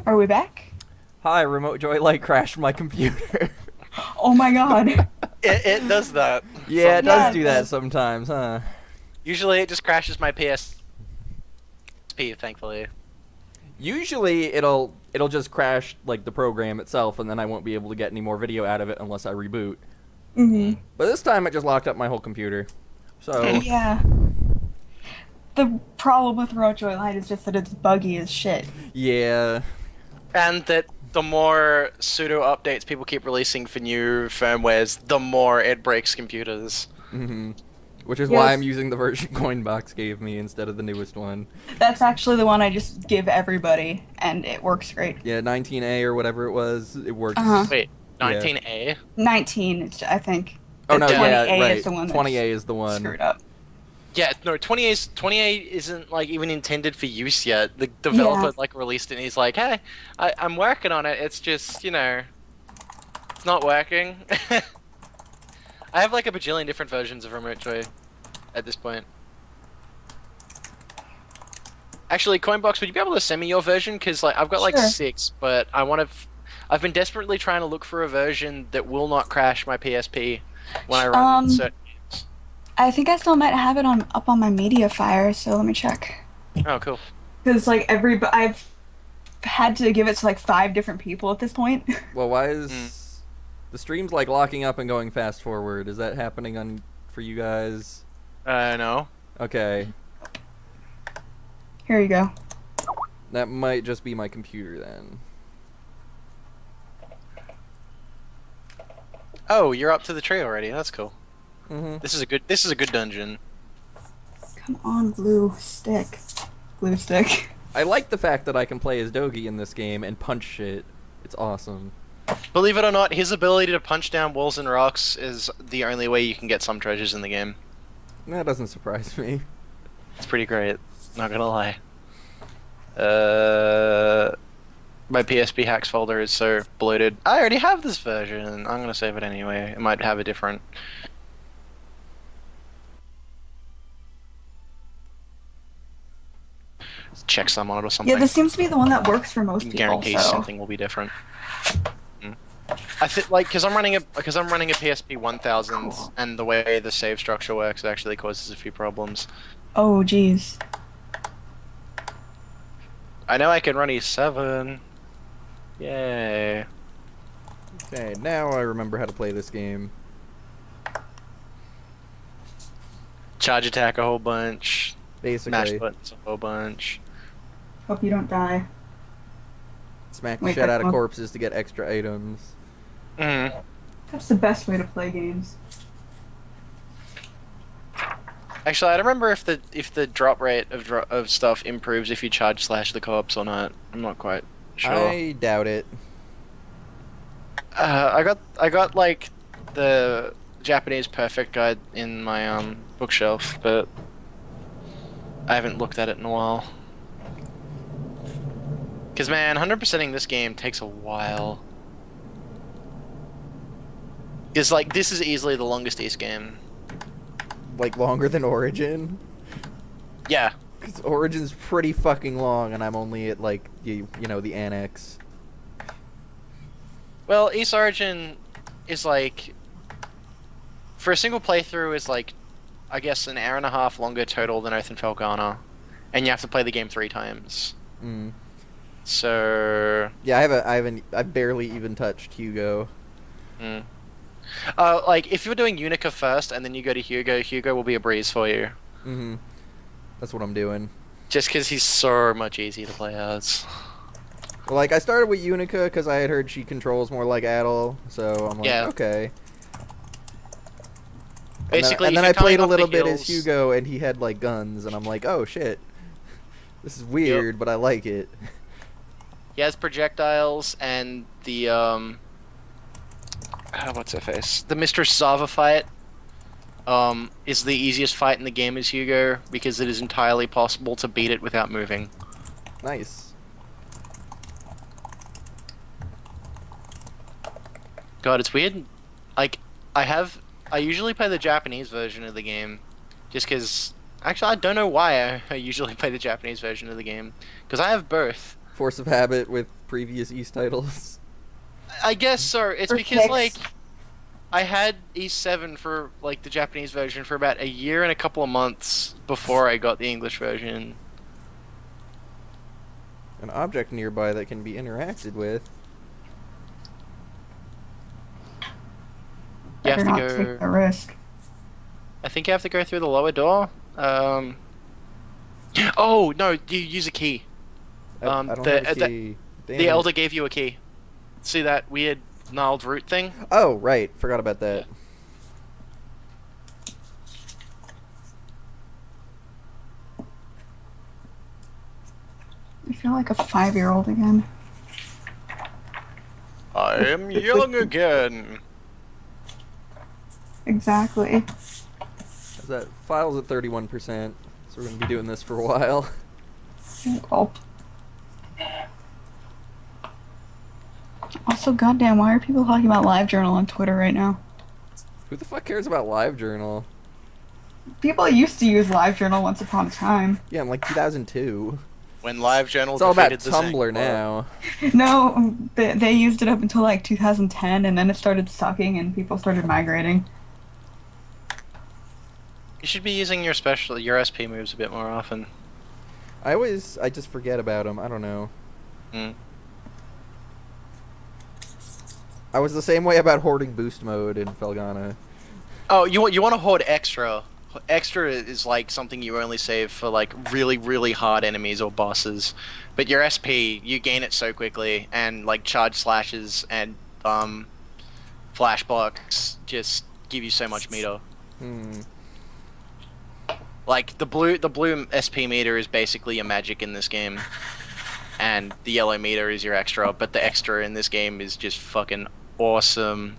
Are we back? Hi, remote joy light crashed my computer. Oh my god. It does that Yeah, it does Yeah, sometimes. it do that does. sometimes, huh? Usually it just crashes my PSP, thankfully. Usually it'll just crash like the program itself and then I won't be able to get any more video out of it unless I reboot. Mm-hmm. But this time it just locked up my whole computer. So, Yeah. The problem with Remote Joy Lite is just that it's buggy as shit. yeah. And that the more pseudo updates people keep releasing for new firmwares, the more it breaks computers. Which is why I'm Yes. using the version Coinbox gave me instead of the newest one. That's actually the one I just give everybody, and it works great. Yeah, 19A or whatever it was. It works. Uh-huh. Wait, Yeah. 19A? 19, I think. Oh The no, yeah, 20A right. is the one 20A that's is the one. screwed up. Yeah, no, 20A isn't like even intended for use yet. The developer Yeah. like released it and he's like, hey, I'm working on it. It's just, it's not working. I have like a bajillion different versions of Remote Joy at this point. Actually, Coinbox, would you be able to send me your version? Because like I've got like Sure. 6, but I've been desperately trying to look for a version that will not crash my PSP when I run Um, certain. I think I still might have it on up on my media fire, so let me check. Oh, cool. Because like I've had to give it to like 5 different people at this point. Well, why is Mm. the stream's like locking up and going fast forward? Is that happening on for you guys? No. Okay. Here you go. That might just be my computer then. Oh, you're up to the tree already. That's cool. Mm-hmm. This is a good dungeon. Come on, glue stick. Glue stick. I like the fact that I can play as Dogi in this game and punch shit. It's awesome. Believe it or not, his ability to punch down walls and rocks is the only way you can get some treasures in the game. That doesn't surprise me. It's pretty great. Not gonna lie. My PSP hacks folder is so bloated. I already have this version. I'm gonna save it anyway. It might have a different. Checksum on it or something. Yeah, this seems to be the one that works for most people. Guarantee So. something will be different. I think like because I'm running a PSP 1000 and the way the save structure works it actually causes a few problems. Oh, jeez. I know I can run E7. Yay. Okay, now I remember how to play this game. Charge attack a whole bunch. Mash Basically, buttons a whole bunch. Hope you don't die. smack the Wait, shit that out of one- corpses to get extra items. Mm. That's the best way to play games. Actually, I don't remember if the drop rate of stuff improves if you charge slash the co-ops or not. I'm not quite sure. I doubt it. I got like the Japanese perfect guide in my bookshelf, but I haven't looked at it in a while. Cause man, 100%ing this game takes a while. Cause like this is easily the longest East game. Like longer than Origin. Yeah. Cause Origin's pretty fucking long, and I'm only at like you know the annex. Well, East Origin is like for a single playthrough is like I guess an hour and a half longer total than Oath and Felghana, and you have to play the game 3 times. Mm. So Yeah, I've barely even touched Hugo. mm. Like if you're doing Unica first and then you go to Hugo, Hugo will be a breeze for you. Mm-hmm. That's what I'm doing. Just because he's so much easier to play as. Well, like I started with Unica because I had heard she controls more like Adel, so I'm like, Yeah. okay. Basically, and then if I you're coming played a off the little bit as hills- Hugo, and he had like guns, and I'm like, oh shit, this is weird, but I like it. He has projectiles and the what's her face? The Mistress Zava fight is the easiest fight in the game as Hugo because it is entirely possible to beat it without moving. Nice. God, it's weird. Like I usually play the Japanese version of the game just because actually I don't know why I usually play the Japanese version of the game because I have both. Force of habit with previous East titles. I guess so. It's Or because six. like I had E7 for like the Japanese version for about a year and a couple of months before I got the English version. An object nearby that can be interacted with. You have Better to not go. take the risk. I think you have to go through the lower door. Oh no, you use a key. I don't The have a key. Damn the it. elder gave you a key. See that weird gnarled root thing? Oh, right. Forgot about that. Yeah. I feel like a 5-year-old again. I am young again. Exactly. That file's at 31%, so we're going to be doing this for a while. Oh. Also, goddamn, why are people talking about LiveJournal on Twitter right now? Who the fuck cares about LiveJournal? People used to use LiveJournal once upon a time. Yeah, in like 2002. When LiveJournal It's all about defeated the Zen Tumblr Club. now. No, they used it up until like 2010, and then it started sucking, and people started migrating. You should be using your SP moves a bit more often. I just forget about them. I don't know. Mm. I was the same way about hoarding boost mode in Felghana. Oh, you want to hoard extra. Extra is like something you only save for like really, really hard enemies or bosses. But your SP, you gain it so quickly, and like charge slashes and flash blocks just give you so much meter. Hmm. Like the blue SP meter is basically your magic in this game, and the yellow meter is your extra. But the extra in this game is just fucking awesome.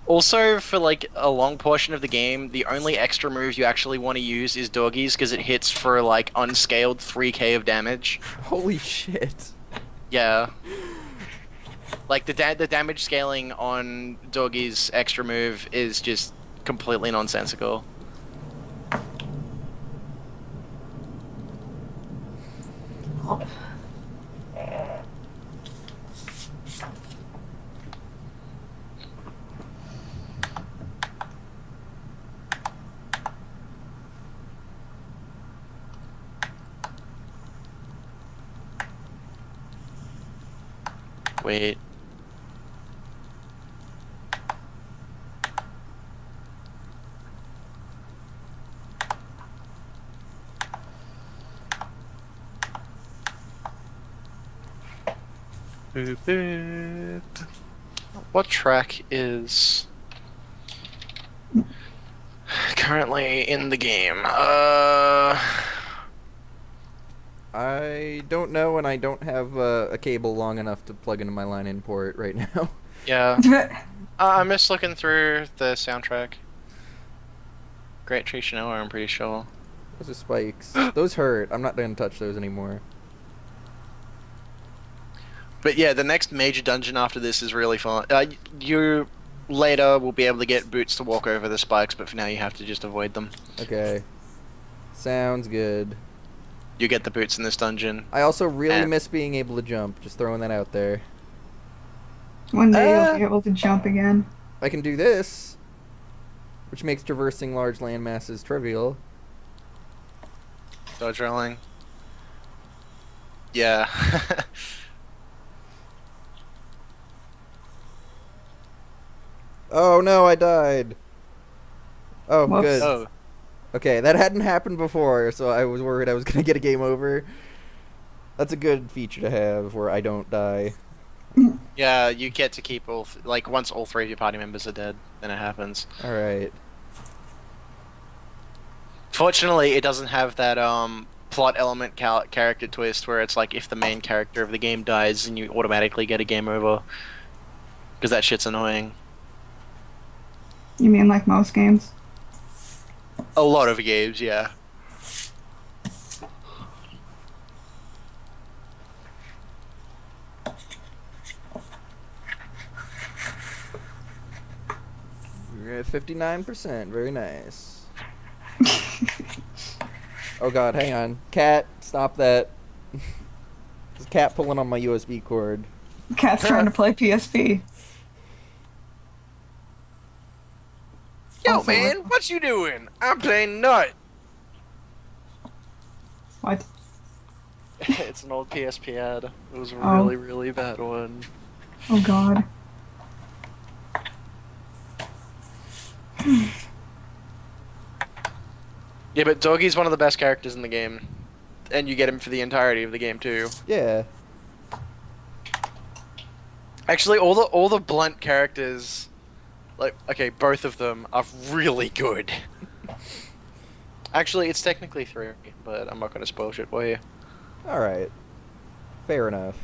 Also, for like a long portion of the game, the only extra move you actually want to use is Doggies because it hits for like unscaled 3k of damage. Holy shit. Yeah. Like the damage scaling on Doggy's extra move is just completely nonsensical. Wait. What track is currently in the game? I don't know, and I don't have a cable long enough to plug into my line-in port right now. Yeah. I'm just looking through the soundtrack. Great Tree Shinoa, I'm pretty sure. Those are spikes. Those hurt. I'm not going to touch those anymore. But yeah, the next major dungeon after this is really fun. You later will be able to get boots to walk over the spikes, but for now you have to just avoid them. Okay. Sounds good. You get the boots in this dungeon. I also really And- miss being able to jump. Just throwing that out there. One day you'll be able to jump again. I can do this, which makes traversing large land masses trivial. Dodge rolling. Yeah. Oh no, I died. Oh, Whoops. good. Oh. Okay, that hadn't happened before, so I was worried I was going to get a game over. That's a good feature to have, where I don't die. Yeah, you get to keep all... like, once all three of your party members are dead, then it happens. Alright. Fortunately, it doesn't have that, plot element character twist where it's like, if the main character of the game dies, then you automatically get a game over. Because that shit's annoying. You mean like most games? A lot of games, yeah. We're at 59%. Very nice. Oh god, hang on. Cat, stop that. There's a cat pulling on my USB cord. Cat's trying to play PSP. Yo, Also, man, what you doing? I'm playing Nut. what? It's an old PSP ad. It was a Oh. really, really bad one. Oh god. Yeah, but Doggy's one of the best characters in the game. And you get him for the entirety of the game, too. Yeah. Actually, all the blunt characters, like, okay, both of them are really good. Actually, it's technically 3, but I'm not going to spoil shit for you. Alright. Fair enough.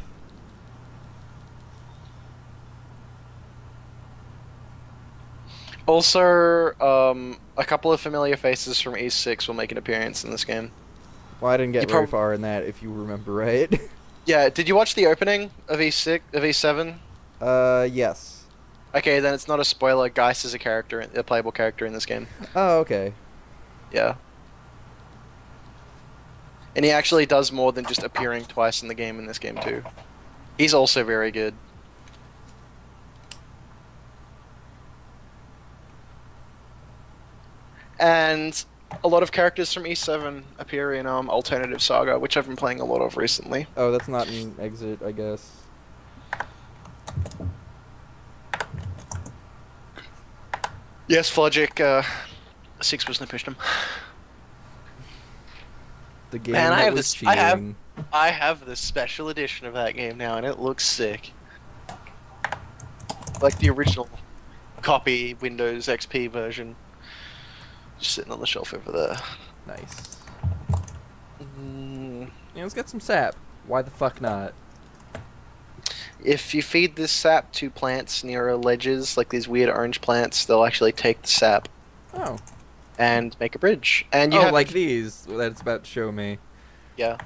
Also, a couple of familiar faces from East 6 will make an appearance in this game. Well, I didn't get You very prob- far in that, if you remember right. Yeah, did you watch the opening of East 6, of East 7? Yes. Okay, then it's not a spoiler. Geist is a character, a playable character in this game. Oh, okay. Yeah. And he actually does more than just appearing twice in the game in this game too. He's also very good. And a lot of characters from E7 appear in Alternative Saga, which I've been playing a lot of recently. Oh, that's not an exit, I guess. Yes, Flogic, 6 was pushed him. The game Man, I that have was this- I have- cheating. I have the special edition of that game now, and it looks sick. Like the original copy Windows XP version. Just sitting on the shelf over there. Nice. Mm, Yeah, let's get some sap. Why the fuck not? If you feed this sap to plants near ledges, like these weird orange plants, they'll actually take the sap Oh. and make a bridge. And you Oh, have like these that it's about to show me. yeah.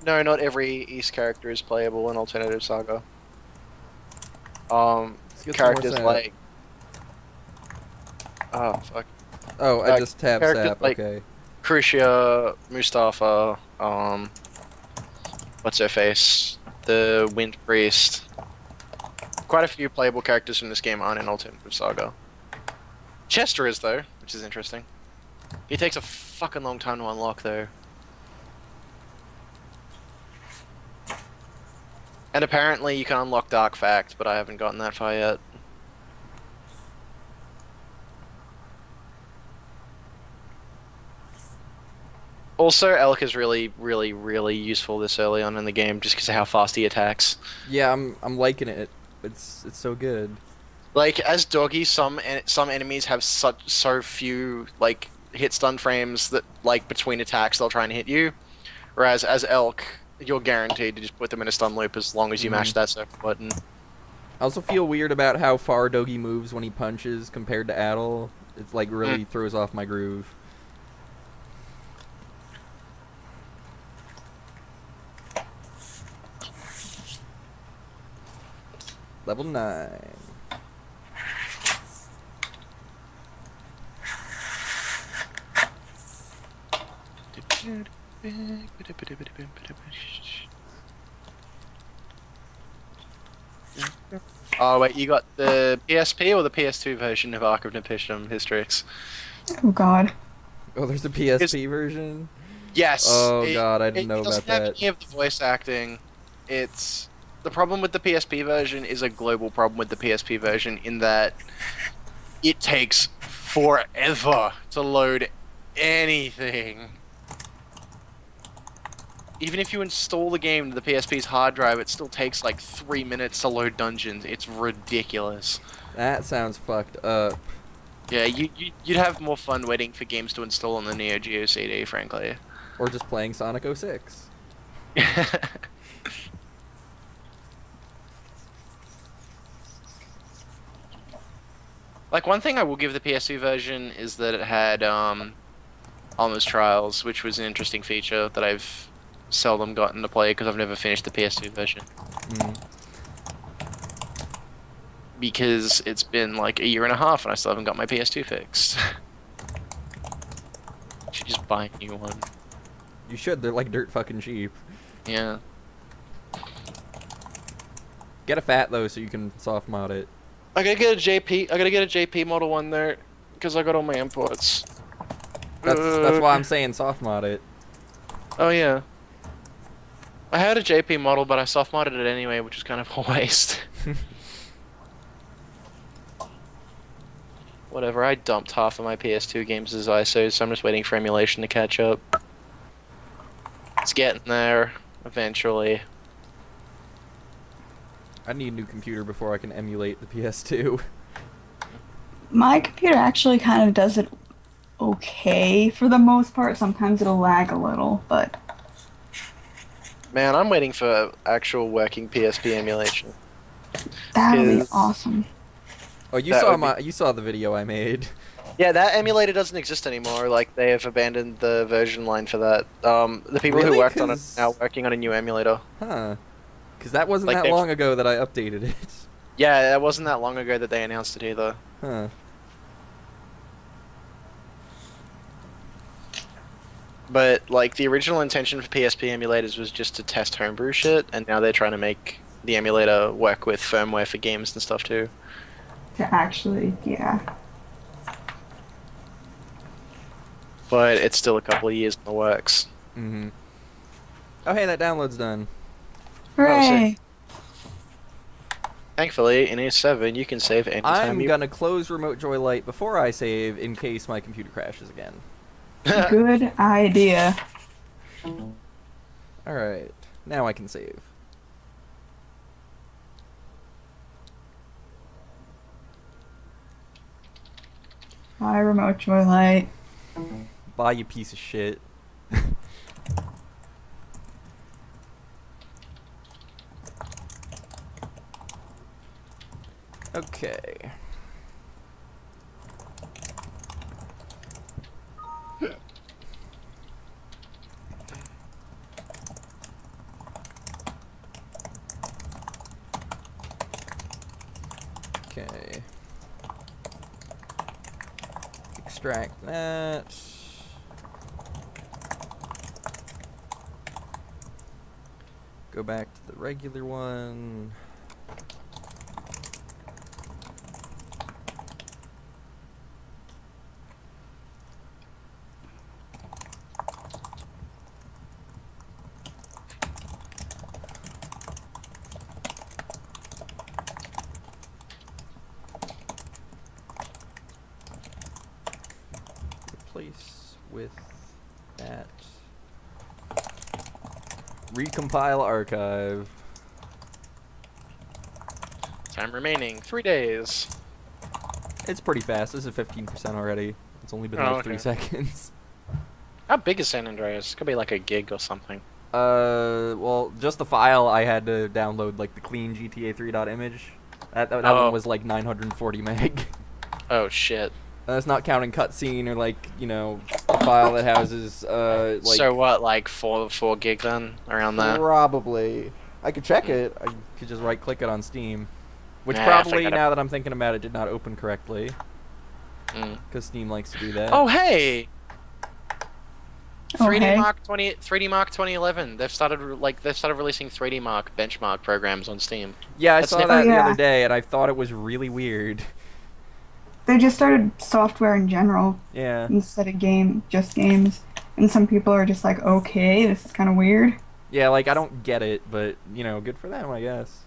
No, not every East character is playable in Alternative Saga. Let's get some more Characters sap. like oh fuck, Oh, I uh, just tabbed characters sap, like- okay. Crucia, Mustafa, what's her face, the Wind Priest. Quite a few playable characters from this game aren't in Alternative Saga. Chester is though, which is interesting. He takes a fucking long time to unlock though. And apparently you can unlock Dark Fact, but I haven't gotten that far yet. Also, Elk is really, really, really useful this early on in the game, just because of how fast he attacks. Yeah, I'm liking it. It's so good. Like as Doggy, some enemies have so few like hit stun frames that like between attacks they'll try and hit you, whereas as Elk, you're guaranteed to just put them in a stun loop as long as you mash that circle button. I also feel weird about how far Dogi moves when he punches compared to Addle. It's like really throws off my groove. Level 9. Oh wait, you got the PSP or the PS2 version of Ark of Nepishtim Hystrix? Oh god. Oh, there's a PSP version? Yes. Oh god, I didn't know it about doesn't have that. any of the voice acting. It's the problem with the PSP version is a global problem with the PSP version in that it takes forever to load anything. Even if you install the game to the PSP's hard drive, it still takes like 3 minutes to load dungeons. It's ridiculous. That sounds fucked up. Yeah, you'd have more fun waiting for games to install on the Neo Geo CD, frankly. Or just playing Sonic 06. Like, one thing I will give the PS2 version is that it had Almost Trials, which was an interesting feature that I've seldom gotten to play because I've never finished the PS2 version. Mm. because it's been like a year and a half and I still haven't got my PS2 fixed. Should just buy a new one. You should. They're like dirt fucking cheap. Yeah. Get a fat though, so you can soft mod it. I gotta get a JP. I gotta get a JP Model 1 there because I got all my imports. That's why I'm saying soft mod it. Oh yeah. I had a JP model, but I soft modded it anyway, which was kind of a waste. Whatever. I dumped half of my PS2 games as ISOs, so I'm just waiting for emulation to catch up. It's getting there eventually. I need a new computer before I can emulate the PS2. My computer actually kind of does it okay for the most part. Sometimes it'll lag a little, but Man, I'm waiting for actual working PSP emulation. that'll be Is- awesome. Oh, you That saw would be- you saw the video I made. Yeah, that emulator doesn't exist anymore. Like they have abandoned the version line for that. The people Really? who worked on it 'Cause- are now working on a new emulator. Huh. Because that wasn't Like that they've- long ago that I updated it. Yeah, it wasn't that long ago that they announced it either. Huh. But like the original intention for PSP emulators was just to test homebrew shit, and now they're trying to make the emulator work with firmware for games and stuff too. To actually, yeah. But it's still a couple of years in the works. Mm-hmm. Oh, hey, that download's done. Hooray! Thankfully, in A7 you can save anytime I'm you. gonna close Remote Joy Light before I save in case my computer crashes again. Good idea. Alright. Now I can save. Bye, remote joy light. Bye, you piece of shit. Okay. Okay. Extract that. Go back to the regular one. Replace with that. Recompile archive. Time remaining 3 days. It's pretty fast. This is 15% already. It's only been Oh, like 3 okay. seconds. How big is San Andreas? Could be like a gig or something. Well, just the file I had to download, like the clean GTA 3.image. That one Oh. was like 940 meg. Oh shit. That's not counting cutscene or like, you know, a file that houses like So what, like 4 gig then? Around that? probably. I could check it. I could just right click it on Steam. Which Nah, probably, forget it. now that I'm thinking about it, did not open correctly. Mm. Because Steam likes to do that. Oh hey! Oh, 3D hey. Mark 2011. They've started releasing 3D Mark benchmark programs on Steam. yeah, I that's saw never- that Oh, the yeah. other day, and I thought it was really weird. They just started software in general Yeah. instead of just games. And some people are just like, okay, this is kind of weird. Yeah, like, I don't get it, but, you know, good for them, I guess.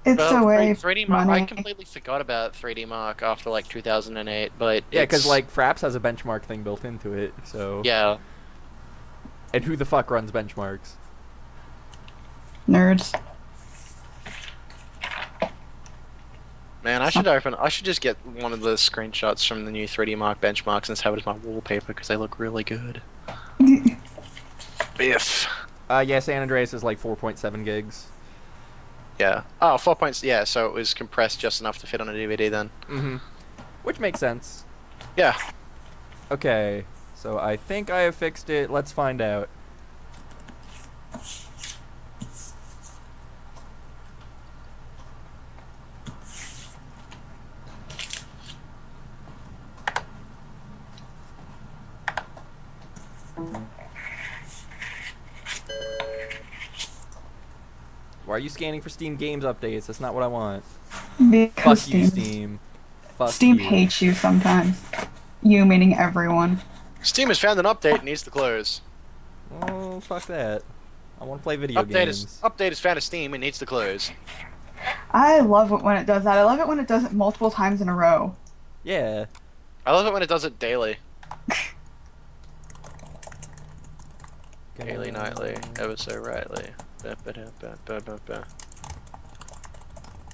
It's Well, a way 3D Mark. money. I completely forgot about 3D Mark after like 2008, but Yeah, because, it's- like, Fraps has a benchmark thing built into it, so... yeah. And who the fuck runs benchmarks? Nerds. Man, I should just get one of the screenshots from the new 3D Mark benchmarks and just have it as my wallpaper because they look really good. Biff. Yeah, San Andreas is like 4.7 gigs. Yeah. Oh, 4 points. Yeah, so it was compressed just enough to fit on a DVD then. Mm-hmm. Which makes sense. Yeah. Okay, so I think I have fixed it. Let's find out. Why are you scanning for Steam Games updates? That's not what I want. Because Fuck you, Steam. Fuck Steam you. hates you sometimes. You meaning everyone. Steam has found an update and needs to close. Oh, fuck that. I want to play video games. Update has found a Steam and needs to close. I love it when it does that. I love it when it does it multiple times in a row. Yeah. I love it when it does it daily. Daily, nightly, ever so rightly. Ba, ba, da, ba, ba, ba, ba.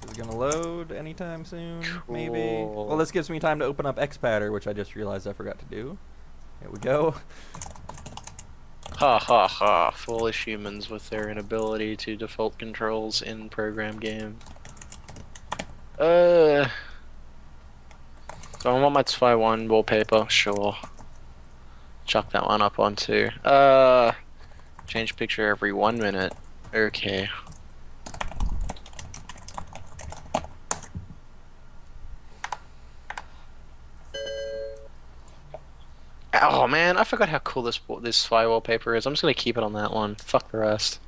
Is it gonna load anytime soon? Maybe. Cool. Well, this gives me time to open up Xpatter, which I just realized I forgot to do. Here we go. Ha ha ha. Foolish humans with their inability to default controls in program game. So I want my 2x1 wallpaper, sure. Chuck that one up on too. Change picture every 1 minute. Okay. Oh man, I forgot how cool this spy wallpaper is. I'm just gonna keep it on that one. Fuck the rest.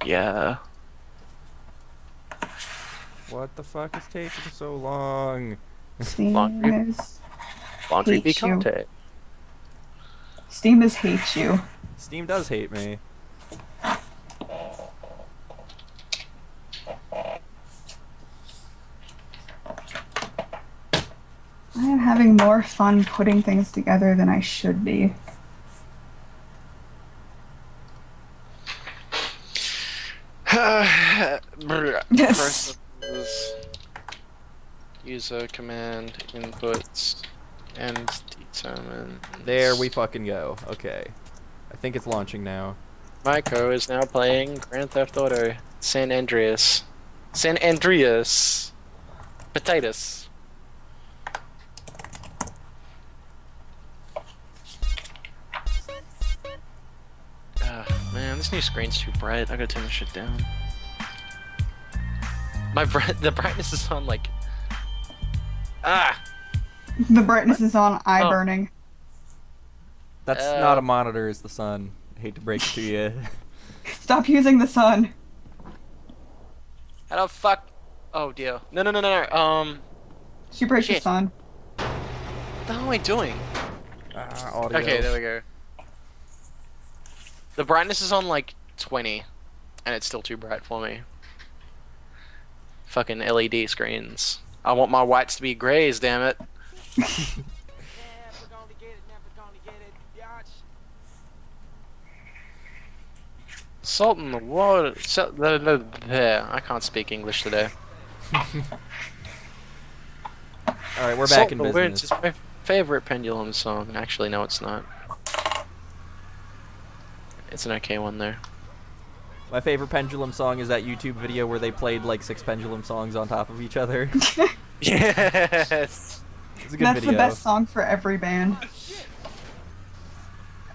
Yeah. What the fuck is taking so long? Steam Laundry. is Laundry Hates you. Picante. Steam is hates you. Steam does hate me. I am having more fun putting things together than I should be. Yes. Versus user command inputs and determine. There we fucking go. Okay. I think it's launching now. Maiko is now playing Grand Theft Auto San Andreas. San Andreas. Potatoes. Man, this new screen's too bright. I gotta turn this shit down. The brightness is on like. Ah! The brightness is on, eye Oh. burning. That's not a monitor, it's the sun. I hate to break it to you. Stop using the sun. How the fuck? Oh dear. No. She breaks the Shit. sun. What the hell am I doing? Audio. Okay, there we go. The brightness is on like 20, and it's still too bright for me. Fucking LED screens. I want my whites to be grays, damn it. Salt in the water. There. I can't speak English today. Alright, we're Salt back in the Winds business. is my favorite Pendulum song. Actually, no, it's not. It's an okay one there. My favorite Pendulum song is that YouTube video where they played like 6 Pendulum songs on top of each other. Yes. It's a good That's video. the best song for every band.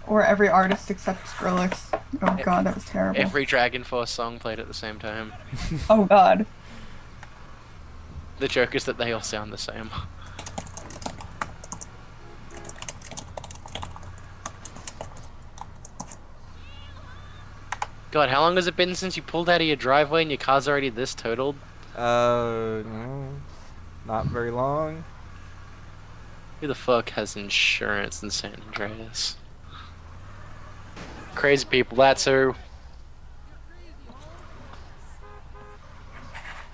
Or every artist except Skrillex. Oh god, that was terrible. Every Dragon Force song played at the same time. Oh god. The joke is that they all sound the same. God, how long has it been since you pulled out of your driveway and your car's already this totaled? No, not very long. Who the fuck has insurance in San Andreas? Crazy people, that's who.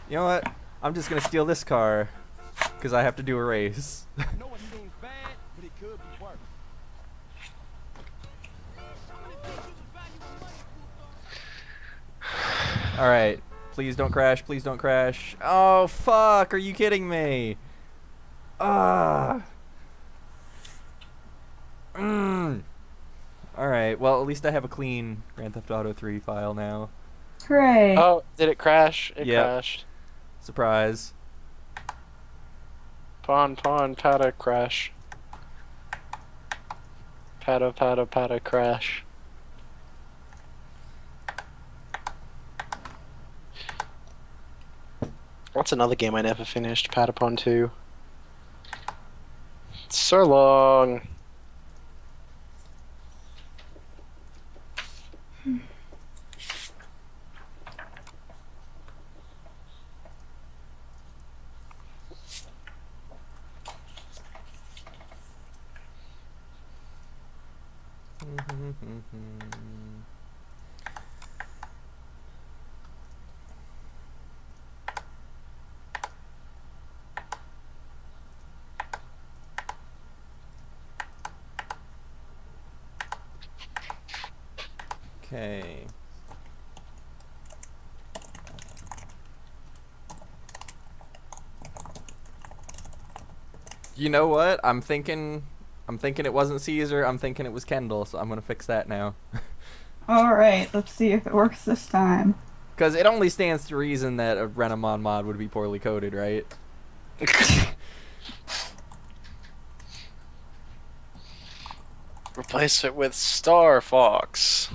You know what? I'm just gonna steal this car because I have to do a race. Alright. Please don't crash. Please don't crash. Oh, fuck. Are you kidding me? Ah. Alright. Well, at least I have a clean Grand Theft Auto 3 file now. Hooray. Oh, did it crash? It Yep. crashed. Surprise. Pada crash. Pada crash. That's another game I never finished, Patapon 2. It's so long. Okay. You know what? I'm thinking it wasn't Caesar. I'm thinking it was Kendall, so I'm gonna fix that now. All right, let's see if it works this time. Because it only stands to reason that a Renamon mod would be poorly coded, right? Replace it with Star Fox.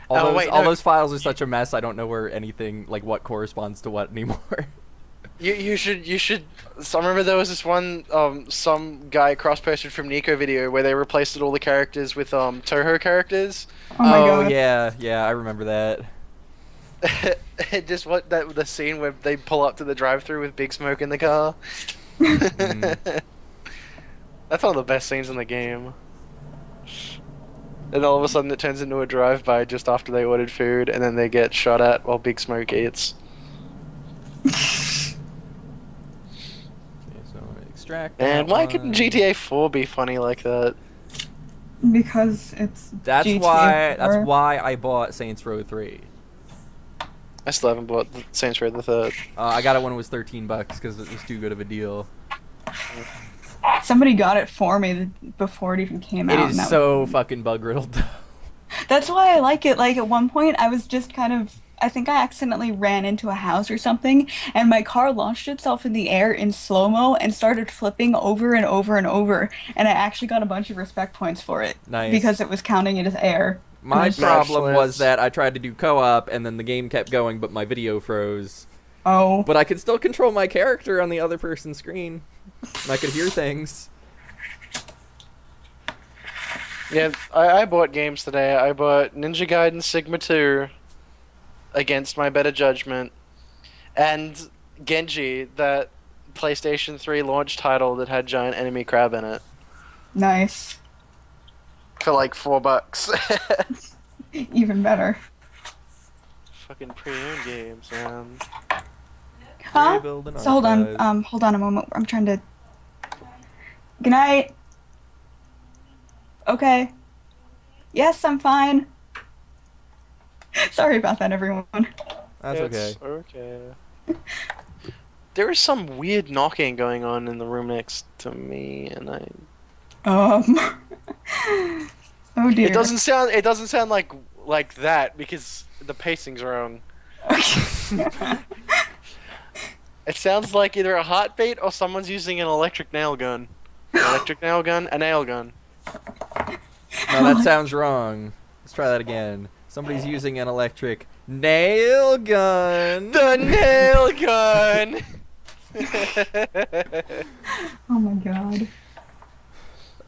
All those files are such a mess. I don't know where anything like what corresponds to what anymore. You should. So I remember there was this one some guy cross-posted from Nico video where they replaced all the characters with Toho characters. Oh my god. yeah, I remember that. It just what that the scene where they pull up to the drive-thru with Big Smoke in the car. That's one of the best scenes in the game. And all of a sudden it turns into a drive-by just after they ordered food, and then they get shot at while Big Smoke eats. Extract. And why couldn't GTA 4 be funny like that? Because it's That's GTA 4. That's why I bought Saints Row 3. I still haven't bought Saints Row the Third. I got it when it was $13 because it was too good of a deal. Somebody got it for me before it even came out. It is so fucking bug riddled. That's why I like it. Like at one point, I was just I think I accidentally ran into a house or something, and my car launched itself in the air in slow-mo and started flipping over and over and over, and I actually got a bunch of respect points for it. Nice. Because it was counting it as air. My Nice. problem was that I tried to do co-op, and then the game kept going, but my video froze. Oh. But I could still control my character on the other person's screen. And I could hear things. Yeah, I bought games today. I bought Ninja Gaiden Sigma 2 against my better judgment, and Genji, that PlayStation 3 launch title that had giant enemy crab in it, Nice. for like $4. Even better. Fucking pre-owned games, man. Huh? Rebuild an So hold archive. on, hold on a moment. I'm trying to... Good night. Okay. Yes, I'm fine. Sorry about that, everyone. That's okay. It's okay. There is some weird knocking going on in the room next to me, and I... Oh dear. It doesn't sound like that because the pacing's wrong. It sounds like either a heartbeat or someone's using an electric nail gun. An electric nail gun, a nail gun. No, that sounds wrong. Let's try that again. Somebody's using an electric nail gun. The nail gun! Oh my god.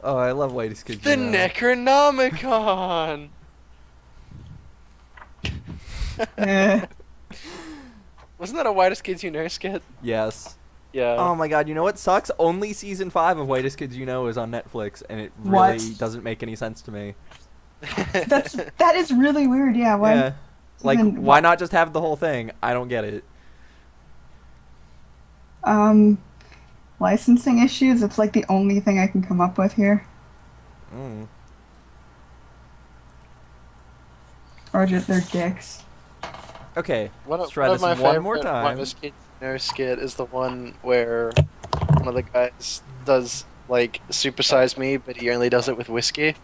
Oh, I love Whitest Kids. The You Know. Necronomicon! Eh. Wasn't that a Whitest Kids You Know skit? Yes. Yeah. Oh my god, you know what sucks? Only season 5 of Whitest Kids You Know is on Netflix, and it really What? doesn't make any sense to me. That is really weird. Yeah. Why? Yeah. Like, Then why not just have the whole thing? I don't get it. Licensing issues. It's like the only thing I can come up with here. Mm. Or just they're dicks. Okay, One let's of, try one this of my one favorite more time. Whitest Kids You Know skit is the one where one of the guys does like Supersize Me, but he only does it with whiskey.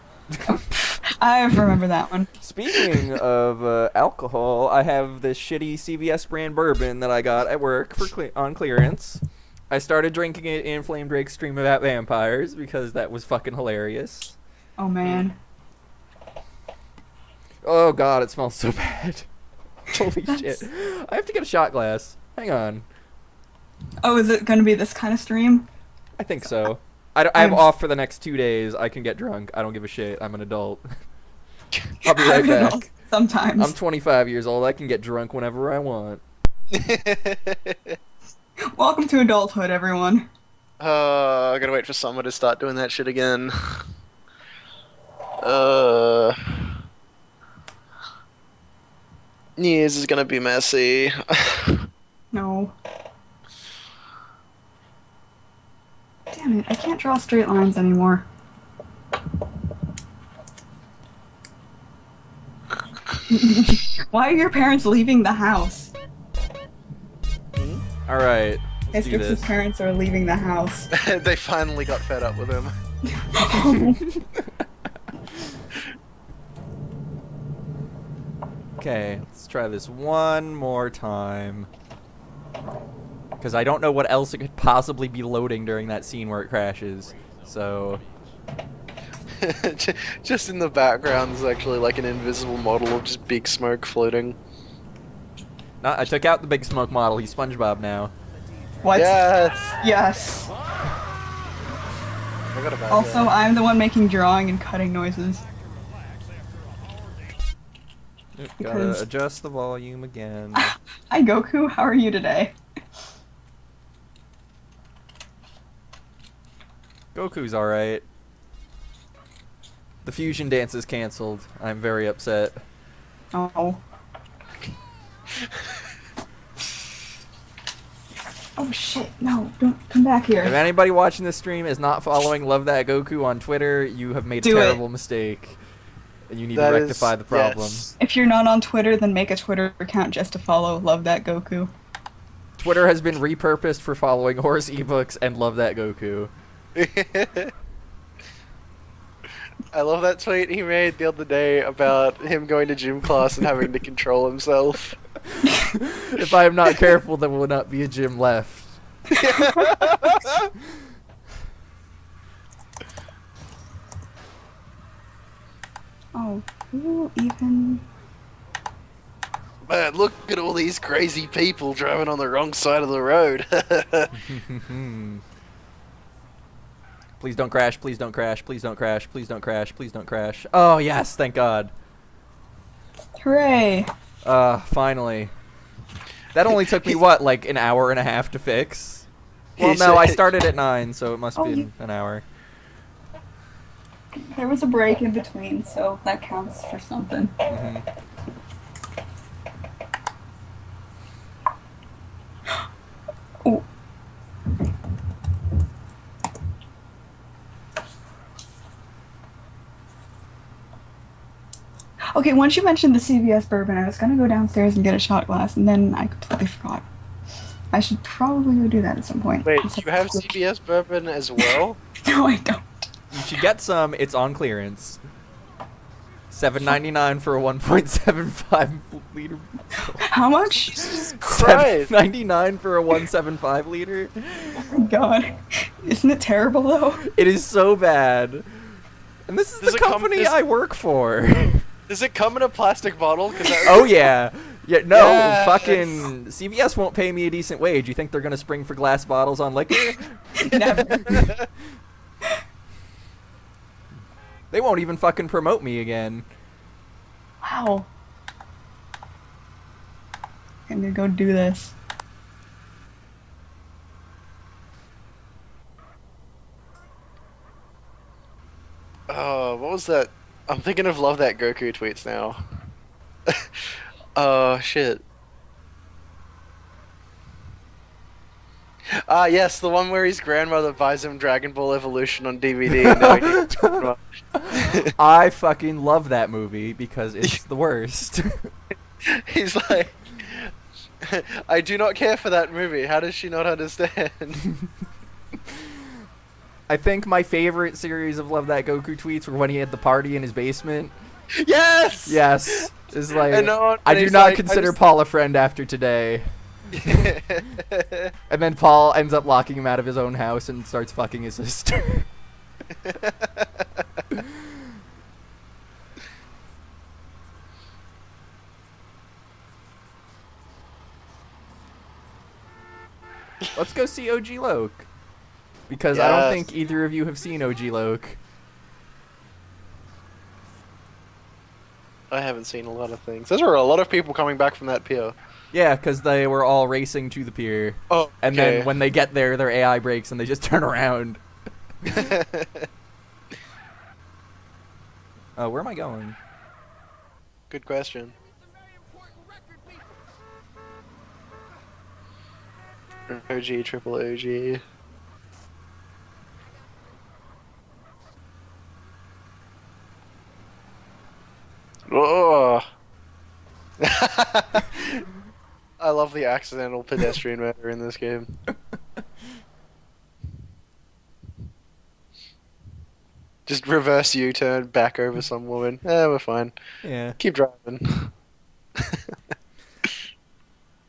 I remember that one. Speaking of alcohol, I have this shitty CVS brand bourbon that I got at work for on clearance. I started drinking it in Flame Drake's Stream About Vampires because that was fucking hilarious. Oh man. Oh god, it smells so bad. Holy shit. I have to get a shot glass. Hang on. Oh, is it gonna be this kind of stream? I think so. I have off for the next 2 days. I can get drunk. I don't give a shit. I'm an adult. I'll be right I don't know, back. Sometimes. I'm 25 years old. I can get drunk whenever I want. Welcome to adulthood, everyone. I gotta wait for summer to start doing that shit again. Uh, New Year's is gonna be messy. No. Damn it, I can't draw straight lines anymore. Why are your parents leaving the house? All right. Let's do Hystrix's this. parents are leaving the house. They finally got fed up with him. Okay, let's try this one more time. Because I don't know what else it could possibly be loading during that scene where it crashes. So, Just in the background is actually like an invisible model of just big smoke floating. no, I took out the big smoke model. He's SpongeBob now. What? Yes! Yes. I got a bad Also, guy. I'm the one making drawing and cutting noises. Gotta Because- adjust the volume again. Hi, Goku. How are you today? Goku's alright. The fusion dance is cancelled. I'm very upset. Oh. Oh shit, no, don't come back If here. anybody watching this stream is not following Love That Goku on Twitter, you have made a Do it. terrible mistake. And you need That to is- rectify the problem. yes. If you're not on Twitter, then make a Twitter account just to follow Love That Goku. Twitter has been repurposed for following horse ebooks and Love That Goku. I love that tweet he made the other day about him going to gym class and having to control himself. If I am not careful, there will not be a gym left. Oh, who even... Man, look at all these crazy people driving on the wrong side of the road. Please don't crash, please don't crash, please don't crash, please don't crash, please don't crash. Oh, yes, thank God. Hooray! Finally. That only took me, what, like an hour and a half to fix? Well, He no, I said- started at 9, so it must Oh, be you- an hour. There was a break in between, so that counts for something. Mhm. Oh. Okay, once you mentioned the CVS bourbon, I was gonna go downstairs and get a shot glass, and then I completely forgot. I should probably go do that at some point. Wait, Except you have for- CBS bourbon as well? No, I don't. You should get some, it's on clearance. $7.99 for a 1.75 liter. How much? Jesus Christ! $7.99 for a 1.75 liter. Oh my god. Isn't it terrible though? It is so bad. And this is Does the it come- company does- I work for. Does it come in a plastic bottle? 'Cause that- Oh yeah. Yeah, no, Yes. fucking CVS won't pay me a decent wage. You think they're gonna spring for glass bottles on liquor? Never. They won't even fucking promote me again. Wow. I'm gonna go do this. Oh, what was that? I'm thinking of Love That Goku tweets now. Oh, shit. Ah, yes, the one where his grandmother buys him Dragon Ball Evolution on DVD. No, he didn't talk about- I fucking love that movie because it's the worst. He's like, I do not care for that movie. How does she not understand? I think my favorite series of Love That Goku tweets were when he had the party in his basement. Yes! Yes. It's like, And no one- I and do he's not like, I consider just- Paul a friend after today. And then Paul ends up locking him out of his own house and starts fucking his sister. Let's go see OG Loke. Because I don't Yes. think either of you have seen OG Loke. I haven't seen a lot of things. There's a lot of people coming back from that pier. Yeah, because they were all racing to the pier. Oh, okay. And then when they get there, their AI breaks and they just turn around. Where am I going? Good question. OG, triple OG. Oh. I love the accidental pedestrian murder in this game. Just reverse U-turn, back over some woman. We're fine. Yeah. Keep driving.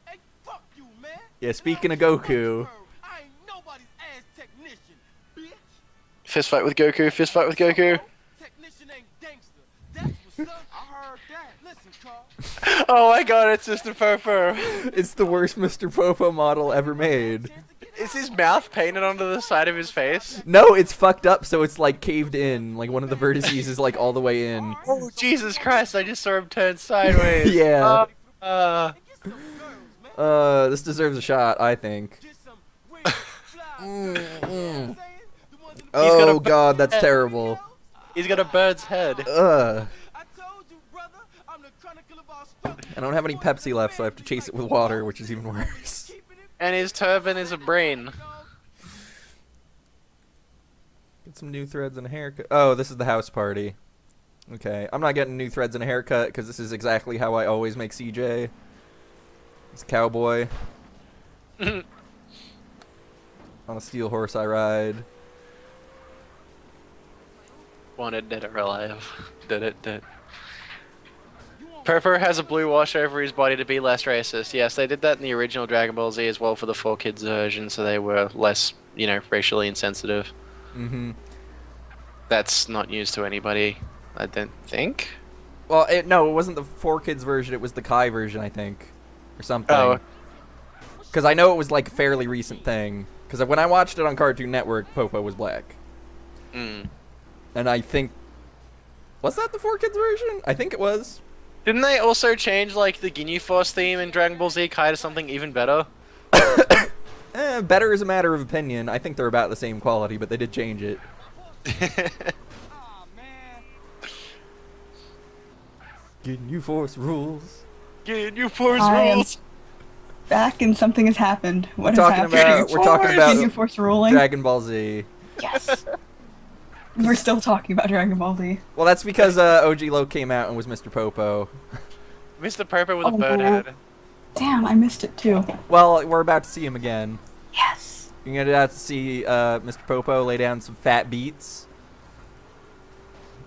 Hey, fuck you, man. Yeah, speaking of Goku. I ain't nobody's ass technician, bitch. Fist fight with Goku, fist fight with Goku. Technician ain't gangster. That's what's up. I heard that. Listen, Carl. Oh my god, it's Mr. Popo. It's the worst Mr. Popo model ever made. Is his mouth painted onto the side of his face? No, it's fucked up, so it's like caved in. Like one of the vertices is like all the way in. Oh, Jesus Christ, I just saw him turn sideways. Yeah. Uh, This deserves a shot, I think. Oh god, that's terrible. he's got a bird's head. Ugh. I told you, brother. I'm the chronicle of our I don't have any Pepsi left, so I have to chase it with water, which is even worse. And his turban is a brain. Get some new threads and a haircut. Oh, this is the house party. Okay, I'm not getting new threads and a haircut because this is exactly how I always make CJ. He's a cowboy. On a steel horse I ride. Wanted, dead or alive. Did it. Purpur has a blue wash over his body to be less racist. Yes, they did that in the original Dragon Ball Z as well for the 4Kids version, so they were less, racially insensitive. Mm-hmm. That's not news to anybody, I don't think. Well, no, it wasn't the 4Kids version, it was the Kai version, I think. Or something. Oh. Because I know it was like a fairly recent thing. Because when I watched it on Cartoon Network, Popo was black. Mm. And I think... Was that the 4Kids version? I think it was. Didn't they also change, the Ginyu Force theme in Dragon Ball Z Kai to something even better? Better is a matter of opinion. I think they're about the same quality, but they did change it. Aw, man. Ginyu Force rules. Ginyu Force I am rules! back and something has happened. What We're has talking happened? about- we're talking about Ginyu Force ruling. Dragon Ball Z. Yes. We're still talking about Dragon Ball Z. Well, that's because OG Lo came out and was Mr. Popo. Mr. Purpur with a Oh, bird head. Damn, I missed it too. Well, we're about to see him again. Yes. You're gonna have to see Mr. Popo lay down some fat beats.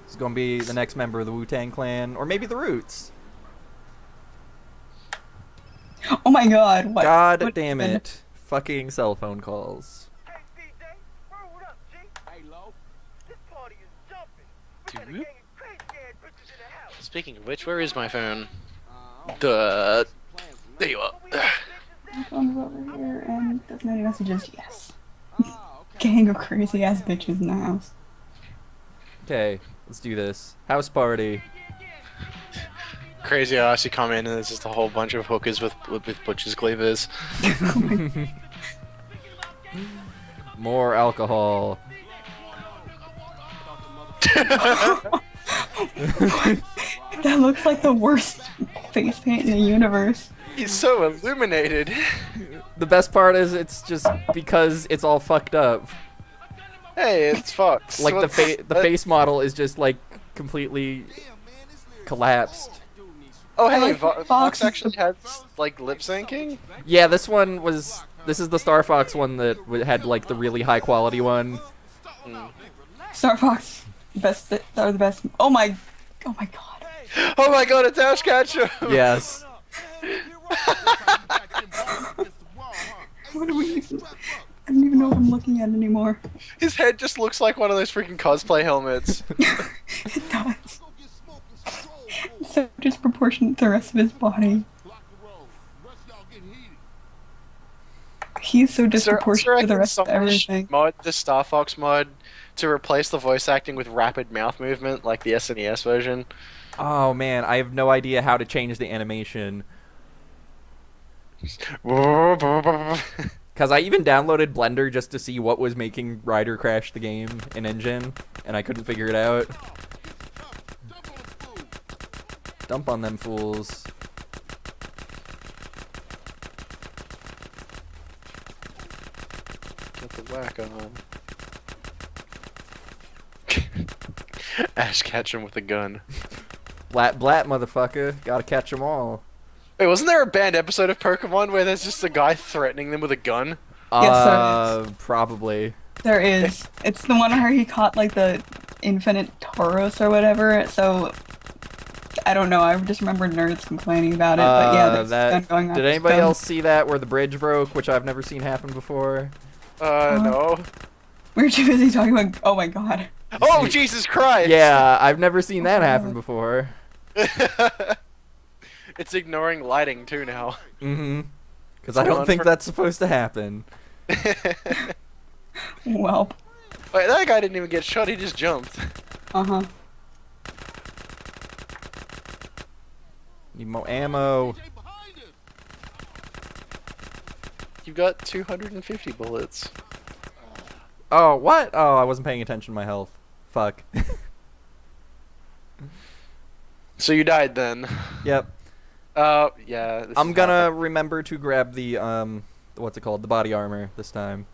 He's gonna be the next member of the Wu-Tang Clan, or maybe the Roots. Oh my god. What? God what damn happened? it. Fucking cell phone calls. Hey, DJ. What up, G? Hey, Lo. This party is jumping. We got a gang of crazy-ass bitches in the house. Speaking of which, where is my phone? There you are. My phone's over here and doesn't have any messages. Yes. Gang of crazy ass bitches in the house. Okay, let's do this. House party. Crazy ass, you come in and there's just a whole bunch of hookers with butcher's cleavers. More alcohol. That looks like the worst face paint in the universe. He's so illuminated. The best part is it's just because it's all fucked up. Hey, it's Fox. Like What's- the face model is just like completely collapsed. Oh, I hey, like Fox Fox is actually has lip syncing. Yeah, this is the Star Fox one that had like the really high quality one. Star Fox, best. Are the best. Oh my god. Oh my god, it's Ash Ketchum! Yes. What do we? I don't even know what I'm looking at anymore. His head just looks like one of those freaking cosplay helmets. It does. It's so disproportionate to the rest of his body. He's so disproportionate to the rest of everything. Mod the Star Fox mod to replace the voice acting with rapid mouth movement like the SNES version. Oh man, I have no idea how to change the animation. Because I even downloaded Blender just to see what was making Ryder crash the game in engine, and I couldn't figure it out. Dump on them fools. Get the whack on. Ash catch him with a gun. Blat blat, motherfucker. Gotta catch them all. Wait, wasn't there a banned episode of Pokemon where there's just a guy threatening them with a gun? Yes, there is. Probably. There is. It's the one where he caught like the infinite Tauros or whatever. So I don't know. I just remember nerds complaining about it. But yeah, there's a gun going on. Did anybody else see that where the bridge broke, which I've never seen happen before? No. We're too busy talking about. Oh my god. Oh, Jesus Christ! Yeah, I've never seen that happen before. It's ignoring lighting too now. Mm-hmm. Because I don't think that's supposed to happen. Well. Wait, that guy didn't even get shot, he just jumped. Uh-huh. Need more ammo. You've got 250 bullets. Oh, what? Oh, I wasn't paying attention to my health. Fuck. So you died then? Yep. Yeah. I'm gonna remember to grab the, what's it called? The body armor this time.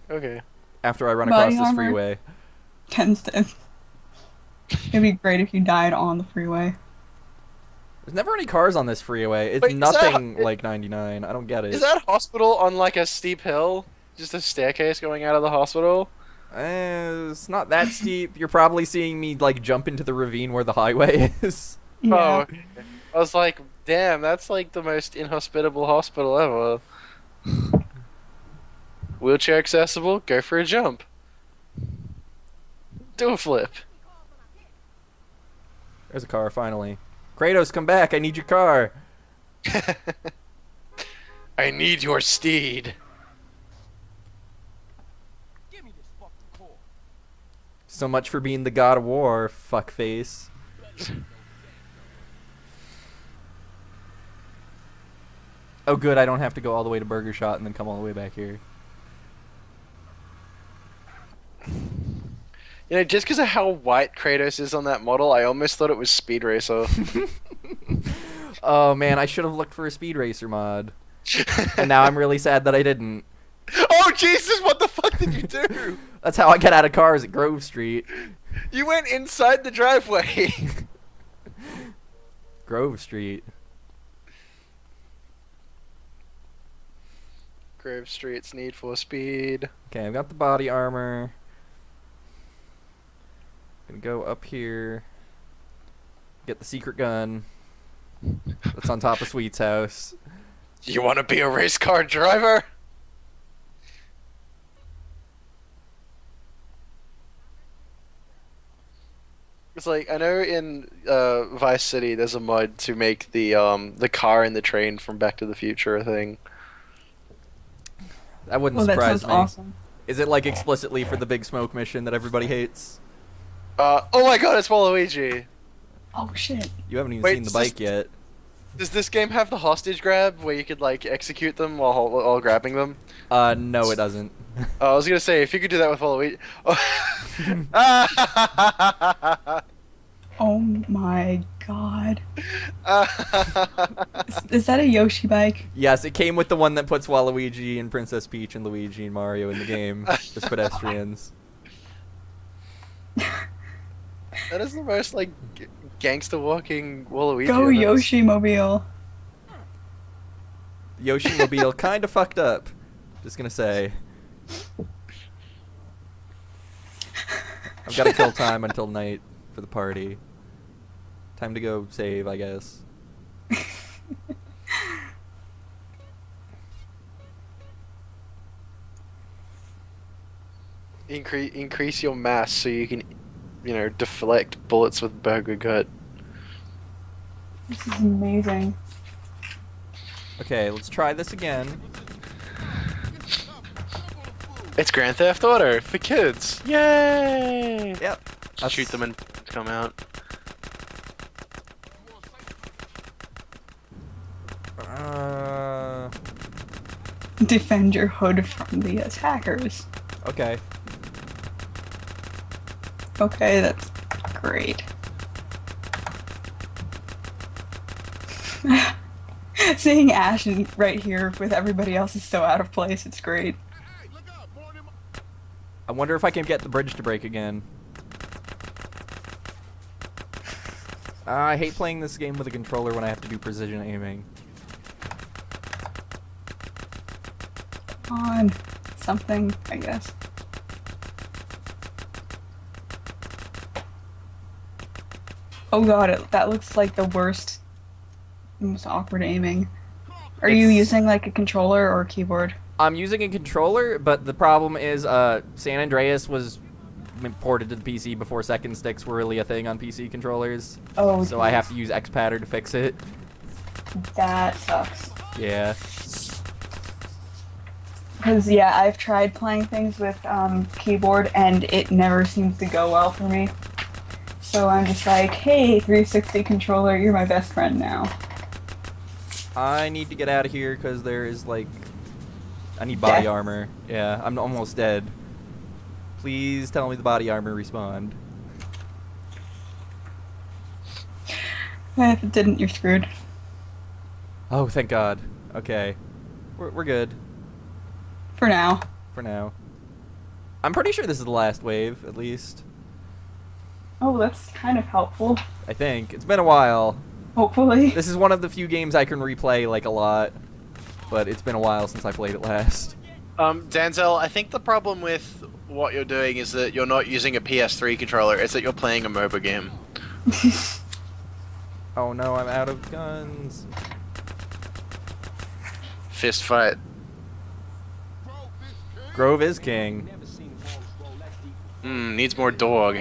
Okay. After I run Body across this armor? freeway. Tends to. It'd be great if you died on the freeway. There's never any cars on this freeway. It's Wait, is nothing that- like 99. I don't get it. Is that hospital on like a steep hill? Just a staircase going out of the hospital? It's not that steep. You're probably seeing me like jump into the ravine where the highway is. Yeah. Oh, okay. I was like, damn, that's like the most inhospitable hospital ever. Wheelchair accessible, go for a jump. Do a flip. There's a car finally. Kratos, come back! I need your car. I need your steed. So much for being the god of war, fuckface. Oh good, I don't have to go all the way to Burger Shot and then come all the way back here. You know, just because of how white Kratos is on that model, I almost thought it was Speed Racer. Oh man, I should have looked for a Speed Racer mod. And now I'm really sad that I didn't. Oh Jesus, what the fuck did you do? That's how I get out of cars at Grove Street. You went inside the driveway. Grove Street. Grove Street's Need for Speed. Okay, I've got the body armor. Gonna go up here. Get the secret gun. That's on top of Sweet's house. You want to be a race car driver? It's like, I know in Vice City there's a mod to make the car and the train from Back to the Future a thing. That wouldn't Well, that surprise sounds me. awesome. Is it like explicitly for the Big Smoke mission that everybody hates? Oh my god, it's Waluigi! Oh shit. You haven't even Wait, seen the does bike this- yet. Does this game have the hostage grab where you could like execute them while grabbing them? No, it doesn't. I was gonna say, if you could do that with Waluigi. Oh my god. Is that a Yoshi bike? Yes, it came with the one that puts Waluigi and Princess Peach and Luigi and Mario in the game as pedestrians. That is the most like gangster walking Waluigi. Go I've ever Yoshi Mobile. Yoshi Mobile kind of fucked up. Just gonna say. I've got to kill time until night for the party. Time to go save, I guess. Increase your mass so you can, you know, deflect bullets with burger gut. This is amazing. Okay, let's try this again. It's Grand Theft Auto for kids. Yay! Yep. Just shoot them and come out. Uh, Defend your hood from the attackers. Okay. Okay, that's great. Seeing Ash right here with everybody else is so out of place, it's great. I wonder if I can get the bridge to break again. I hate playing this game with a controller when I have to do precision aiming. On something, I guess. Oh god, that looks like the worst, most awkward aiming. Are you using like a controller or a keyboard? I'm using a controller, but the problem is San Andreas was ported to the PC before second sticks were really a thing on PC controllers. Oh, so I have to use Xpatter to fix it. That sucks. Yeah. Because, yeah, I've tried playing things with keyboard, and it never seems to go well for me. So I'm just like, hey, 360 controller, you're my best friend now. I need to get out of here because there is, like... I need body Death? armor. Yeah, I'm almost dead. Please tell me the body armor respawned. If it didn't, you're screwed. Oh, thank God. Okay. We're good. For now. For now. I'm pretty sure this is the last wave, at least. Oh, that's kind of helpful. I think. It's been a while. Hopefully. This is one of the few games I can replay, like, a lot. But it's been a while since I played it last. Denzel, I think the problem with what you're doing is that you're not using a PS3 controller, it's that you're playing a MOBA game. Oh no, I'm out of guns. Fist fight. Grove is king. Needs more dog.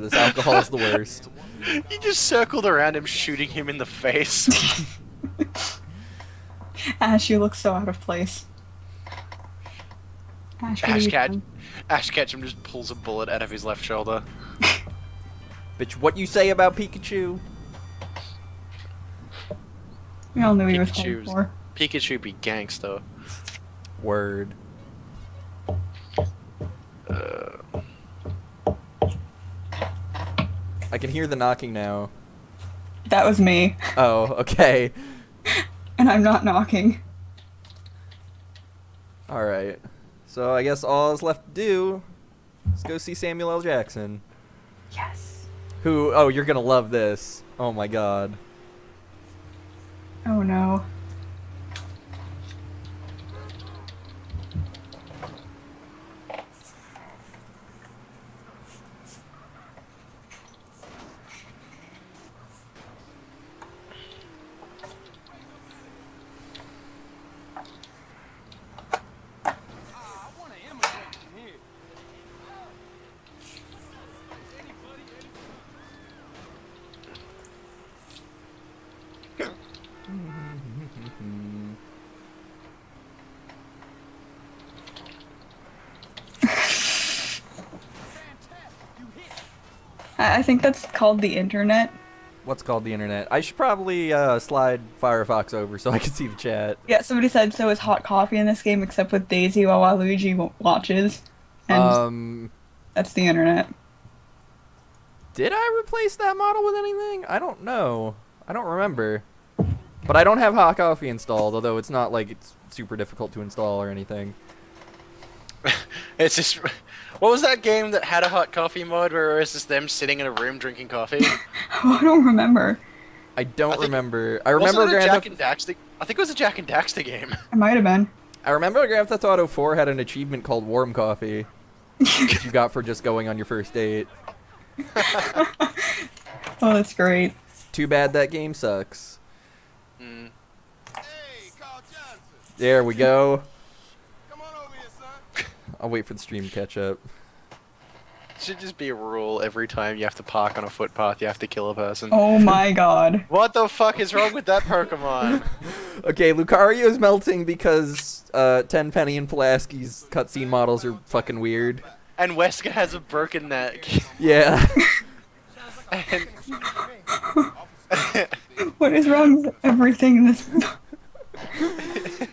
This alcohol is the worst. You just circled around him, shooting him in the face. Ash, you look so out of place. Ash, what are you doing? Ash Ketchum just pulls a bullet out of his left shoulder. Bitch, what you say about Pikachu? We all knew he was playing for. Pikachu be gangster. Word. I can hear the knocking now. That was me. Oh, okay. And I'm not knocking. Alright. So I guess all is left to do is go see Samuel L. Jackson. Yes. Who, oh, you're gonna love this. Oh my god. Oh no. I think that's called the internet. What's called the internet? I should probably slide Firefox over so I can see the chat. Yeah, somebody said so is hot coffee in this game except with Daisy while Waluigi watches. And that's the internet. Did I replace that model with anything? I don't know. I don't remember. But I don't have hot coffee installed, although it's not like it's super difficult to install or anything. It's just... What was that game that had a hot coffee mod where it was just them sitting in a room drinking coffee? I don't remember. I don't remember. I remember Wasn't it a Grand Jack Theft... and Daxter? I think it was a Jack and Daxter game. It might have been. I remember Grand Theft Auto 4 had an achievement called Warm Coffee, which you got for just going on your first date. Oh, that's great. Too bad that game sucks. Mm. There we go. Come on over here, son. I'll wait for the stream to catch up. Should just be a rule every time you have to park on a footpath, you have to kill a person. Oh my god. What the fuck is wrong with that Pokemon? Okay, Lucario's melting because Tenpenny and Pulaski's cutscene models are fucking weird. And Wesker has a broken neck. Yeah. And What is wrong with everything in this?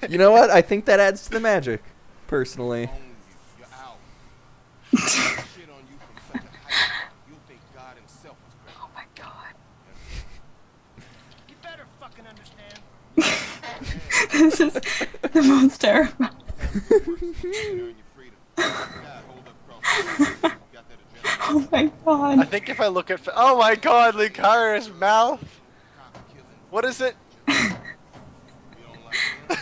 You know what? I think that adds to the magic, personally. You're out. Shit on you from such a height, you'll think God himself was great. Oh my god. You better fucking understand. This is the most terrifying. Earn your freedom. God, hold up across the street. You got that adrenaline. Oh my I god. think if I look at. Oh my god, Lucara's mouth! Cop killing. What is it? You don't like him?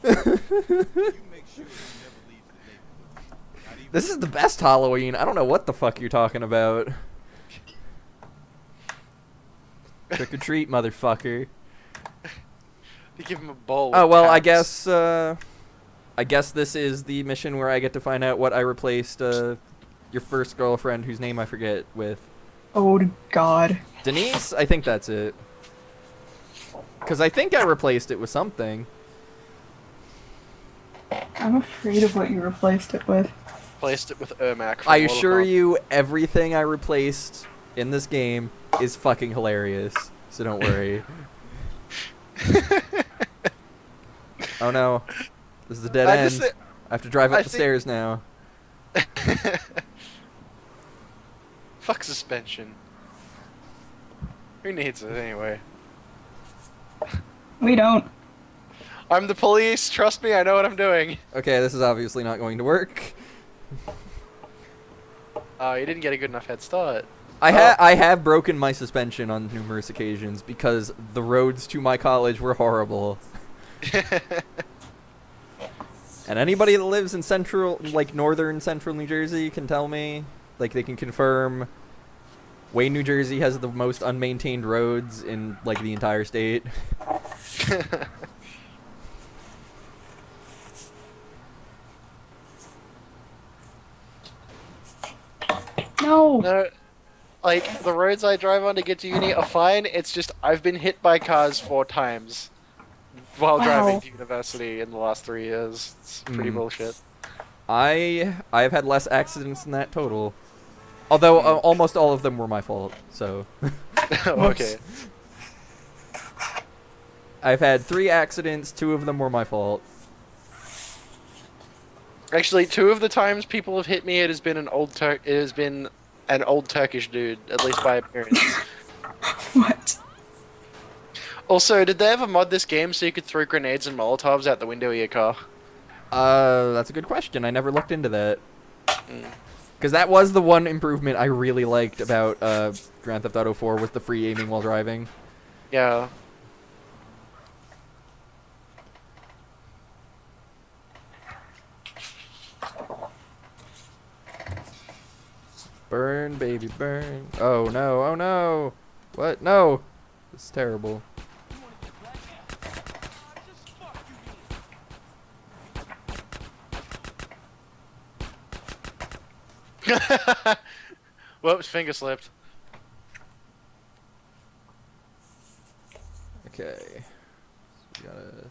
You make sure he never leaves the neighborhood. Not even This is the best Halloween. I don't know what the fuck you're talking about. Trick or treat, motherfucker. You give him a bowl. With Oh well, I pats. guess this is the mission where I get to find out what I replaced your first girlfriend, whose name I forget, with. Oh god. Denise? I think that's it. Because I think I replaced it with something. I'm afraid of what you replaced it with. Placed it with Ermac. from I Mortal assure Kombat. you, everything I replaced in this game is fucking hilarious. So don't worry. Oh no. This is a dead I end. just- I have to drive up I the think- stairs now. Fuck suspension. Who needs it anyway? We don't. I'm the police. Trust me, I know what I'm doing. Okay, this is obviously not going to work. Oh, you didn't get a good enough head start. I have broken my suspension on numerous occasions because the roads to my college were horrible. And anybody that lives in northern central New Jersey can tell me, like, they can confirm Wayne, New Jersey has the most unmaintained roads in, like, the entire state. No. No, like, the roads I drive on to get to uni are fine. It's just I've been hit by cars 4 times while driving Wow. to university in the last 3 years. It's pretty bullshit. I've had less accidents than that total. Although almost all of them were my fault, so. Okay. I've had 3 accidents, 2 of them were my fault. Actually, 2 of the times people have hit me, it has been an old Turkish dude, at least by appearance. What? Also, did they ever mod this game so you could throw grenades and molotovs out the window of your car? That's a good question. I never looked into that. Because that was the one improvement I really liked about Grand Theft Auto 4 was the free aiming while driving. Yeah. Burn, baby, burn. Oh no, oh no! What? No! This is terrible. Whoops, finger slipped. Okay. So we gotta...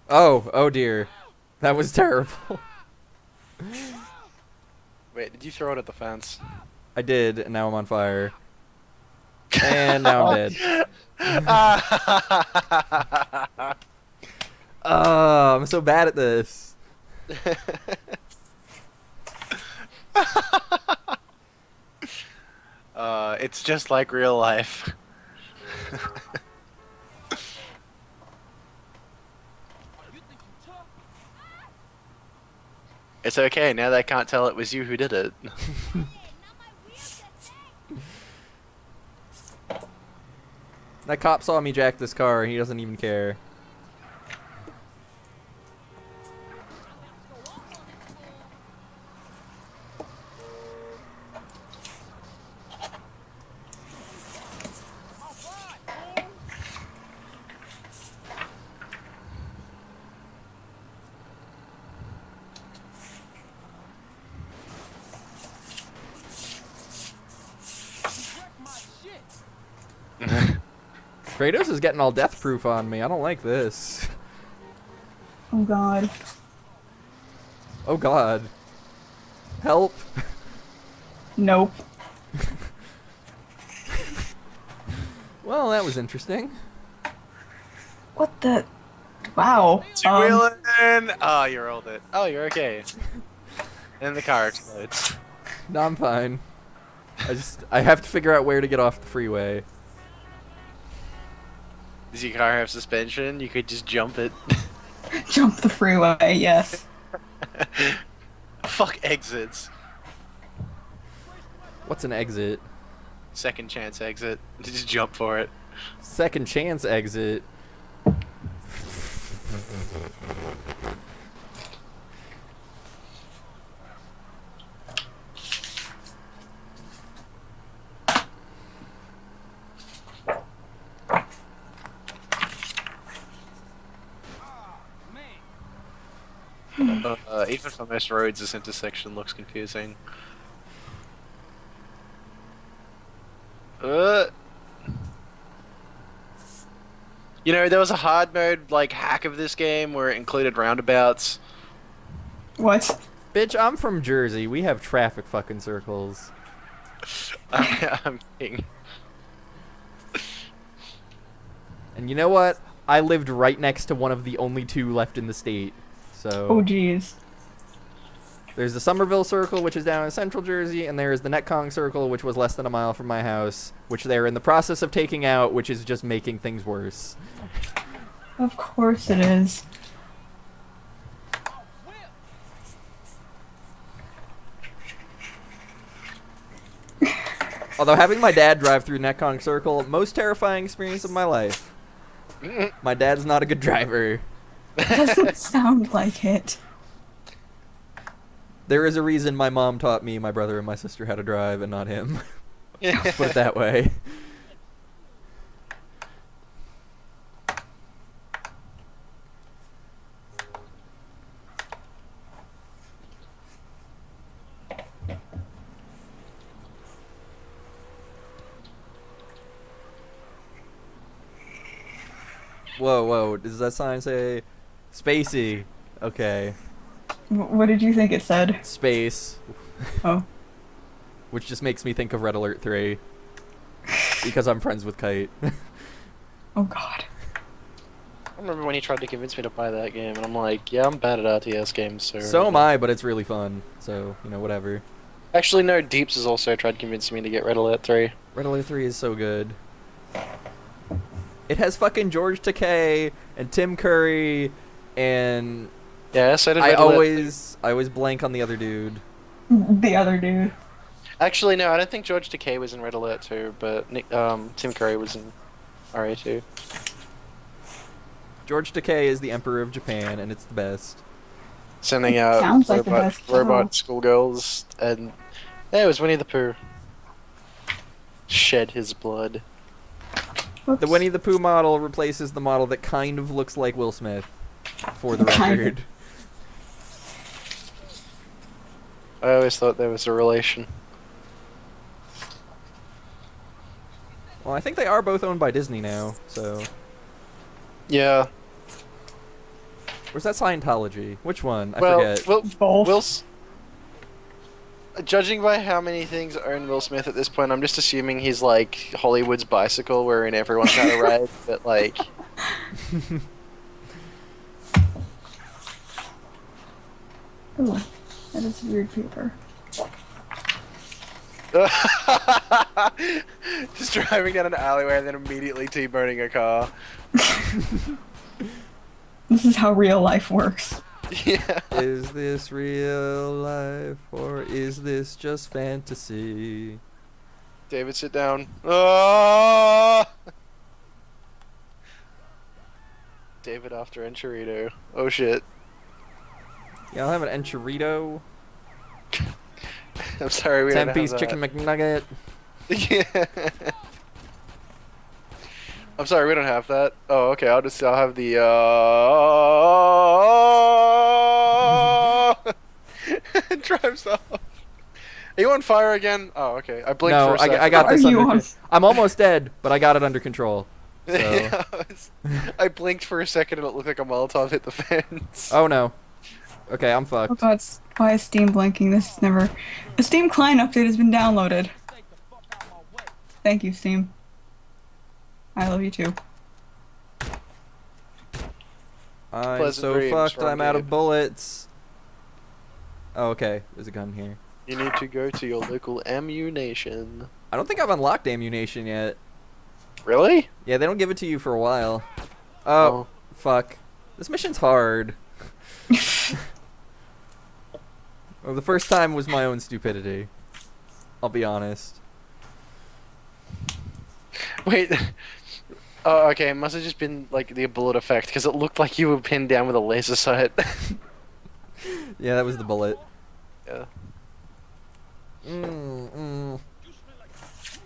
Oh dear. That was terrible. Wait, did you throw it at the fence? I did, and now I'm on fire. And now I'm dead. Oh, I'm so bad at this. It's just like real life. It's okay, now they can't tell it was you who did it. That cop saw me jack this car, and he doesn't even care. Kratos is getting all death proof on me. I don't like this. Oh god. Oh god. Help. Nope. Well, that was interesting. What the? Wow. Two-wheeling! Oh, you rolled it. Oh, you're okay. And the car explodes. No, I'm fine. I have to figure out where to get off the freeway. Does your car have suspension? You could just jump it. Jump the freeway, yes. Fuck exits. What's an exit? Second chance exit. Just jump for it. Second chance exit. Even for most roads, this intersection looks confusing. You know, there was a hard mode like hack of this game where it included roundabouts. What? Bitch, I'm from Jersey. We have traffic fucking circles. I'm kidding. And you know what? I lived right next to one of the only two left in the state. So Oh, jeez. there's the Somerville Circle, which is down in central Jersey, and there's the Netcong Circle, which was less than a mile from my house, which they're in the process of taking out, which is just making things worse. Of course it is. Although having my dad drive through Netcong Circle, most terrifying experience of my life. My dad's not a good driver. Doesn't sound like it. There is a reason my mom taught me, my brother, and my sister how to drive, and not him. Let's put it that way. Whoa, whoa, does that sign say Spacey? Okay. What did you think it said? Space. Oh. Which just makes me think of Red Alert 3. Because I'm friends with Kite. Oh god. I remember when he tried to convince me to buy that game, and I'm like, yeah, I'm bad at RTS games, so... So am I, but it's really fun. So, you know, whatever. Actually, no, Deeps has also tried convincing me to get Red Alert 3. Red Alert 3 is so good. It has fucking George Takei and Tim Curry and... Yeah, so did I Red Alert always blank on the other dude. The other dude. Actually, no, I don't think George Takei was in Red Alert 2, but Tim Curry was in RA2. George Takei is the Emperor of Japan, and it's the best. Sending out Sounds like the best robot show. schoolgirls, and yeah, it was Winnie the Pooh. Shed his blood. Whoops. The Winnie the Pooh model replaces the model that kind of looks like Will Smith, for the Kind of. record. I always thought there was a relation. Well, I think they are both owned by Disney now, so... Yeah. Or is that Scientology? Which one? I Well, forget. Both. Judging by how many things own Will Smith at this point, I'm just assuming he's like Hollywood's bicycle, wherein everyone's got a ride, but like... Ooh, that is weird paper. Just driving down an alleyway and then immediately T-boning a car. This is how real life works. Yeah. Is this real life, or is this just fantasy? David, sit down. Ah! David after Enchirito. Oh shit. Yeah, I'll have an enchilito, I'm sorry, we don't have 10-piece that. chicken McNugget. Yeah. I'm sorry, we don't have that. Oh, okay. I'll have the drives off. Are you on fire again? Oh, okay. I blinked No, for a second. I got Are this you under on- control. I'm almost dead, but I got it under control. So. Yeah, I blinked for a second and it looked like a Molotov hit the fence. Oh no. Okay, I'm Oh fucked. god, why is Steam blinking? This is never... A Steam client update has been downloaded. Thank you, Steam. I love you too. I'm Pleasant so dreams fucked. from I'm out of Gabe. bullets. Oh, okay. There's a gun here. You need to go to your local ammunition. I don't think I've unlocked ammunition yet. Really? Yeah, they don't give it to you for a while. Oh, fuck. This mission's hard. Well, the first time was my own stupidity. I'll be honest. Wait. Oh, okay. It must have just been like the bullet effect because it looked like you were pinned down with a laser sight. Yeah, that was the bullet. Yeah. You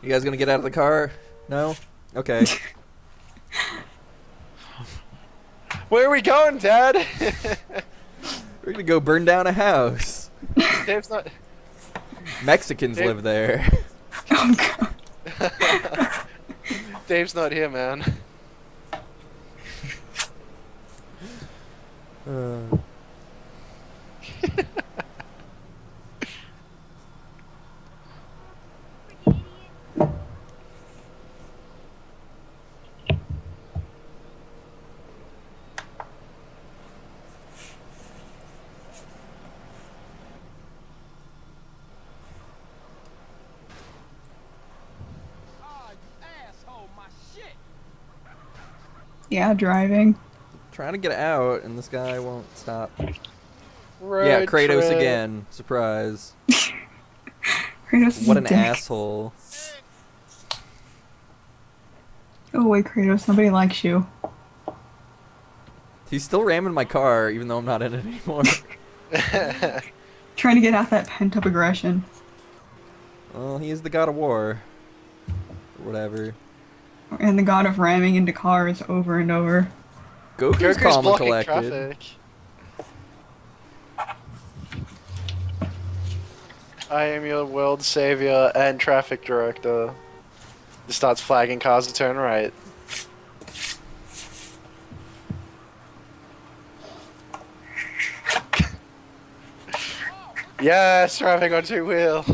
guys gonna get out of the car? No? Okay. Where are we going, Dad? We're gonna go burn down a house. Dave's not. Mexicans Dave- live there. Oh god. Dave's not here, man. Ah, you asshole, my shit. Yeah, driving. Trying to get out, and this guy won't stop. Road Yeah, Kratos trip. again. Surprise. Kratos is What a an dick. asshole. Go away, Kratos. Nobody likes you. He's still ramming my car, even though I'm not in it anymore. Trying to get out that pent-up aggression. Well, he is the god of war. Or whatever. And the god of ramming into cars over and over. Goku's Goku's calm and blocking collected. traffic. I am your world savior and traffic director. He starts flagging cars to turn right. Yes, traffic on two wheels.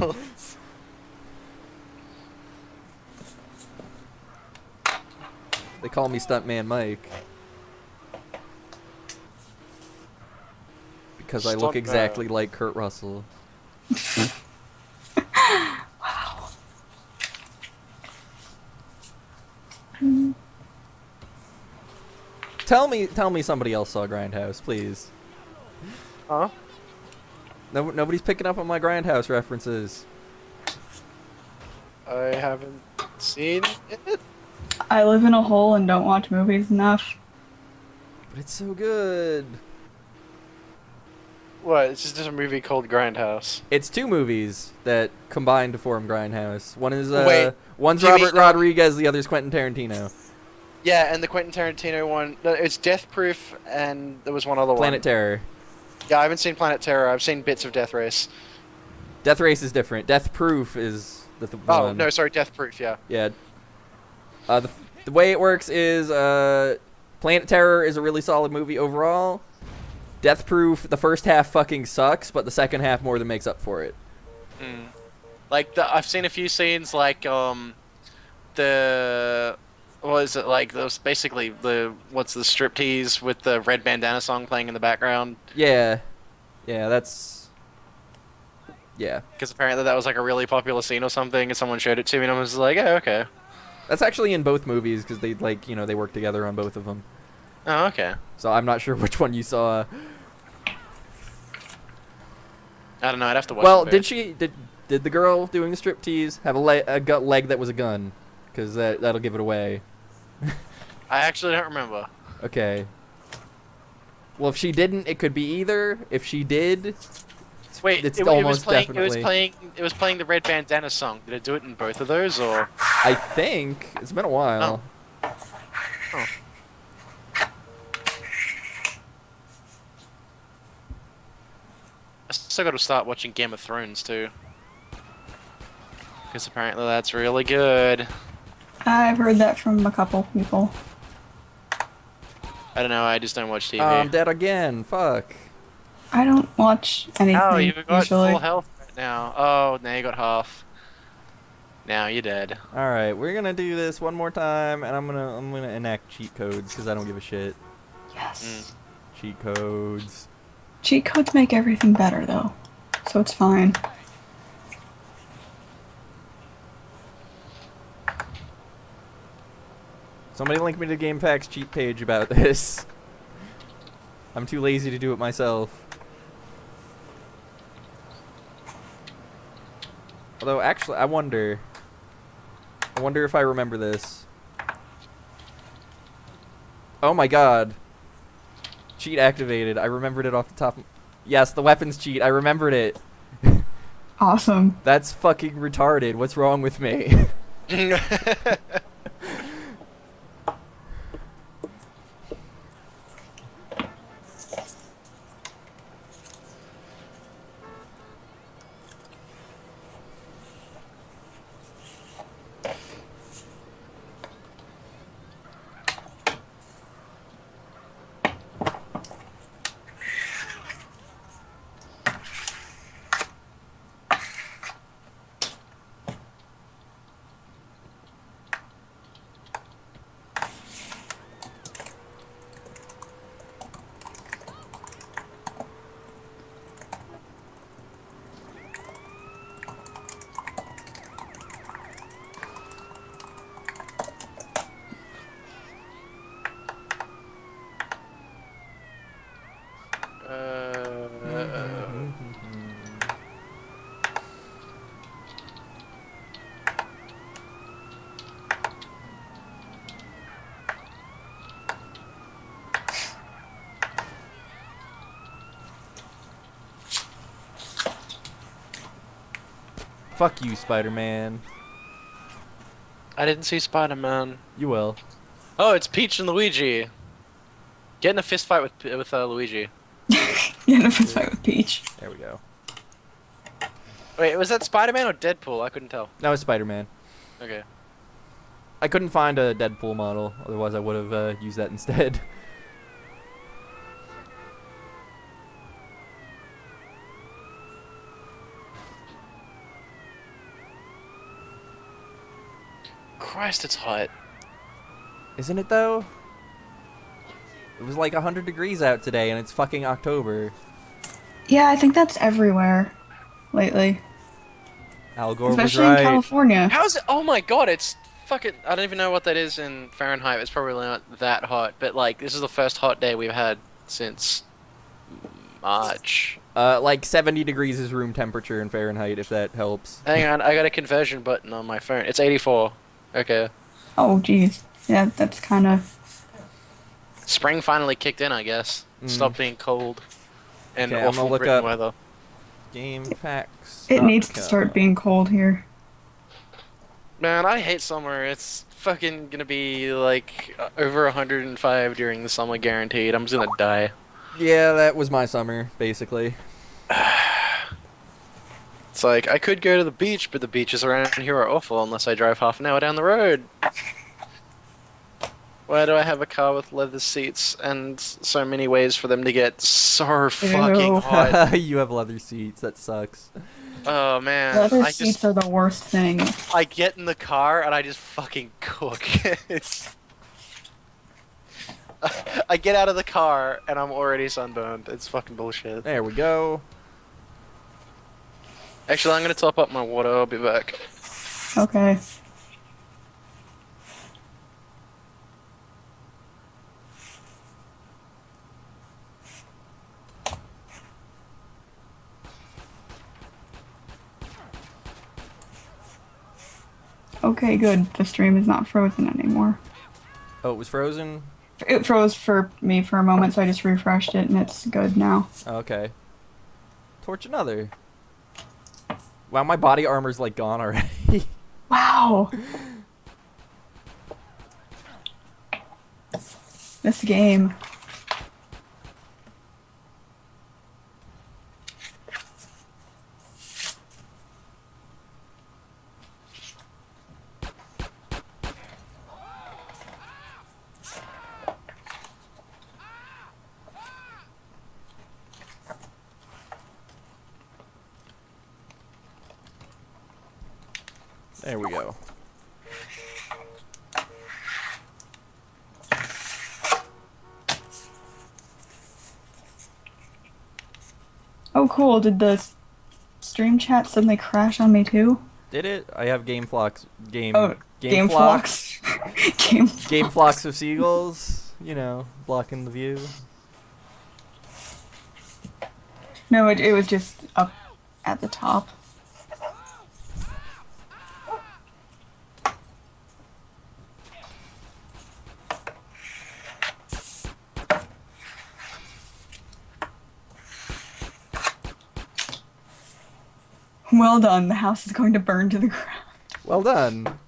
They call me Stuntman Mike. Because I look Stuntman. exactly like Kurt Russell. Wow. Tell me somebody else saw Grindhouse, please. Huh? No, nobody's picking up on my Grindhouse references. I haven't seen it. I live in a hole and don't watch movies enough. But it's so good. What? It's just a movie called Grindhouse. It's two movies that combine to form Grindhouse. One is Wait, one's do you Robert mean- Rodriguez, the other's Quentin Tarantino. Yeah, and the Quentin Tarantino one. No, it's Death Proof, and there was one other Planet one. Terror. Yeah, I haven't seen Planet Terror. I've seen bits of Death Race. Death Race is different. Death Proof is the Oh one. no, sorry, Death Proof. Yeah. Yeah. The way it works is Planet Terror is a really solid movie overall. Death Proof, the first half fucking sucks, but the second half more than makes up for it. Like I've seen a few scenes like the what is it like those basically the what's the striptease with the red bandana song playing in the background Yeah. Yeah, that's... Yeah. because apparently that was like a really popular scene or something and someone showed it to me and I was like, oh, okay. That's actually in both movies because they, like, you know, they work together on both of them. Oh, okay. So I'm not sure which one you saw. I don't know. I'd have to watch. Well, them both. did the girl doing the striptease have a leg that was a gun? Because that'll give it away. I actually don't remember. Okay. Well, if she didn't, it could be either. If she did, Wait, it's it was almost playing. definitely. It was playing the red bandana song. Did it do it in both of those or? I think it's been a while. Oh. I still got to start watching Game of Thrones too. Because apparently that's really good. I've heard that from a couple people. I don't know. I just don't watch TV. I'm dead again. Fuck. I don't watch anything Oh, you've got usually. full health right now. Oh, now you got half. Now you're dead. All right, we're gonna do this one more time, and I'm gonna enact cheat codes because I don't give a shit. Yes. Cheat codes. Cheat codes make everything better, though, so it's fine. Somebody link me to GamePack's cheat page about this. I'm too lazy to do it myself. Although, actually, I wonder if I remember this. Oh my god. Cheat activated. I remembered it off the top. Yes, the weapons cheat. I remembered it. Awesome. That's fucking retarded. What's wrong with me? Fuck you, Spider-Man. I didn't see Spider-Man. You will. Oh, it's Peach and Luigi. Get in a fist fight with Luigi. Get in a fist fight with Peach. There we go. Wait, was that Spider-Man or Deadpool? I couldn't tell. That was Spider-Man. Okay. I couldn't find a Deadpool model, otherwise I would have used that instead. Christ, it's hot. Isn't it though? It was like 100 degrees out today and it's fucking October. Yeah, I think that's everywhere lately. Al Gore was Especially right. in California. How's it? Oh my god, it's fucking. I don't even know what that is in Fahrenheit. It's probably not that hot, but like, this is the first hot day we've had since March. Like 70 degrees is room temperature in Fahrenheit, if that helps. Hang on, I got a conversion button on my phone. It's 84. Okay. Oh, geez. Yeah, that's kind of... Spring finally kicked in, I guess. Stopped being cold and Okay, I'm awful gonna look Britain up- weather. Game packs. It needs to start being cold here. Man, I hate summer. It's fucking gonna be like over 105 during the summer, guaranteed. I'm just gonna die. Yeah, that was my summer, basically. It's like, I could go to the beach, but the beaches around here are awful unless I drive half an hour down the road. Why do I have a car with leather seats and so many ways for them to get so fucking Ew. hot? You have leather seats, that sucks. Oh man, Leather I seats just are the worst thing. I get in the car and I just fucking cook. I get out of the car and I'm already sunburned. It's fucking bullshit. There we go. Actually, I'm gonna top up my water. I'll be back. Okay. Okay, good. The stream is not frozen anymore. Oh, it was frozen? It froze for me for a moment, so I just refreshed it, and it's good now. Oh, okay. Torch another. Wow, my body armor's like gone already. Wow! This game. There we go. Oh, cool. Did the stream chat suddenly crash on me too? Did it? I have game flocks. Oh, game flocks. Game Game flocks of seagulls. You know, blocking the view. No, it was just up at the top. Well done. The house is going to burn to the ground. Well done.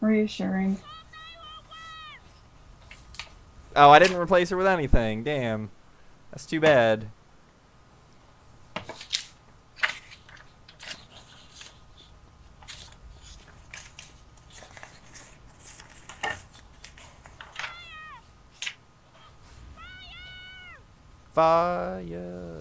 Reassuring. Oh, I didn't replace her with anything. Damn. That's too bad. Fire.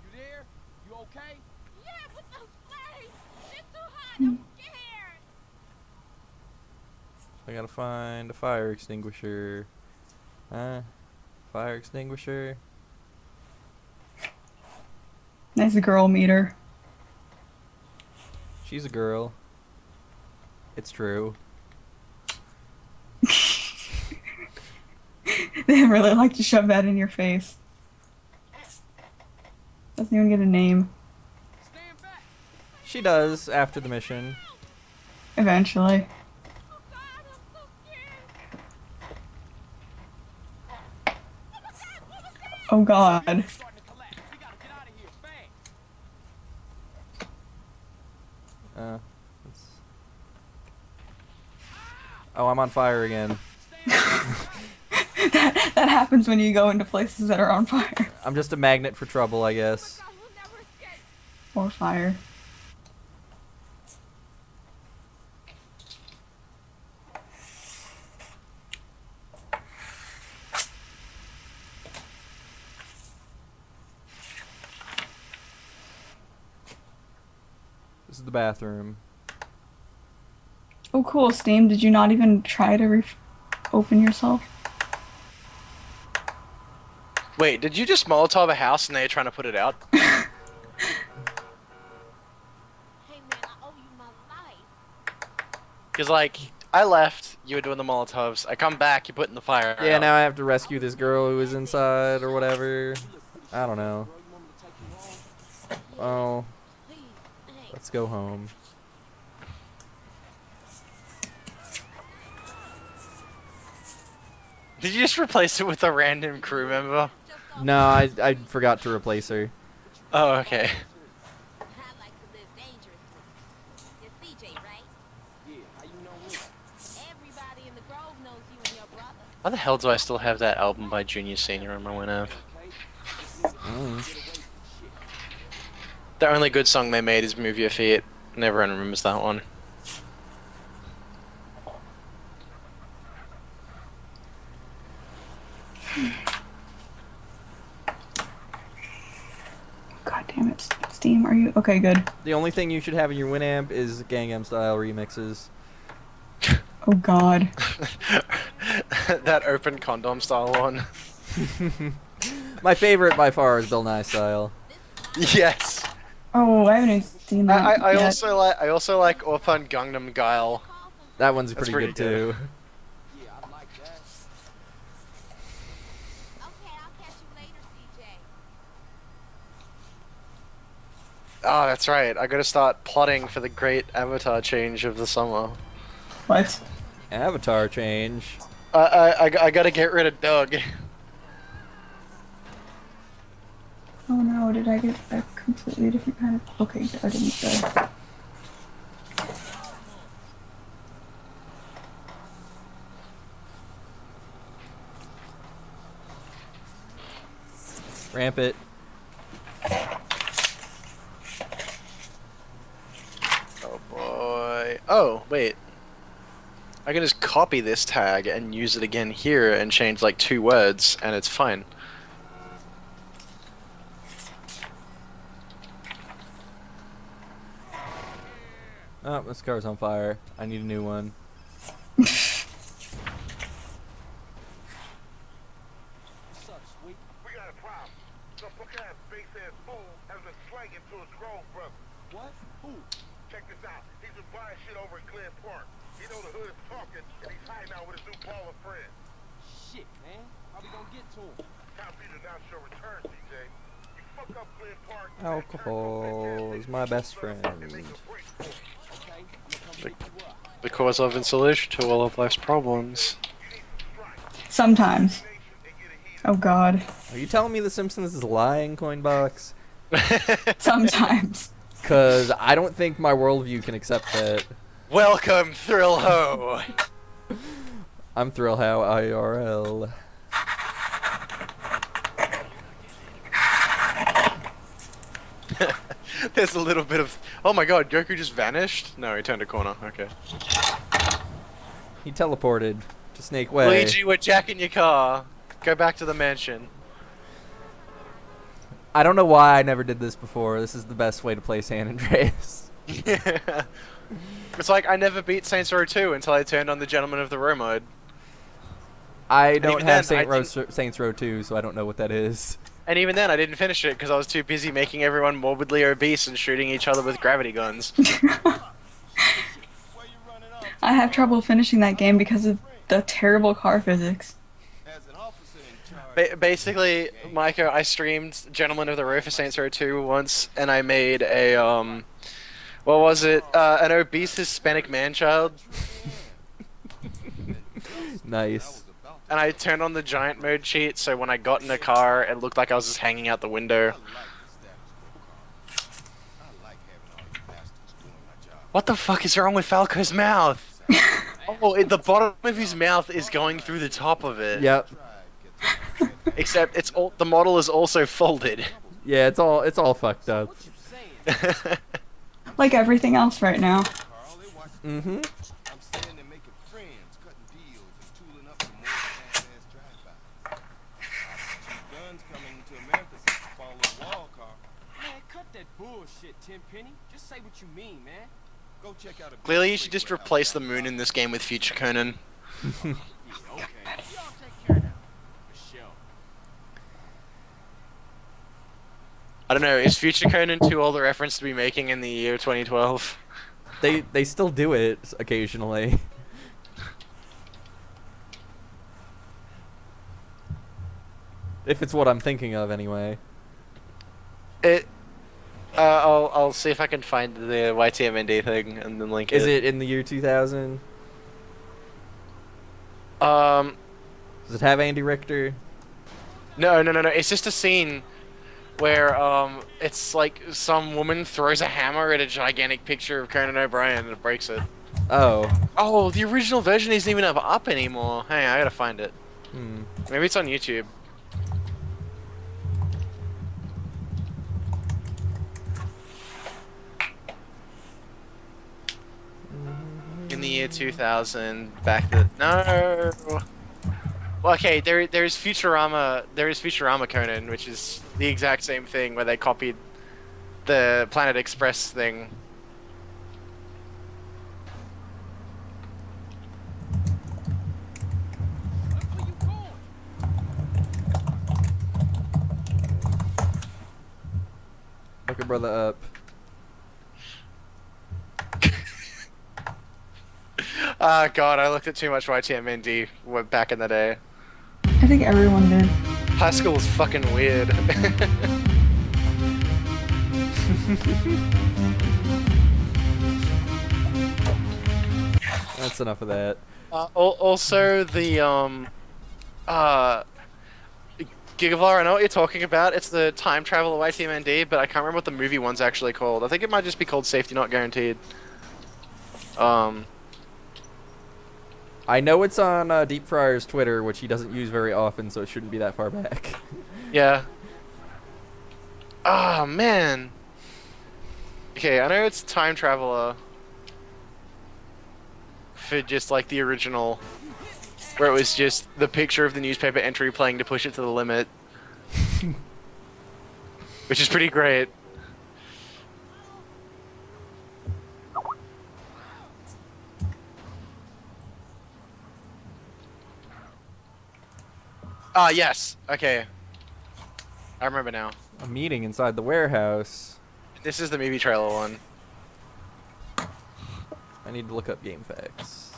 You there? You okay? Yeah, with those flames! It's too hot, I'm scared! I gotta find a fire extinguisher. Fire extinguisher. Nice girl meter. She's a girl. It's true. They really like to shove that in your face. Doesn't even get a name. Stand back. She does after the mission. Eventually. Oh God, I'm so scared! Oh god. Starting to collapse. We gotta get out of here fast. Let's... Oh, I'm on fire again. That happens when you go into places that are on fire. I'm just a magnet for trouble, I guess. God, we'll never escape! Or fire. This is the bathroom. Oh cool, Steam. Did you not even try to open yourself? Wait, did you just Molotov a house and now you're trying to put it out? Hey man, I owe you my life. Because, like, I left, you were doing the Molotovs. I come back, you're putting the fire Yeah, out. now I have to rescue this girl who was inside or whatever. I don't know. Oh, Please, thanks. let's go home. Did you just replace it with a random crew member? No, I forgot to replace her. Oh, okay. I like to live dangerously. It's CJ, right? Yeah, how you know me? Everybody in the Grove knows you and your brother. Why the hell do I still have that album by Junior Senior on my Winamp? The only good song they made is Move Your Feet. And everyone remembers that one. God damn it, Steam. Are you okay? Good. The only thing you should have in your Winamp is Gangnam Style remixes. Oh god. That open condom style one. My favorite by far is Bill Nye Style. Yes. Oh, I haven't even seen that. I yet. also like Open Gangnam Guile. That one's That's pretty good pretty too. Yeah, I like that. Okay, I'll catch you later, CJ. Oh, that's right. I gotta start plotting for the great avatar change of the summer. What? Avatar change. I gotta get rid of Doug. Oh no, did I get a completely different kind of... Okay, I didn't say. Ramp it. oh, wait. I can just copy this tag and use it again here and change like 2 words, and it's fine. Oh, this car's on fire. I need a new one. What's up, sweet? We got a problem. Some punk-ass bass-ass fool has been slanging to his grown brother. What? Who? Check this out. He's been buying shit over in Glen Park. He know the hood is talking, and he's hiding out with his new baller friend. Shit, man. How we gonna get to him? Time for you to announce your return, CJ. You fuck up Glen Park. Alcohol is my best friend. Okay, I'm gonna come pick you up. The cause of and solution to all of life's problems. Sometimes. Oh God. Are you telling me The Simpsons is lying, Coinbox? Sometimes. Cause I don't think my worldview can accept that. Welcome, Thrill Ho! I'm Thrill How IRL. There's a little bit of. Oh my god, Goku just vanished? No, he turned a corner. Okay. He teleported to Snake Way. Luigi, we're jacking your car. Go back to the mansion. I don't know why I never did this before. This is the best way to play San Andreas. It's like I never beat Saints Row 2 until I turned on the Gentleman of the Row mode. I don't even have then, Saints Row 2, so I don't know what that is. And even then, I didn't finish it because I was too busy making everyone morbidly obese and shooting each other with gravity guns. I have trouble finishing that game because of the terrible car physics. As an officer in charge. Basically, Micah, I streamed Gentleman of the Row for Saints Row 2 once, and I made a, what was it? An obese Hispanic man-child. Nice. And I turned on the giant mode cheat, so when I got in the car, it looked like I was just hanging out the window. What the fuck is wrong with Falco's mouth? Oh, the bottom of his mouth is going through the top of it. Yep. Except the model is also folded. Yeah, it's all fucked up. Like everything else right now. Mm-hmm. I'm saying they're making friends, cutting deals, and tooling up for more than half-ass drive-by. Guns coming to America since the fall of the wall car. Man, cut that bullshit, Tenpenny. Just say what you mean, man. Go check out a. Clearly, you should just replace the moon in this game with Future Conan. Yeah, okay. Y'all take care now. For sure. I don't know, is Future Conan too old a reference to be making in the year 2012? They still do it occasionally. If it's what I'm thinking of, anyway. I'll see if I can find the YTMND thing and then link it. Is it in the year 2000? Um, Does it have Andy Richter? no. It's just a scene where it's like some woman throws a hammer at a gigantic picture of Conan O'Brien and it breaks it. Oh. Oh, the original version isn't even up anymore. Hang on, I gotta find it. Maybe it's on YouTube. In the year 2000, no. Well, okay, there's Futurama Conan, which is the exact same thing where they copied the Planet Express thing. Where you going? Look a brother up. Ah, God, I looked at too much YTMND back in the day. I think everyone did. High school was fucking weird. That's enough of that. Also, the Gigavar, I know what you're talking about. It's the time travel of YTMND, but I can't remember what the movie one's actually called. I think it might just be called Safety Not Guaranteed. I know it's on Deep Fryer's Twitter, which he doesn't use very often, so it shouldn't be that far back. Yeah. Oh, man. Okay, I know it's Time Traveler. for just like the original, where it was just the picture of the newspaper entry playing to push it to the limit, which is pretty great. Ah, yes. Okay. I remember now. A meeting inside the warehouse. This is the movie trailer one. I need to look up game facts.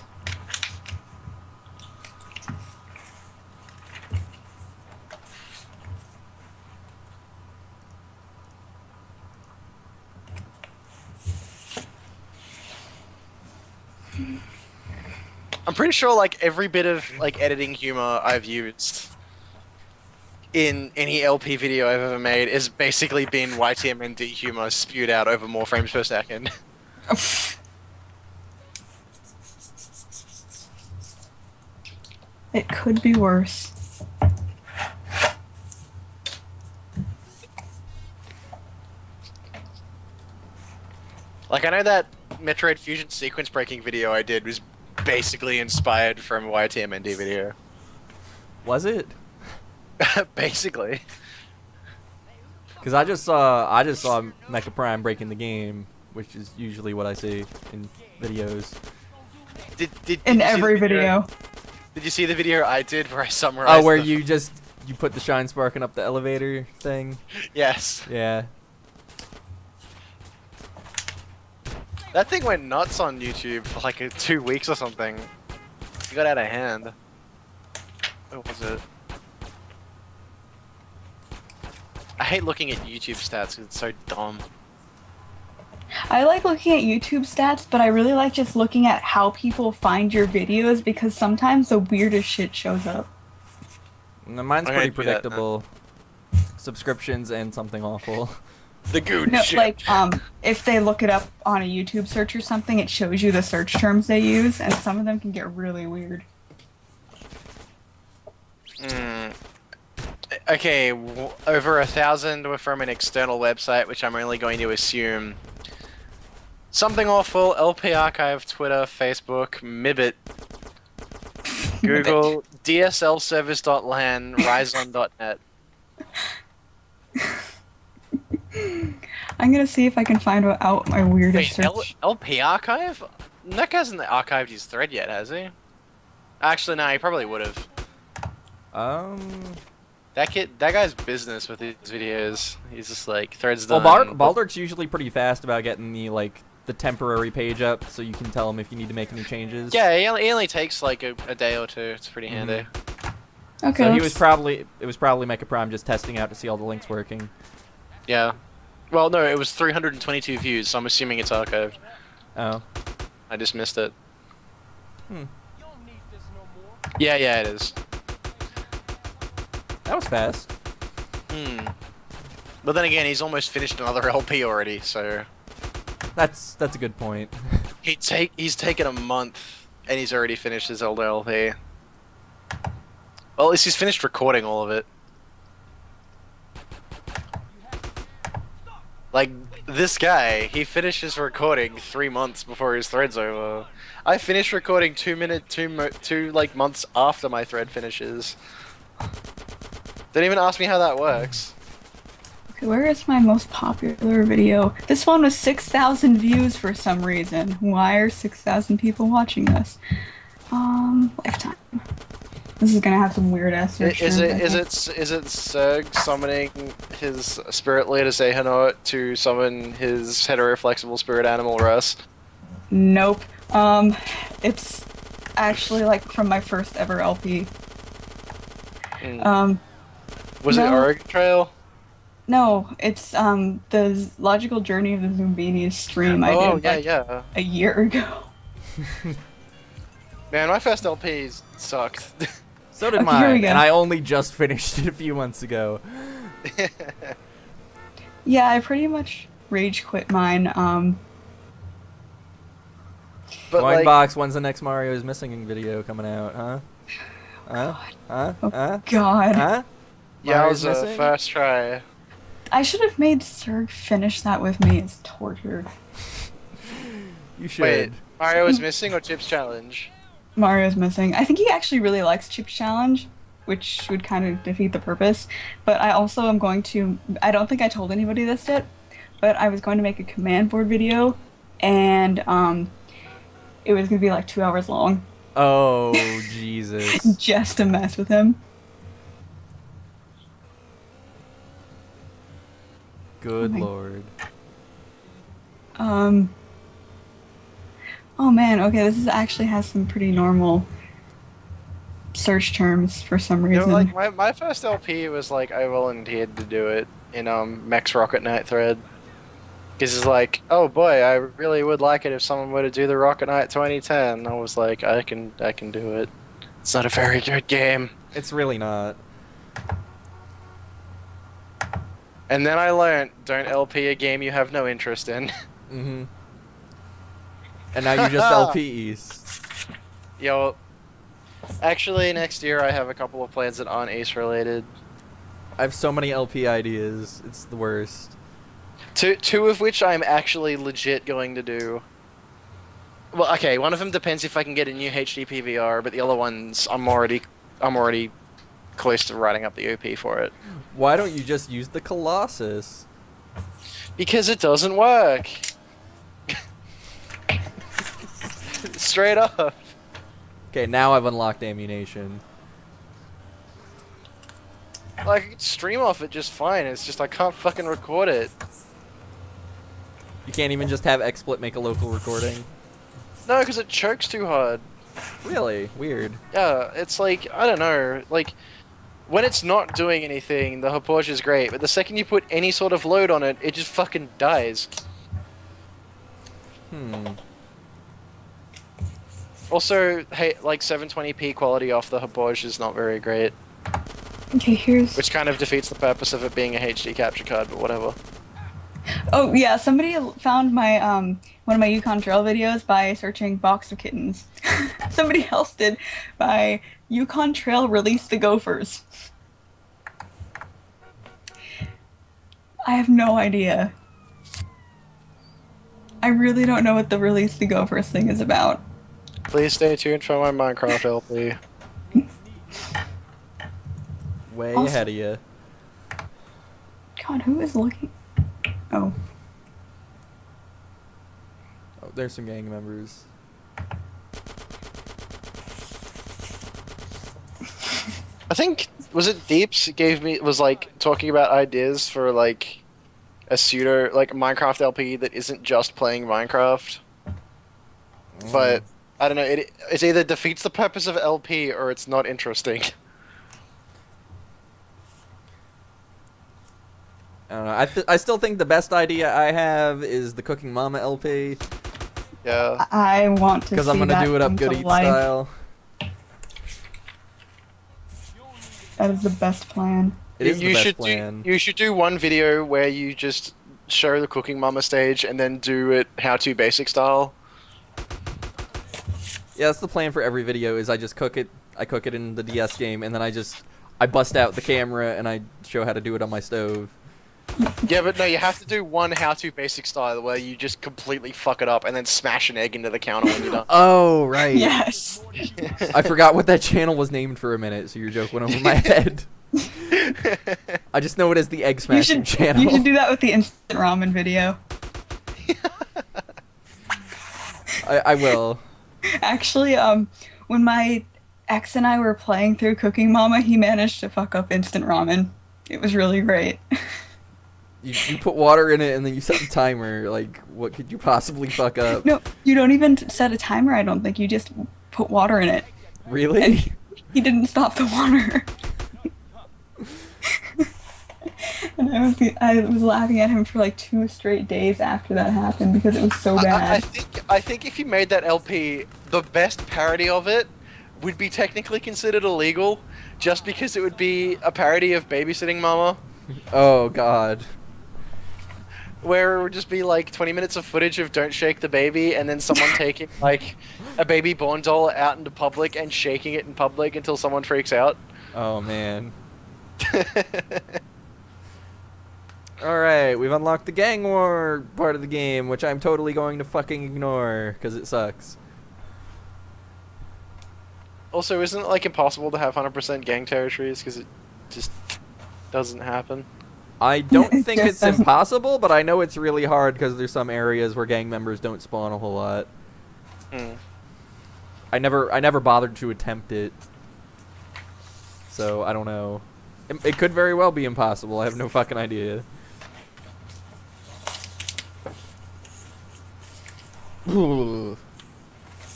I'm pretty sure like every bit of like editing humor I've used in any LP video I've ever made has basically been YTMND humor spewed out over more frames per second. It could be worse. Like I know that Metroid Fusion sequence breaking video I did was basically inspired from a YTMND video. Was it? Basically. Because I just saw Mecha Prime breaking the game, which is usually what I see in videos. Did In you see every the video. Did you see the video I did where I summarized? Oh, where the- you put the shine sparking up the elevator thing? Yes. Yeah. That thing went nuts on YouTube for like 2 weeks or something. It got out of hand. What was it? I hate looking at YouTube stats 'cause it's so dumb. I like looking at YouTube stats, but I really like just looking at how people find your videos because sometimes the weirdest shit shows up. No, mine's I'm pretty gonna do that now. predictable. Subscriptions and something awful. The good No, shit. like if they look it up on a YouTube search or something, it shows you the search terms they use, and some of them can get really weird. Okay, over 1,000 were from an external website, which I'm only going to assume. Something awful, LP Archive, Twitter, Facebook, Mibbit, Google, DSLservice.lan, Ryzon.net. I'm gonna see if I can find out my weirdest Wait, search. LP Archive? Nick hasn't archived his thread yet, has he? Actually, no, he probably would have. That guy's business with his videos. He's just like threads Well, done. Baldur's usually pretty fast about getting the temporary page up, so you can tell him if you need to make any changes. Yeah, he only takes like a day or two. It's pretty handy. Okay. So it let's- was probably Mecha Prime just testing out to see all the links working. Yeah. Well, no, it was 322 views, so I'm assuming it's archived. Oh. I just missed it. Hmm. Yeah, it is. That was fast. But then again, he's almost finished another LP already, so That's a good point. he's taken a month and he's already finished his older LP. Well, at least he's finished recording all of it. Like this guy, he finishes recording 3 months before his thread's over. I finished recording 2 months after my thread finishes. Don't even ask me how that works. Okay, where is my most popular video? This one was 6,000 views for some reason. Why are 6,000 people watching this? Lifetime. This is gonna have some weird ass search Is terms, I it think. is it Serg summoning his spirit leader Sehanort to summon his heteroflexible spirit animal Russ? Nope. It's actually like from my first ever LP. Was it no. Oregon Trail? No, it's the Logical Journey of the Zumbinis stream I Oh did yeah, like yeah. a year ago. Man, my first LPs sucked. So did Okay, here we mine, go. and I only just finished it a few months ago. Yeah, I pretty much rage quit mine. But like, Box, when's the next Mario is Missing video coming out, huh? Huh? Oh, God. Huh? yeah, it was Mario's a missing? first try. I should have made Serg finish that with me. It's torture. You should. Wait, Mario is missing or Chips challenge? Mario's missing. I think he actually really likes Chip Challenge, which would kind of defeat the purpose. But I also am going to. I don't think I told anybody this yet, but I was going to make a command board video, and it was going to be like 2 hours long. Oh, Jesus. Just to mess with him. Good my- lord. Oh man, okay, this is actually has some pretty normal search terms for some You reason. know, like my first LP was like I volunteered to do it in Max Rocket Knight thread. Because it's like, oh boy, I really would like it if someone were to do the Rocket Knight 2010. I was like, I can do it. It's not a very good game. It's really not. And then I learned, don't LP a game you have no interest in. Mm-hmm. And now you just LPs. Yo, actually, next year I have a couple of plans that aren't Ace related. I have so many LP ideas. It's the worst. Two of which I'm actually legit going to do. Well, okay, one of them depends if I can get a new HD PVR, but the other ones I'm already close to writing up the OP for it. Why don't you just use the Colossus? Because it doesn't work. Straight up. Okay, now I've unlocked ammunition. Like, I can stream off it just fine, it's just I can't fucking record it. You can't even just have XSplit make a local recording? No, because it chokes too hard. Really? Weird. Yeah, it's like, I don't know, like, when it's not doing anything, the Hauppauge is great, but the second you put any sort of load on it, it just fucking dies. Also, hey, like 720p quality off the Hauppauge is not very great, Okay, here's. which kind of defeats the purpose of it being a HD capture card, but whatever. Oh yeah, somebody found my one of my Yukon Trail videos by searching box of kittens. Somebody else did by Yukon Trail release the gophers. I have no idea. I really don't know what the release the gophers thing is about. Please stay tuned for my Minecraft LP. Way Also- ahead of you. God, who is looking? Oh. Oh, there's some gang members. I think, was it Deeps was like talking about ideas for like a pseudo, like Minecraft LP that isn't just playing Minecraft? But, I don't know, it either defeats the purpose of LP or it's not interesting. I don't know. I still think the best idea I have is the Cooking Mama LP. Yeah. I want to see Because I'm going to that do it up come good to eat life. style. That is the best plan. It is you the best should plan. you should do one video where you just show the Cooking Mama stage and then do it how-to basic style. Yeah, that's the plan for every video. Is I just cook it. I cook it in the DS game, and then I bust out the camera and I show how to do it on my stove. Yeah, but no, you have to do one how-to basic style where you just completely fuck it up and then smash an egg into the counter when you're done. Oh right. Yes. I forgot what that channel was named for a minute, so your joke went over my head. I just know it as the egg smashing channel. You should do that with the instant ramen video. I will. Actually, when my ex and I were playing through Cooking Mama, he managed to fuck up instant ramen. It was really great. You put water in it and then you set the timer. Like, what could you possibly fuck up? No, you don't even set a timer, I don't think. You just put water in it. Really? And he didn't stop the water. And I was laughing at him for like 2 straight days after that happened because it was so bad. I think if you made that LP, the best parody of it would be technically considered illegal, just because it would be a parody of Babysitting Mama, Oh God. where it would just be like 20 minutes of footage of Don't Shake the Baby, and then someone taking like a baby born doll out into public and shaking it in public until someone freaks out. Oh man. Alright, we've unlocked the gang war part of the game, which I'm totally going to fucking ignore, because it sucks. Also, isn't it like impossible to have 100% gang territories because it just doesn't happen? I don't It think just it's doesn't- impossible, but I know it's really hard because there's some areas where gang members don't spawn a whole lot. Hmm. I never bothered to attempt it. So, I don't know. It could very well be impossible, I have no fucking idea. Ooh.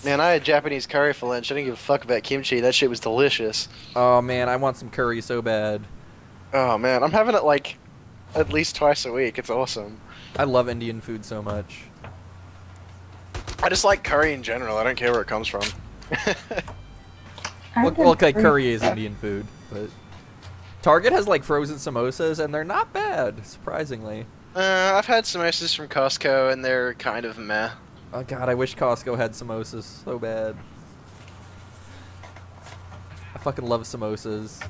Man, I had Japanese curry for lunch. I didn't give a fuck about kimchi. That shit was delicious. Oh man, I want some curry so bad. Oh man, I'm having it like at least twice a week. It's awesome. I love Indian food so much. I just like curry in general. I don't care where it comes from. I Well, had like curry- curry is Indian food, but Target has like frozen samosas and they're not bad, surprisingly. I've had samosas from Costco and they're kind of meh. Oh god, I wish Costco had samosas so bad. I fucking love samosas.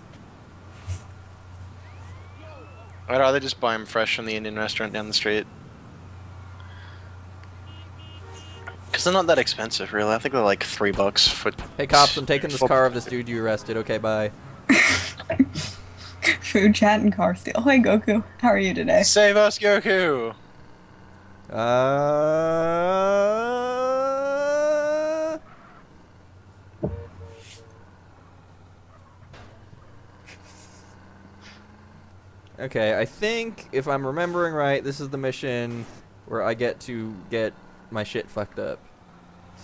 I'd rather just buy them fresh from the Indian restaurant down the street. Because they're not that expensive, really. I think they're like $3 for... Hey cops, I'm taking this car of this dude you arrested. Okay, bye. Food chat and car steal. Hey Goku, how are you today? Save us, Goku! Okay, I think if I'm remembering right, this is the mission where I get to get my shit fucked up.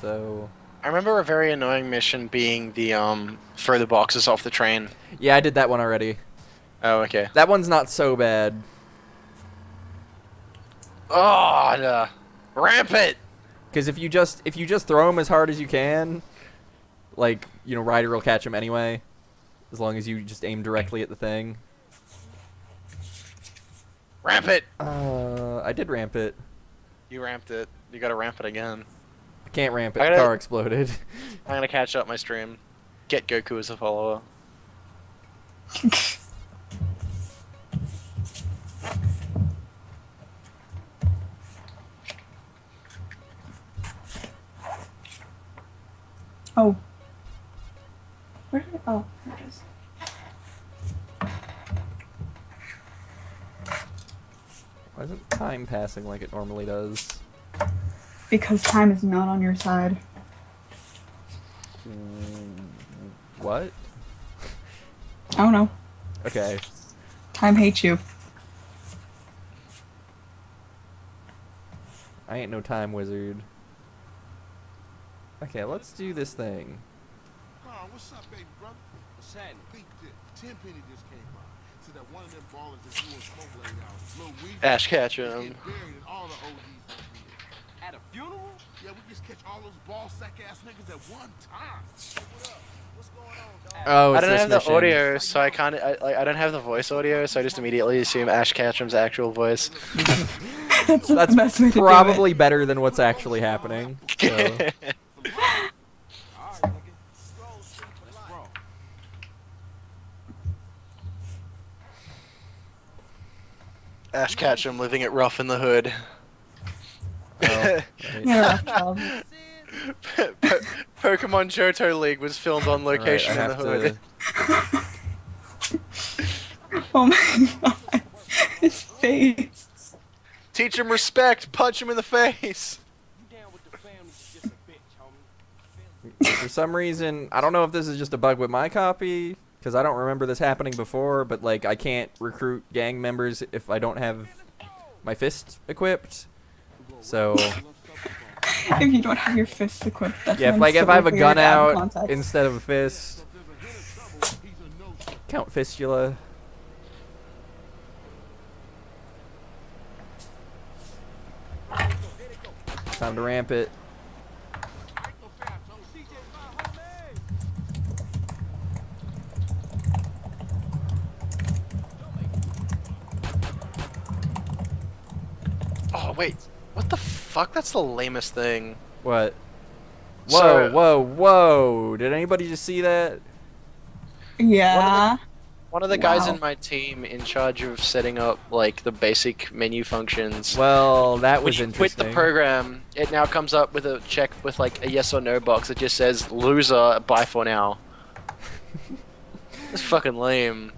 So, I remember a very annoying mission being the, throw the boxes off the train. yeah, I did that one already. Oh, okay. That one's not so bad. Oh, rampant! Because if you just throw him as hard as you can, like, you know, Ryder will catch him anyway, as long as you just aim directly at the thing. Ramp it! I did ramp it. You ramped it. You gotta ramp it again. I can't ramp it. I The gotta- car exploded. I'm gonna catch up my stream. Get Goku as a follower. Oh. Where did it? Oh, there it is. Why isn't time passing like it normally does? Because time is not on your side. What? I don't know. Okay. Time hates you. I ain't no time wizard. Okay, let's do this thing. Carl, what's up, baby brother? What's happening? Beat this. Tenpenny just came by. Said that one of them ballers that you and Smoke laid out. Lil Weezy, Ash is getting Ketchum. buried and all the OGs must be there. At a funeral? Yeah, we just catch all those ball sack ass niggas at one time. Hey, what up? What's going on, dog? Oh, I it's don't this have the mission. audio, so I can't. I don't have the voice audio, so I just immediately assume Ash Ketchum's actual voice. That's That's the best way to do it. probably better than what's actually happening. So. All right, nigga. Scroll, street for life. Ash Ketchum living it rough in the hood. Oh, right. You're a rough child. Pokemon Johto League was filmed on Alright, location I in the have hood. to. Oh my god. His face. Teach him respect. Punch him in the face. You down with the family, you just a bitch, homie. For some reason, I don't know if this is just a bug with my copy, because I don't remember this happening before, but like I can't recruit gang members if I don't have my fist equipped. So If you don't have your fists equipped, that's yeah, when if so I have a weird gun out of out context. instead of a fist, He's a no-show. Count Fistula. Time to ramp it. Oh wait, what the fuck? That's the lamest thing. What? Whoa, So- whoa, whoa! Did anybody just see that? Yeah. One one of the guys Wow. in my team in charge of setting up like the basic menu functions. Well, that When was you quit interesting. the program, it now comes up with a check with like a yes or no box that just says loser, bye for now. It's fucking lame.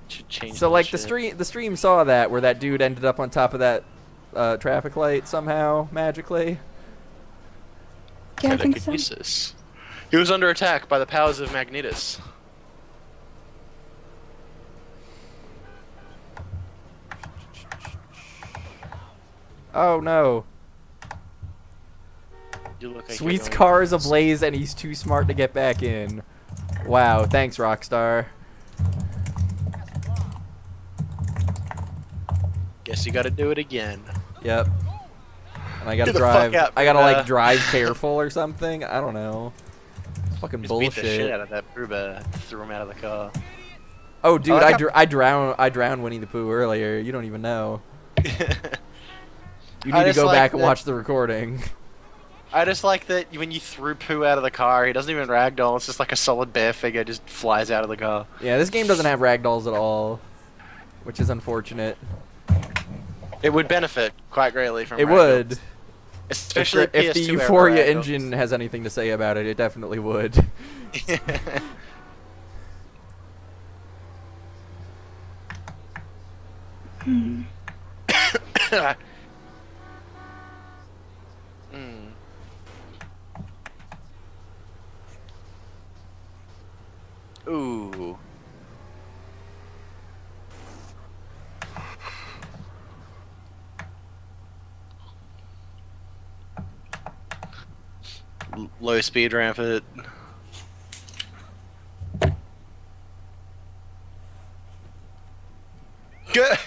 Should change So that like shit. the stream saw that where that dude ended up on top of that traffic light somehow magically. Yeah, I think so. Telekinesis. He was under attack by the powers of Magnetus. Oh no. You look like Sweet's you're going- car is ablaze and he's too smart to get back in. Wow, thanks Rockstar. Guess you gotta do it again. Yep. And I gotta Get the fuck drive. out, I gotta Buddha. like drive careful or something. I don't know. It's fucking Just beat the shit bullshit. out of that Bourbon. Threw him out of the car. Oh, dude, I like I drowned Winnie the Pooh earlier. You don't even know. You I need to just go like back and that- watch the recording. I just like that when you threw Pooh out of the car, he doesn't even ragdoll. It's just like a solid bear figure just flies out of the car. Yeah, this game doesn't have ragdolls at all, which is unfortunate. It would benefit quite greatly from It ragdolls. would. Especially if the PS2 era Euphoria ragdolls. engine has anything to say about it, it definitely would. Mm. Ooh. Low speed rampant. Good.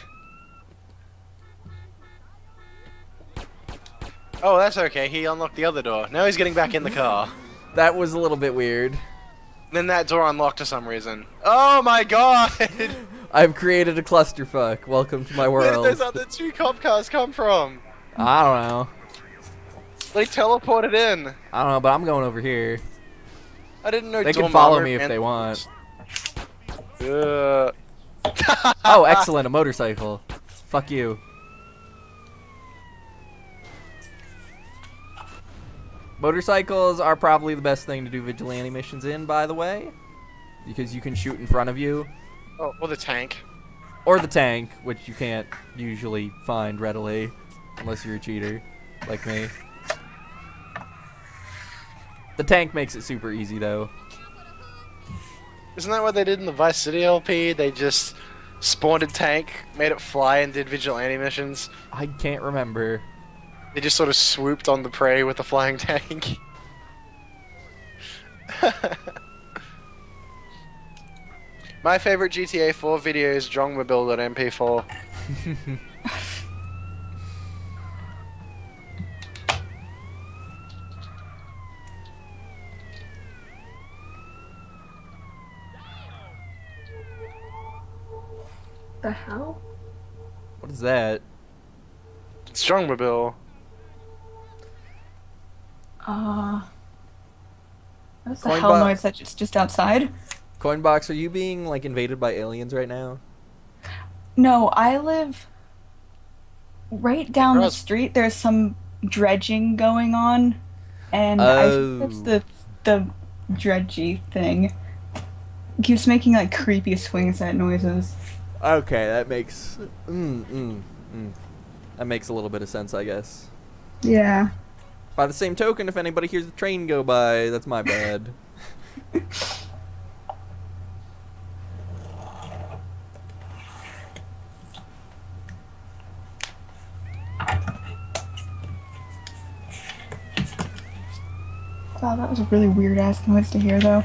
Oh, that's okay. He unlocked the other door. Now he's getting back in the car. That was a little bit weird. Then that door unlocked for some reason. Oh my god! I've created a clusterfuck. Welcome to my Where did world. those other two cop cars come from? I don't know. They teleported in. I don't know, but I'm going over here. I didn't know. They can Dormammu follow me if and- they want. Uh. Oh, excellent, a motorcycle. Fuck you. Motorcycles are probably the best thing to do vigilante missions in, by the way. Because you can shoot in front of you. Oh, or the tank. Or the tank, which you can't usually find readily. Unless you're a cheater, like me. The tank makes it super easy, though. Isn't that what they did in the Vice City LP? They just spawned a tank, made it fly, and did vigilante missions. I can't remember. They just sort of swooped on the prey with the flying tank. My favorite GTA 4 video is Drongmobile.mp4. The hell? What is that? It's Drongmobile. What's the Coin hell bo- noise that's just outside? Coinbox, are you being, like, invaded by aliens right now? No, I live right down the Gross. street. There's some dredging going on, and I think that's Oh. the dredgy thing. It keeps making like creepy swing set noises. Okay, that makes... That makes a little bit of sense, I guess. Yeah. By the same token, if anybody hears the train go by, that's my bad. Wow, that was a really weird ass noise to hear though.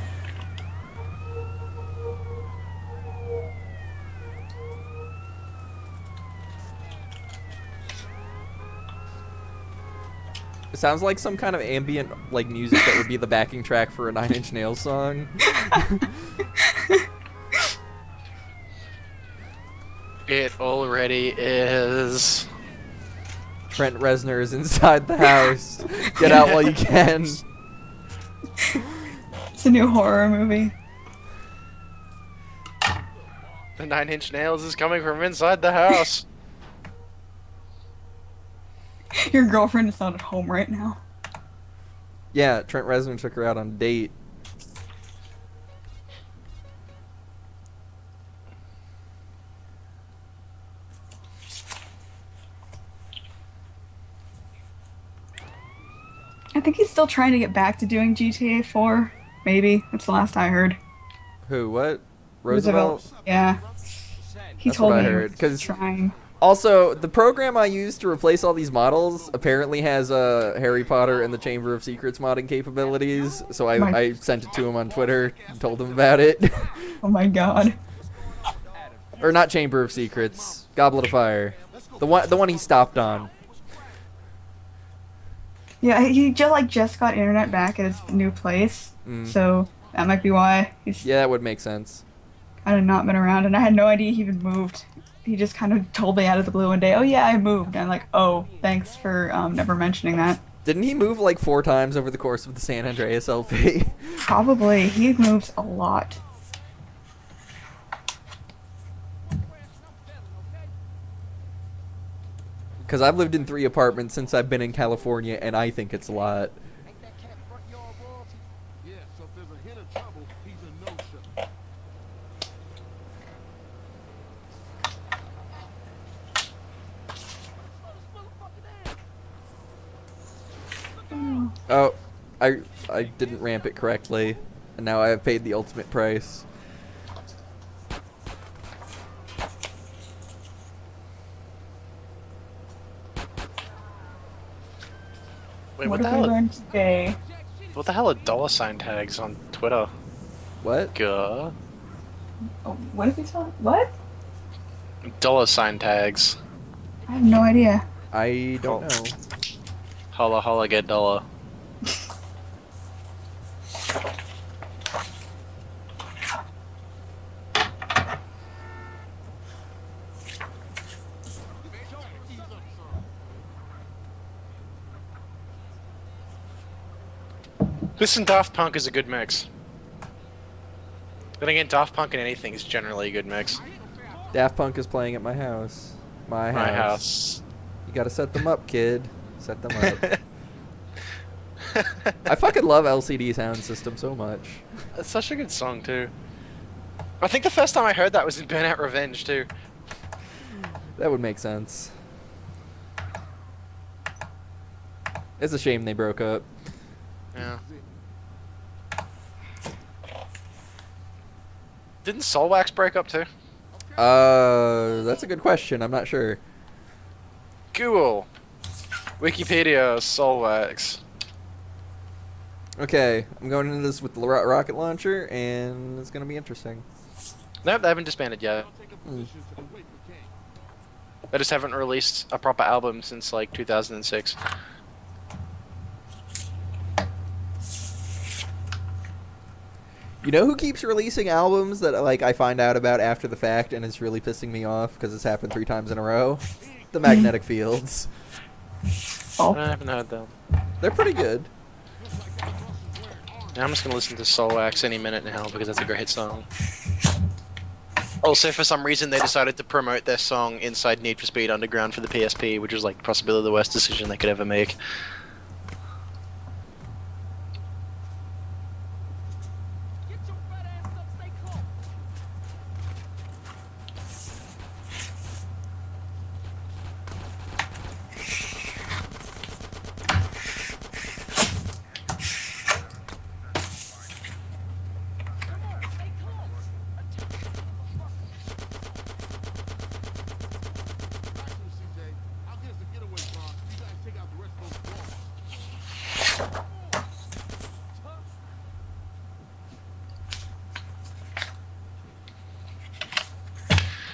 It sounds like some kind of ambient, like, music that would be the backing track for a Nine Inch Nails song. It already is. Trent Reznor is inside the house. Get out while you can. It's a new horror movie. The 9 Inch Nails is coming from inside the house. Your girlfriend is not at home right now. Yeah, Trent Reznor took her out on a date. I think he's still trying to get back to doing GTA 4. Maybe. That's the last I heard. Who? What? Roosevelt? Yeah. He That's told what I me heard, he was 'cause- trying. Also, the program I used to replace all these models apparently has Harry Potter and the Chamber of Secrets modding capabilities, so I sent it to him on Twitter and told him about it. Oh my god. Or not Chamber of Secrets, Goblet of Fire. The one he stopped on. Yeah, he just got internet back at his new place, so that might be why he's Yeah, that would make sense. kind of not been around, and I had no idea he even moved. He just kind of told me out of the blue one day, oh yeah, I moved. And I'm like, oh, thanks for never mentioning that. Didn't he move like 4 times over the course of the San Andreas LP? Probably. He moves a lot. Because I've lived in 3 apartments since I've been in California, and I think it's a lot. Yeah, so if there's a hint of trouble, he's a no-show. Oh, I didn't ramp it correctly, and now I have paid the ultimate price. Wait, What what the have we hell? learned today? What the hell are $ tags on Twitter? What? Gah. Oh, what have we told? What? $ tags. I have no idea. I don't know. Holla holla get dollar. Listen, Daft Punk is a good mix. Then again, Daft Punk and anything is generally a good mix. Daft Punk is playing at my house. My My house. house. You gotta set them up, kid. Set them up. I fucking love LCD Sound System so much. It's such a good song too. I think the first time I heard that was in Burnout Revenge too. That would make sense. It's a shame they broke up. Yeah. Didn't Soulwax break up too? That's a good question. I'm not sure. Google. Wikipedia, Soulwax. Okay, I'm going into this with the rocket launcher, and it's gonna be interesting. Nope, they haven't disbanded yet. They just haven't released a proper album since like 2006. You know who keeps releasing albums that like I find out about after the fact, and it's really pissing me off because it's happened 3 times in a row? The Magnetic Fields. Oh. I haven't heard them. They're pretty good. Yeah, I'm just gonna listen to Soulwax any minute now because that's a great song. Also, for some reason, they decided to promote their song inside Need for Speed Underground for the PSP, which was like possibly the worst decision they could ever make.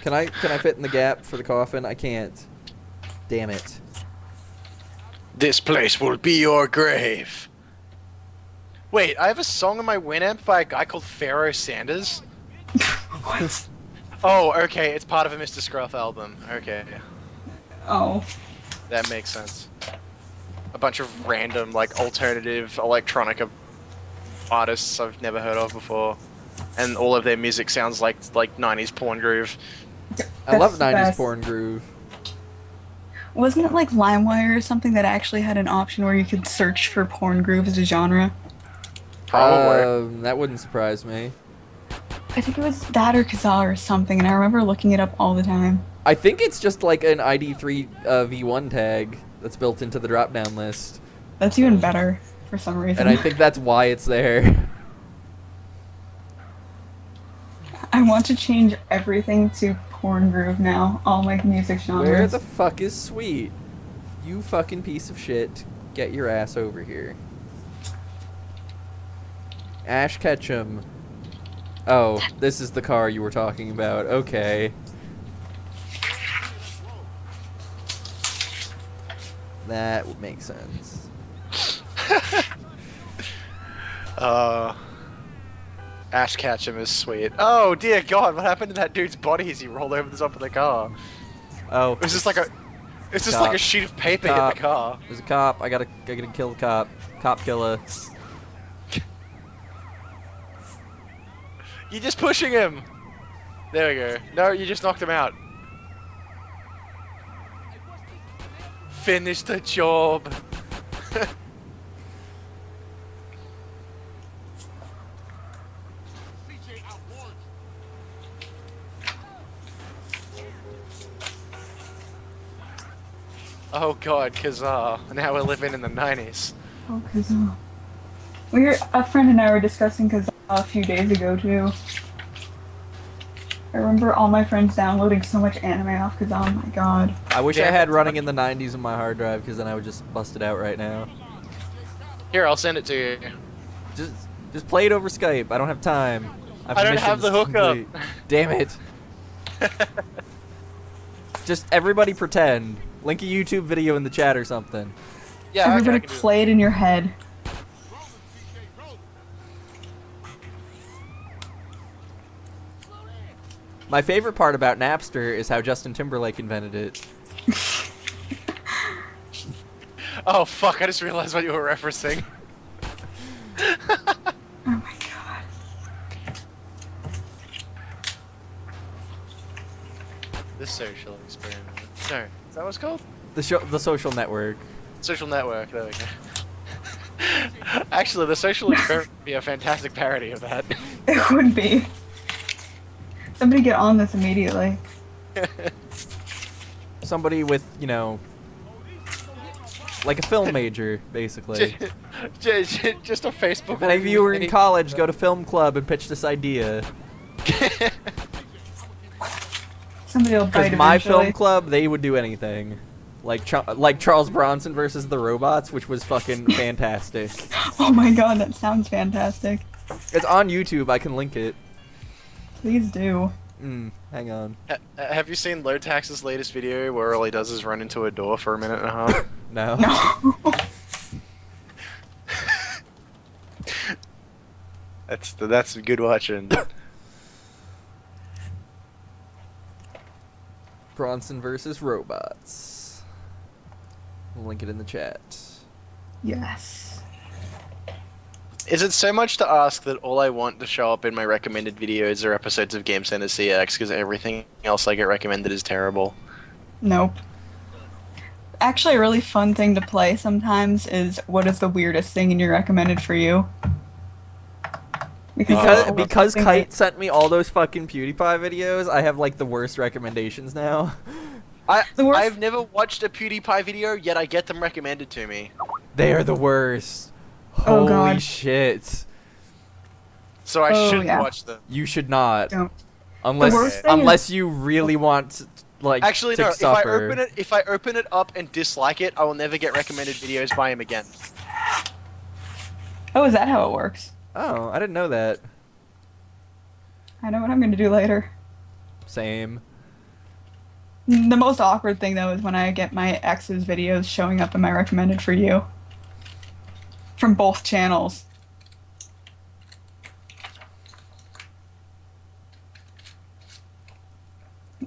Can I fit in the gap for the coffin? I can't. Damn it. This place will be your grave. Wait, I have a song on my Winamp by a guy called Pharaoh Sanders? What? Oh, okay, it's part of a Mr. Scruff album. Okay, Oh. that makes sense. A bunch of random, like, alternative electronica artists I've never heard of before. and all of their music sounds like 90s porn groove. I love That's the 90s best. porn groove. Wasn't it like LimeWire or something that actually had an option where you could search for porn groove as a genre? Probably. That wouldn't surprise me. I think it was that or Kazaa or something, and I remember looking it up all the time. I think it's just like an ID3 V1 tag that's built into the drop-down list. That's even better for some reason. And I think that's why it's there. I want to change everything to porn groove now. All my music genres. Where the fuck is Sweet? You fucking piece of shit. Get your ass over here. Ash Ketchum. Oh, this is the car you were talking about. Okay. That would make sense. Ash Ketchum is sweet. Oh dear God, what happened to that dude's body as he rolled over the top of the car? Oh. It was just like a, it's just like a sheet of paper hit the car. There's a cop. I gotta kill the cop. Cop killer. You're just pushing him. There we go. No, you just knocked him out. Finish the job. Oh God, Kazaa. Now we're living in the 90s. Oh, Kazaa. A friend and I were discussing Kazaa a few days ago too. I remember all my friends downloading so much anime off Kazaa. Oh my god. I wish Yeah, I had that's running fucking- in the 90s in my hard drive, because then I would just bust it out right now. Here, I'll send it to you. Just play it over Skype. I don't have time. I don't have the missions to hookup. complete. Damn it. Just everybody pretend. Link a YouTube video in the chat or something. Yeah, okay, I Everybody can do play it in your head. My favorite part about Napster is how Justin Timberlake invented it. it. Oh fuck! I just realized what you were referencing. Oh my god. The social experiment. No, is that what it's called? The social network. Social network. There we go. Actually, the social experiment would be a fantastic parody of that. It would be. Somebody get on this immediately. Somebody with, you know, like a film major, basically. Just a Facebook. If any of you were in college, go to film club and pitch this idea. Somebody will bite Because my eventually. film club, they would do anything. Like Charles Bronson versus the Robots, which was fucking fantastic. Oh my god, that sounds fantastic. It's on YouTube. I can link it. Please do. Hang on. Have you seen Low Tax's latest video where all he does is run into a door for a minute and a half? No. No. That's good watching. Bronson versus Robots. We'll link it in the chat. Yes. Is it so much to ask that all I want to show up in my recommended videos are episodes of Game Center CX because everything else I get recommended is terrible? Nope. Actually, a really fun thing to play sometimes is what is the weirdest thing in your recommended for you? Because Kite sent me all those fucking PewDiePie videos, I have like the worst recommendations now. I've never watched a PewDiePie video, yet I get them recommended to me. They are the worst. Oh, Holy God. shit. So I Oh, shouldn't yeah. watch them. You should not. Don't. Unless worst thing unless you really want like Actually, to no. suffer. If I open it up and dislike it, I will never get recommended videos by him again. Oh, is that how it works? Oh, I didn't know that. I know what I'm gonna do later. Same. The most awkward thing though is when I get my ex's videos showing up in my recommended for you. From both channels.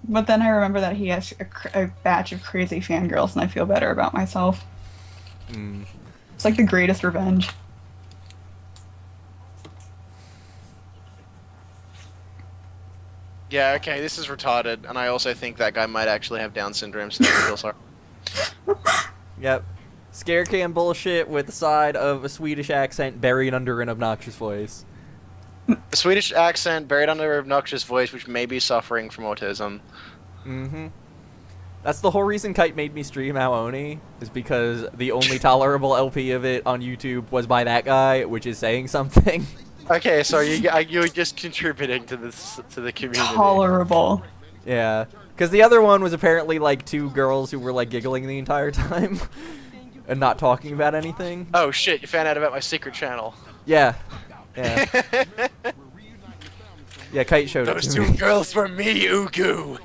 But then I remember that he has a batch of crazy fangirls and I feel better about myself. It's like the greatest revenge. Yeah, okay, this is retarded, and I also think that guy might actually have Down syndrome, so I feel sorry. Yep. Scare cam bullshit with the side of a Swedish accent buried under an obnoxious voice. A Swedish accent buried under an obnoxious voice, which may be suffering from autism. Mm-hmm. That's the whole reason Kite made me stream Aoni, is because the only tolerable LP of it on YouTube was by that guy, which is saying something. Okay, so you're just contributing to the community. Tolerable. Yeah. Because the other one was apparently like two girls who were like giggling the entire time and not talking about anything. Oh shit, you found out about my secret channel. Yeah. Yeah. Yeah, Kite showed it Those to two me. girls were me, Ugu.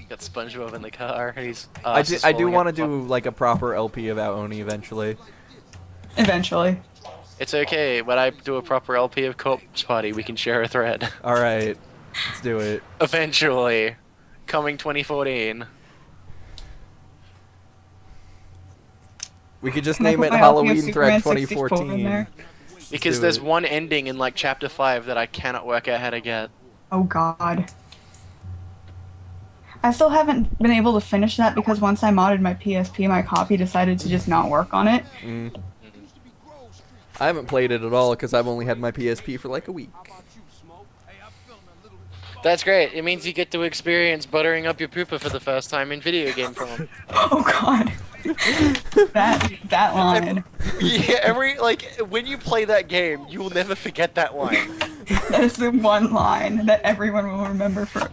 Got SpongeBob in the car. He's. I do want to do like a proper LP of Aoni eventually. Eventually. It's okay. When I do a proper LP of Corpse Party, we can share a thread. All right, let's do it. Eventually, coming 2014. We could just Can I name put it my LP of Halloween Superman Thread 64 in 2014. there? Because do there's it. one ending in like chapter 5 that I cannot work out how to get. Oh god. I still haven't been able to finish that because once I modded my PSP, my copy decided to just not work on it. Mm. I haven't played it at all because I've only had my PSP for like a week. That's great. It means you get to experience buttering up your pooper for the first time in video game form. Oh god. that line. Yeah, when you play that game, you will never forget that line. That is the one line that everyone will remember for.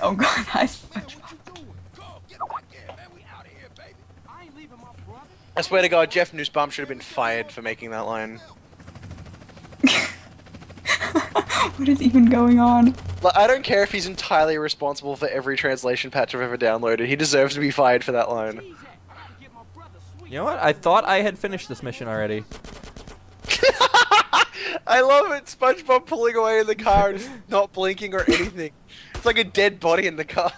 Oh god, I I swear to God, Jeff Nussbaum should have been fired for making that line. What is even going on? Like, I don't care if he's entirely responsible for every translation patch I've ever downloaded. He deserves to be fired for that line. You know what? I thought I had finished this mission already. I love it. SpongeBob pulling away in the car and just not blinking or anything. It's like a dead body in the car.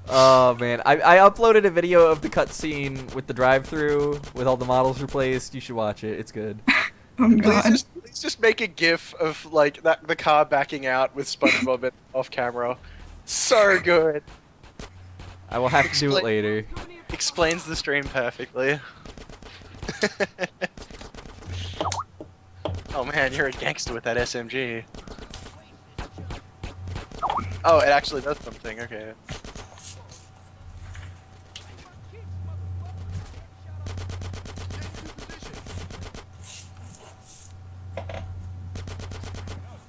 Oh man, I uploaded a video of the cutscene with the drive-through with all the models replaced. You should watch it. It's good. Oh god. Please just make a gif of like the car backing out with SpongeBob off camera. So good. I will have to do it later. Explains the stream perfectly. Oh man, you're a gangster with that SMG. Oh, it actually does something. Okay.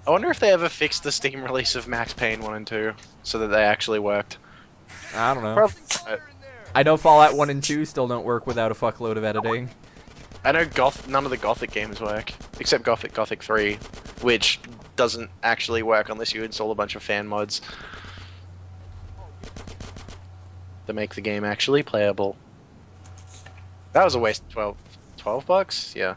I wonder if they ever fixed the Steam release of Max Payne 1 and 2 so that they actually worked. I don't know. Probably not. I know Fallout 1 and 2 still don't work without a fuckload of editing. I know none of the Gothic games work, except Gothic 3, which doesn't actually work unless you install a bunch of fan mods to make the game actually playable. That was a waste of 12 bucks? Yeah.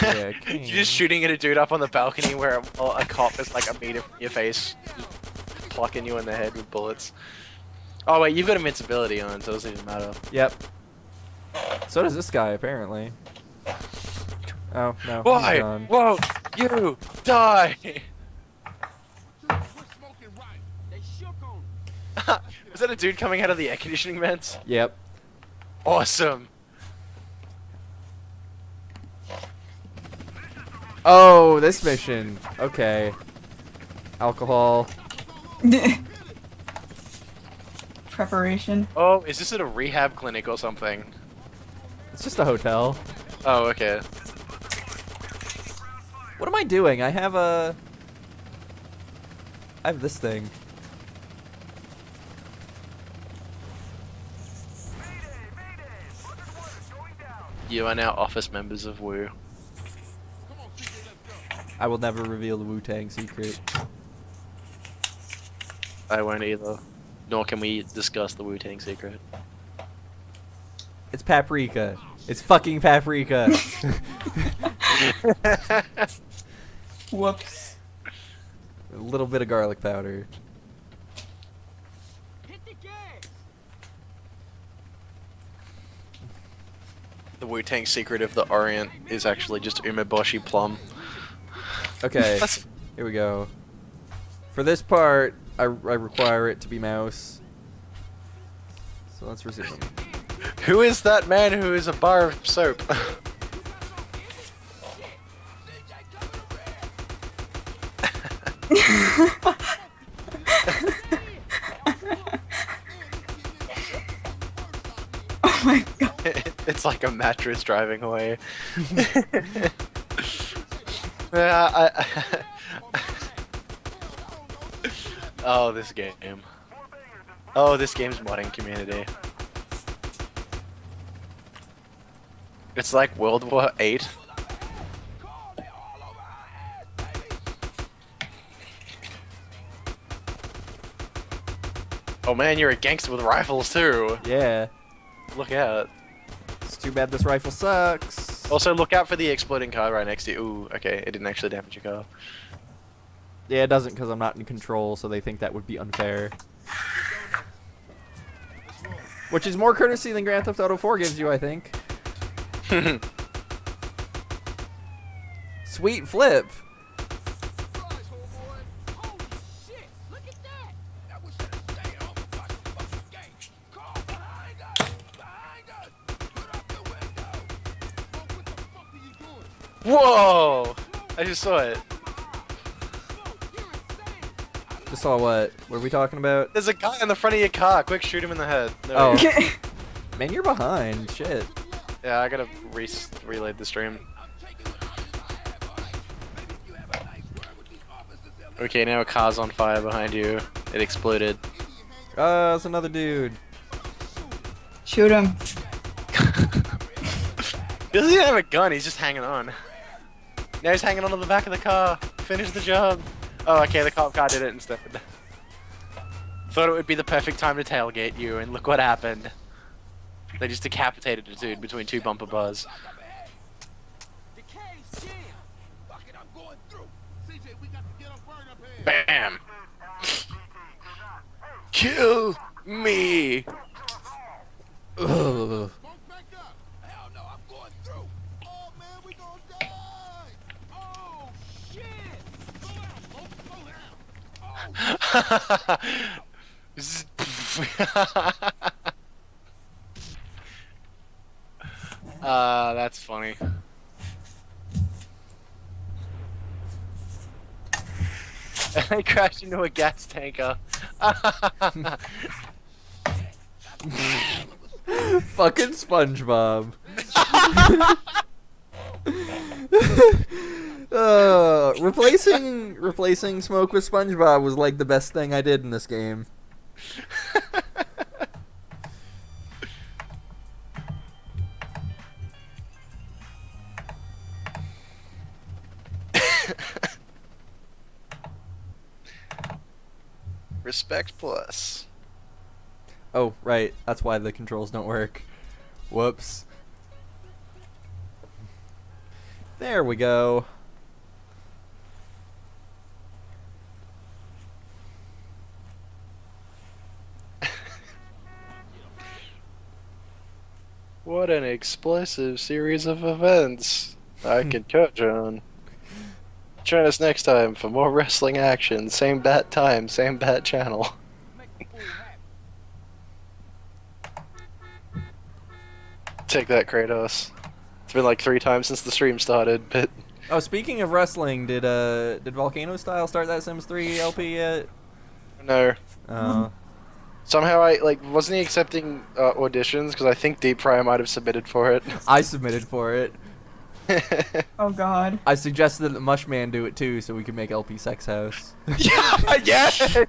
Yeah, You're just shooting at a dude up on the balcony where a cop is like a meter from your face, plucking you in the head with bullets. Oh wait, you've got invincibility on, so it doesn't even matter. Yep. So does this guy, apparently. Oh, no. Why? He's gone. Whoa! You die! Was that a dude coming out of the air conditioning vents? Yep. Awesome! Oh, this mission. Okay. Alcohol. Preparation. Oh, is this at a rehab clinic or something? It's just a hotel. Oh, okay. What am I doing? I have this thing. You are now office members of Woo. I will never reveal the Wu-Tang secret. I won't either. Nor can we discuss the Wu-Tang secret. It's paprika. It's fucking paprika. Whoops. A little bit of garlic powder. The Wu-Tang secret of the Orient is actually just umeboshi plum. Okay, That's- here we go. For this part, I require it to be mouse. So let's resume. Who is that man who is a bar of soap? Oh my god. It's like a mattress driving away. Yeah, oh, this game. Oh, this game's modding community. It's like World War 8. Oh man, you're a gangster with rifles too. Yeah. Look out. It's too bad this rifle sucks. Also, look out for the exploding car right next to you. Ooh, okay, it didn't actually damage your car. Yeah, it doesn't because I'm not in control, so they think that would be unfair. Which is more courtesy than Grand Theft Auto 4 gives you, I think. Sweet flip. Whoa! I just saw it. Just saw what? What are we talking about? There's a guy in the front of your car. Quick, shoot him in the head. No, Oh. you're- Man, you're behind. Shit. Yeah, I gotta reload the stream. Okay, now a car's on fire behind you. It exploded. It's another dude. Shoot him. He doesn't even have a gun, he's just hanging on. Now he's hanging on to the back of the car. Finish the job. Oh, okay, the cop car did it instead. Thought it would be the perfect time to tailgate you, and look what happened. They just decapitated a dude between two bumper bars. Bam! Kill me! Ugh. That's funny. I crashed into a gas tanker. Fucking SpongeBob. Replacing smoke with SpongeBob was like the best thing I did in this game. Respect plus. Oh, right. That's why the controls don't work. Whoops. There we go. What an explosive series of events. I can cut, John. Join us next time for more wrestling action. Same bat time, same bat channel. Take that, Kratos. It's been like 3 times since the stream started, but Oh, speaking of wrestling, did Volcano Style start that Sims 3 LP yet? no. Oh. Somehow I wasn't he accepting auditions because I think Deep Fryer might have submitted for it. I submitted for it. Oh god. I suggested that Mushman do it too, so we could make LP Sex House. Yeah, yeah.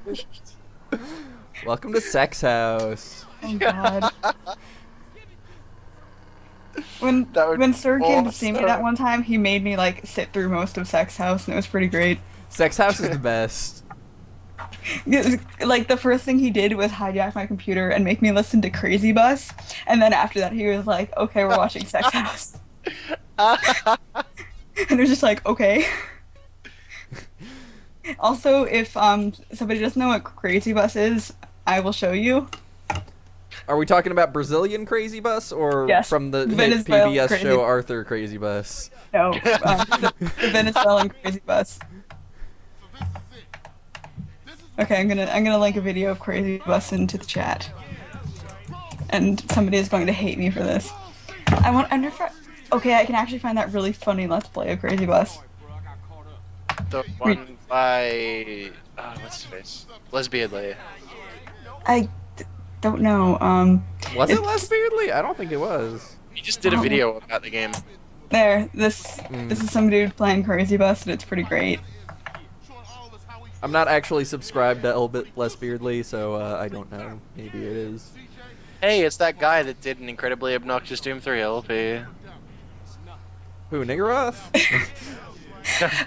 Welcome to Sex House. Oh god. When That would when be Sir came to see me that awesome. one time, he made me like sit through most of Sex House, and it was pretty great. Sex House is the best. Like the first thing he did was hijack my computer and make me listen to Crazy Bus, and then after that he was like, "Okay, we're watching Sex House," and it was just like, "Okay." Also, if somebody doesn't know what Crazy Bus is, I will show you. Are we talking about Brazilian Crazy Bus or Yes, from the hit Venezuelan PBS Crazy- show Arthur Crazy Bus? No, the Venezuelan Crazy Bus. Okay, I'm gonna link a video of Crazy Bus into the chat, and somebody is going to hate me for this. I wonder if okay, I can actually find that really funny Let's Play of Crazy Bus. The one by what's his face? Lesbian Lay. I don't know. Was it it's- Les Beardley? I don't think it was. He just did a Oh. video about the game. There, this is some dude playing Crazy Bus, and it's pretty great. I'm not actually subscribed to Elbit Les Beardley, so I don't know. Maybe it is. Hey, it's that guy that did an incredibly obnoxious Doom 3 LP. Who, Niggeroth?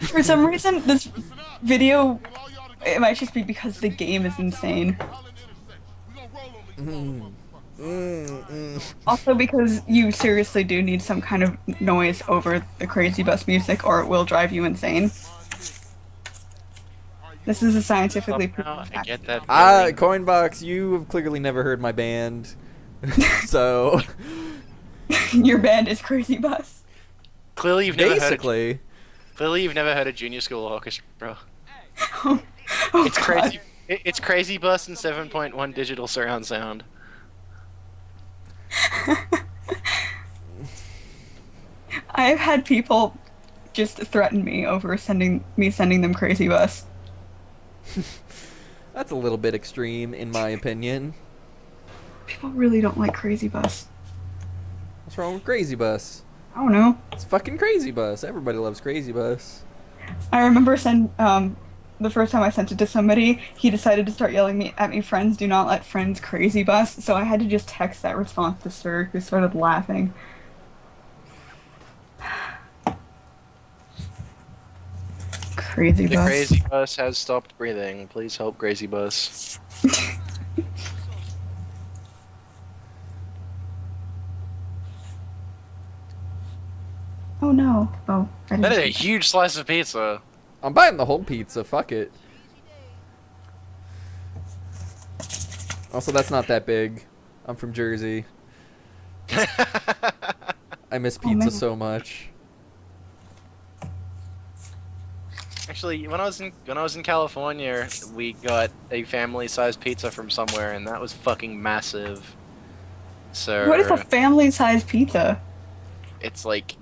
For some reason, this video, it might just be because the game is insane. Also because you seriously do need some kind of noise over the Crazy Bus music or it will drive you insane. This is a scientifically proven I fact. get that. feeling. Coinbox, you have clearly never heard my band. So, Your band is Crazy Bus. Clearly, you've never basically. Clearly, you've never heard a junior school orchestra. Oh, It's God. crazy. It's Crazy Bus and 7.1 digital surround sound. I've had people just threaten me over sending them Crazy Bus. That's a little bit extreme, in my opinion. People really don't like Crazy Bus. What's wrong with Crazy Bus? I don't know. It's fucking Crazy Bus. Everybody loves Crazy Bus. I remember the first time I sent it to somebody, he decided to start yelling at me, "Friends do not let friends Crazy Bus," so I had to just text that response to Sir, who started laughing. Crazy The Bus. Crazy Bus has stopped breathing. Please help Crazy Bus. Oh no. Oh, I That is a didn't- huge slice of pizza. I'm buying the whole pizza. Fuck it. Also, that's not that big. I'm from Jersey. I miss Oh, man. pizza so much. Actually, when I was in California, we got a family-sized pizza from somewhere, and that was fucking massive. So What is a family-sized pizza? it's like,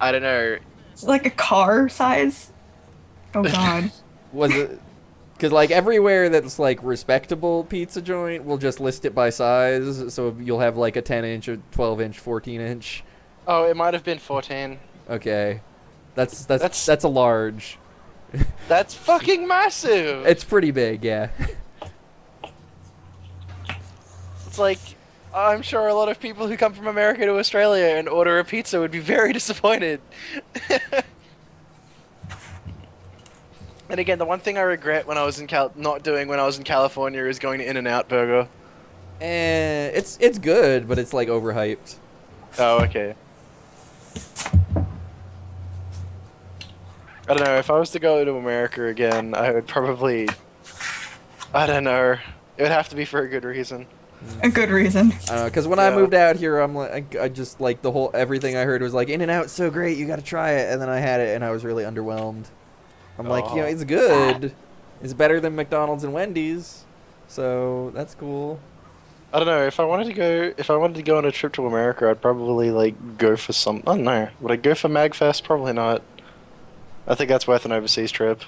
I don't know. It's like a car size? Oh god. Was it? Because like everywhere that's like respectable pizza joint will just list it by size. So you'll have like a 10-inch, a 12-inch, 14-inch. Oh, it might have been 14. Okay, that's a large. That's fucking massive. It's pretty big, yeah. It's like, I'm sure a lot of people who come from America to Australia and order a pizza would be very disappointed. And again, the one thing I regret when I was in not doing when I was in California is going to In-N-Out Burger. It's good, but it's like overhyped. Oh, okay. I don't know, if I was to go to America again, I would probably... I don't know. It would have to be for a good reason. A good reason. I don't know, because when I Yeah. moved out here, I'm like, I just like the whole everything I heard was like In-N-Out's so great, you got to try it, and then I had it and I was really underwhelmed. I'm like, you know, Oh. it's good. It's better than McDonald's and Wendy's, so that's cool. I don't know, if I wanted to go on a trip to America, I'd probably like go for some, I don't know. Would I go for MagFest? Probably not. I think that's worth an overseas trip.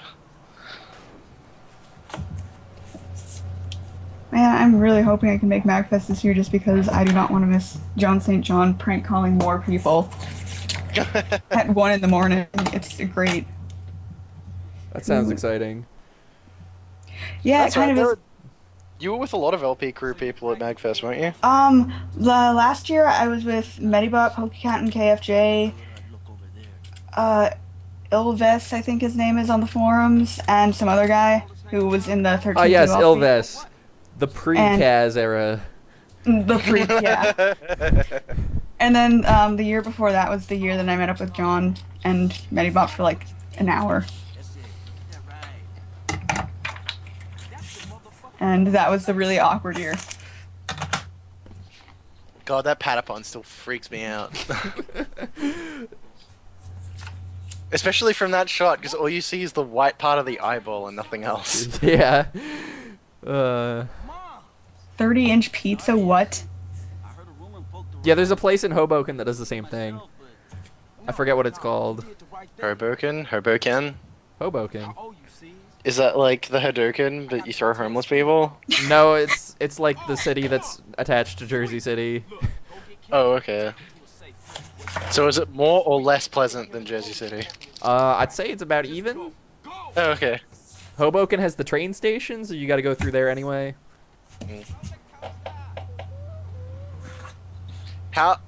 Man, I'm really hoping I can make MagFest this year just because I do not want to miss John St. John prank calling more people at 1 in the morning. It's great. That sounds exciting. Yeah, That's it kind right, of is. You were with a lot of LP crew people at MagFest, weren't you? The last year I was with Medibot, PokeCat, and KFJ. Ilves, I think his name is on the forums, and some other guy who was in the 13th. Oh yes, LP. Ilves, the pre-Kaz era. The pre, yeah. And then the year before that was the year that I met up with John and Medibot for like an hour. And that was the really awkward year. God, that Patapon still freaks me out. Especially from that shot, because all you see is the white part of the eyeball and nothing else. Yeah. 30-inch pizza, what? Yeah, there's a place in Hoboken that does the same thing. I forget what it's called. Hoboken? Hoboken? Hoboken. Is that like the Hadouken, but you throw homeless people? No, it's like the city that's attached to Jersey City. Oh, okay. So is it more or less pleasant than Jersey City? I'd say it's about even. Oh, okay. Hoboken has the train station, so you got to go through there anyway.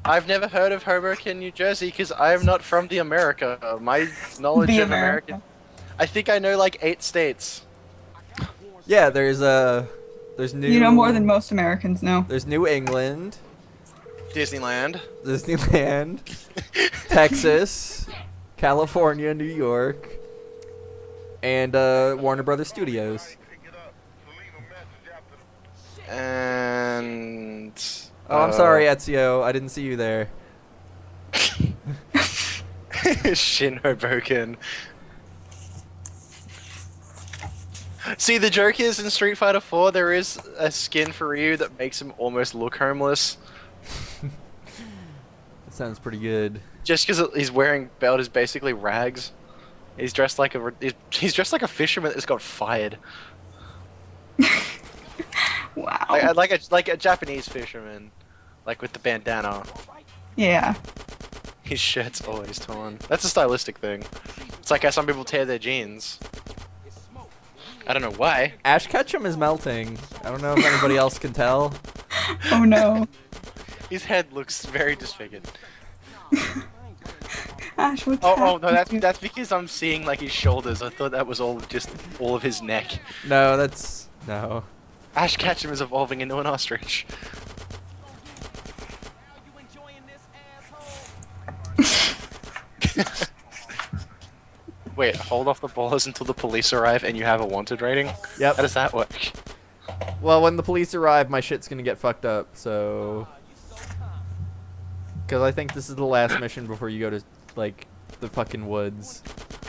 I've never heard of Hoboken, New Jersey, because I am not from the America. My knowledge The of America. American... I think I know like 8 states. Yeah, there's New. You know more than most Americans know. There's New England, Disneyland. Disneyland, Texas, California, New York, and Warner Brothers Studios. And... Oh, I'm sorry, Ezio. I didn't see you there. Shin Hoboken. See, the joke is in Street Fighter 4 there is a skin for Ryu that makes him almost look homeless. That sounds pretty good. Just because his wearing belt is basically rags. He's dressed like he's dressed like a fisherman that's got fired. Wow. Like a Japanese fisherman, like with the bandana. Yeah. His shirt's always torn. That's a stylistic thing. It's like how some people tear their jeans. I don't know why. Ash Ketchum is melting. I don't know if anybody else can tell. Oh no. His head looks very disfigured. Ash, what's Oh no, happening? that's because I'm seeing like his shoulders. I thought that was all of his neck. No, that's no. Ash Ketchum is evolving into an ostrich. Wait, hold off the ballers until the police arrive and you have a wanted rating? Yep. How does that work? Well, when the police arrive, my shit's gonna get fucked up. So, because I think this is the last mission before you go to like the fucking woods.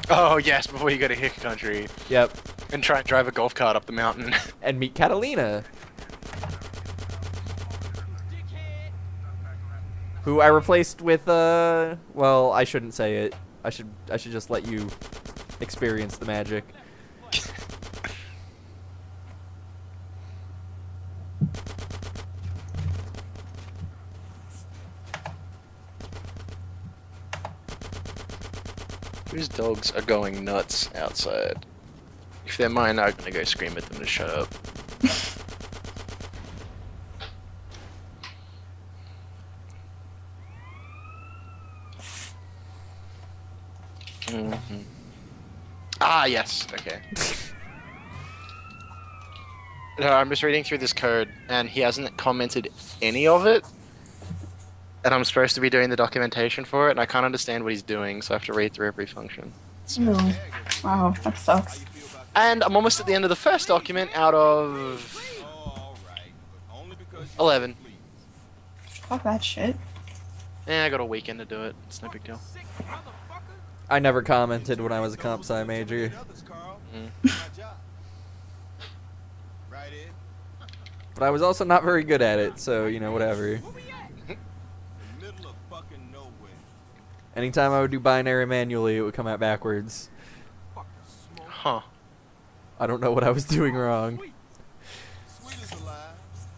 Oh yes, before you go to Hick Country Yep. and try and drive a golf cart up the mountain. And meet Catalina, who I replaced with well, I shouldn't say it. I should just let you experience the magic. Whose dogs are going nuts outside? If they're mine, I'm gonna go scream at them to shut up. Ah, yes. Okay. No, I'm just reading through this code, and he hasn't commented any of it. And I'm supposed to be doing the documentation for it, and I can't understand what he's doing, so I have to read through every function. Ew. Wow, that sucks. And I'm almost at the end of the first document out of 11. Fuck that shit. Yeah, I got a weekend to do it. It's no big deal. I never commented when I was a comp sci major, but I was also not very good at it, so you know, whatever. Anytime I would do binary manually, it would come out backwards. Huh. I don't know what I was doing wrong.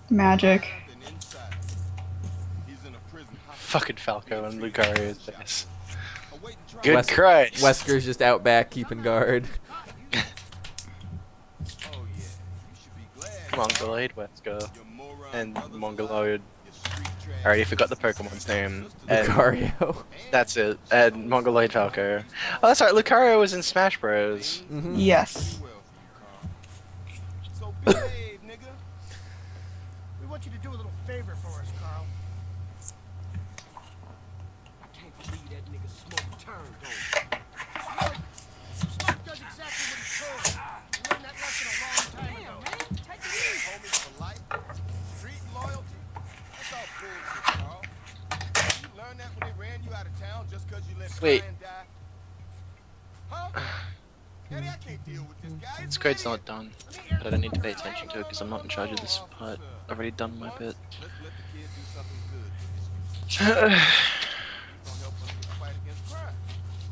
Magic. Fucking Falco and Lucario's face. Good Wes- Christ. Wesker's just out back keeping guard. Mongoloid Wesker and Mongoloid. I already forgot the Pokemon's name. And Lucario. that's it. And Mongoloid Falco. Oh, that's right. Lucario was in Smash Bros. Mhm. Yes. So behave, nigga. We want you to do a little favor for us, Carl. I can't believe that nigga Smoke turned on you. Smoke does exactly what he's told. You learned that lesson a long time ago. Take it easy. Homies for life. Street loyalty. That's all bullshit, Carl. Wait. Huh? Eddie, I can't deal with this guy. This code's not done, but I don't need to pay attention to it because I'm not in charge of this part. I've already done my bit. Let's let the kid do something good. Gonna help us in the fight against crime.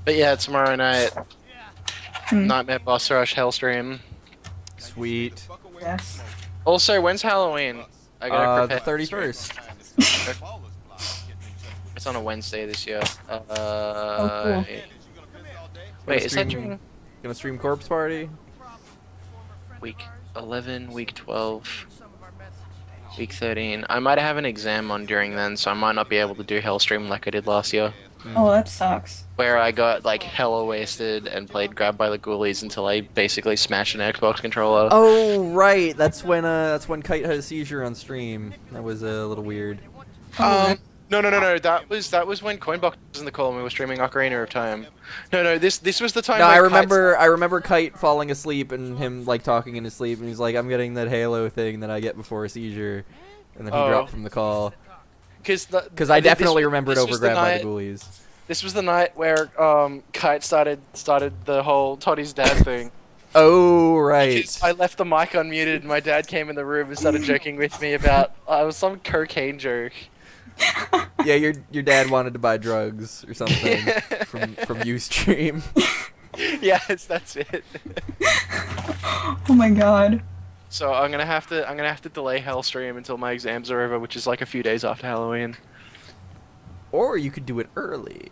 But yeah, tomorrow night, Hmm. Nightmare Boss Rush Hellstream. Sweet. Yes. Also, when's Halloween? I gotta The prepare. 31st. It's on a Wednesday this year. cool. Wait, is that stream- during Gonna stream Corpse Party? week 11, week 12, week 13? I might have an exam on during then, so I might not be able to do Hellstream like I did last year, Oh, that sucks. where I got like hella wasted and played Grab by the Ghoulies until I basically smashed an Xbox controller. Oh, right. That's when Kite had a seizure on stream. That was a little weird. No. That was when Coinbox was in the call and we were streaming Ocarina of Time. No. This was the time. No, when I Kite's- remember Kite falling asleep and him like talking in his sleep, and he's like, "I'm getting that Halo thing that I get before a seizure," and then he Oh. dropped from the call. Because I definitely remembered over Grab by the night. Ghoulies. This was the night where Kite started the whole Toddy's dad thing. Oh, right. Because I left the mic unmuted and my dad came in the room and started joking with me about some cocaine joke. Yeah, your dad wanted to buy drugs or something from Ustream. Yes, that's it. Oh my god. So I'm gonna have to delay Hellstream until my exams are over, which is like a few days after Halloween. Or you could do it early.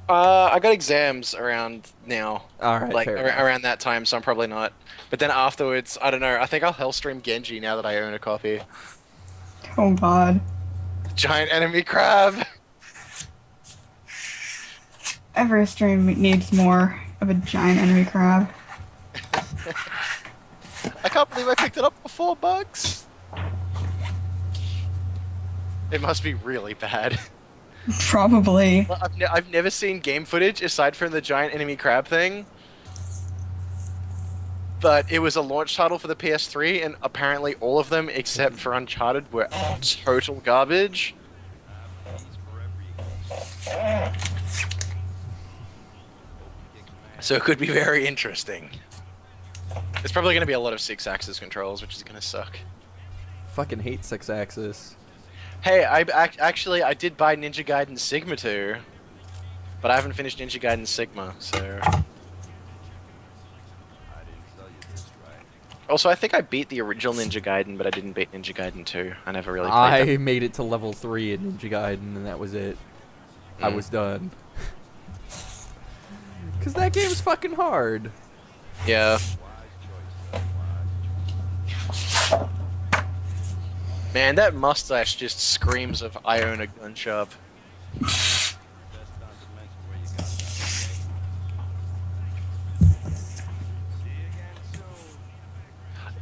I got exams around now. All right, like fair enough. around that time, so I'm probably not. But then afterwards, I don't know. I think I'll Hellstream Genji now that I own a copy. Oh god. Giant enemy crab. Every stream needs more of a giant enemy crab. I can't believe I picked it up for $4. It must be really bad. Probably. Well, I've never seen game footage aside from the giant enemy crab thing. But it was a launch title for the PS3, and apparently all of them except for Uncharted were total garbage. So it could be very interesting. There's probably going to be a lot of 6-axis controls, which is going to suck. Fucking hate 6-axis. Hey, actually I did buy Ninja Gaiden Sigma 2, but I haven't finished Ninja Gaiden Sigma, so... Also, I think I beat the original Ninja Gaiden, but I didn't beat Ninja Gaiden 2. I never really played I made it to level 3 in Ninja Gaiden, and that was it. I was done. Cause that game's fucking hard. Yeah. Man, that mustache just screams of I own a gun shop.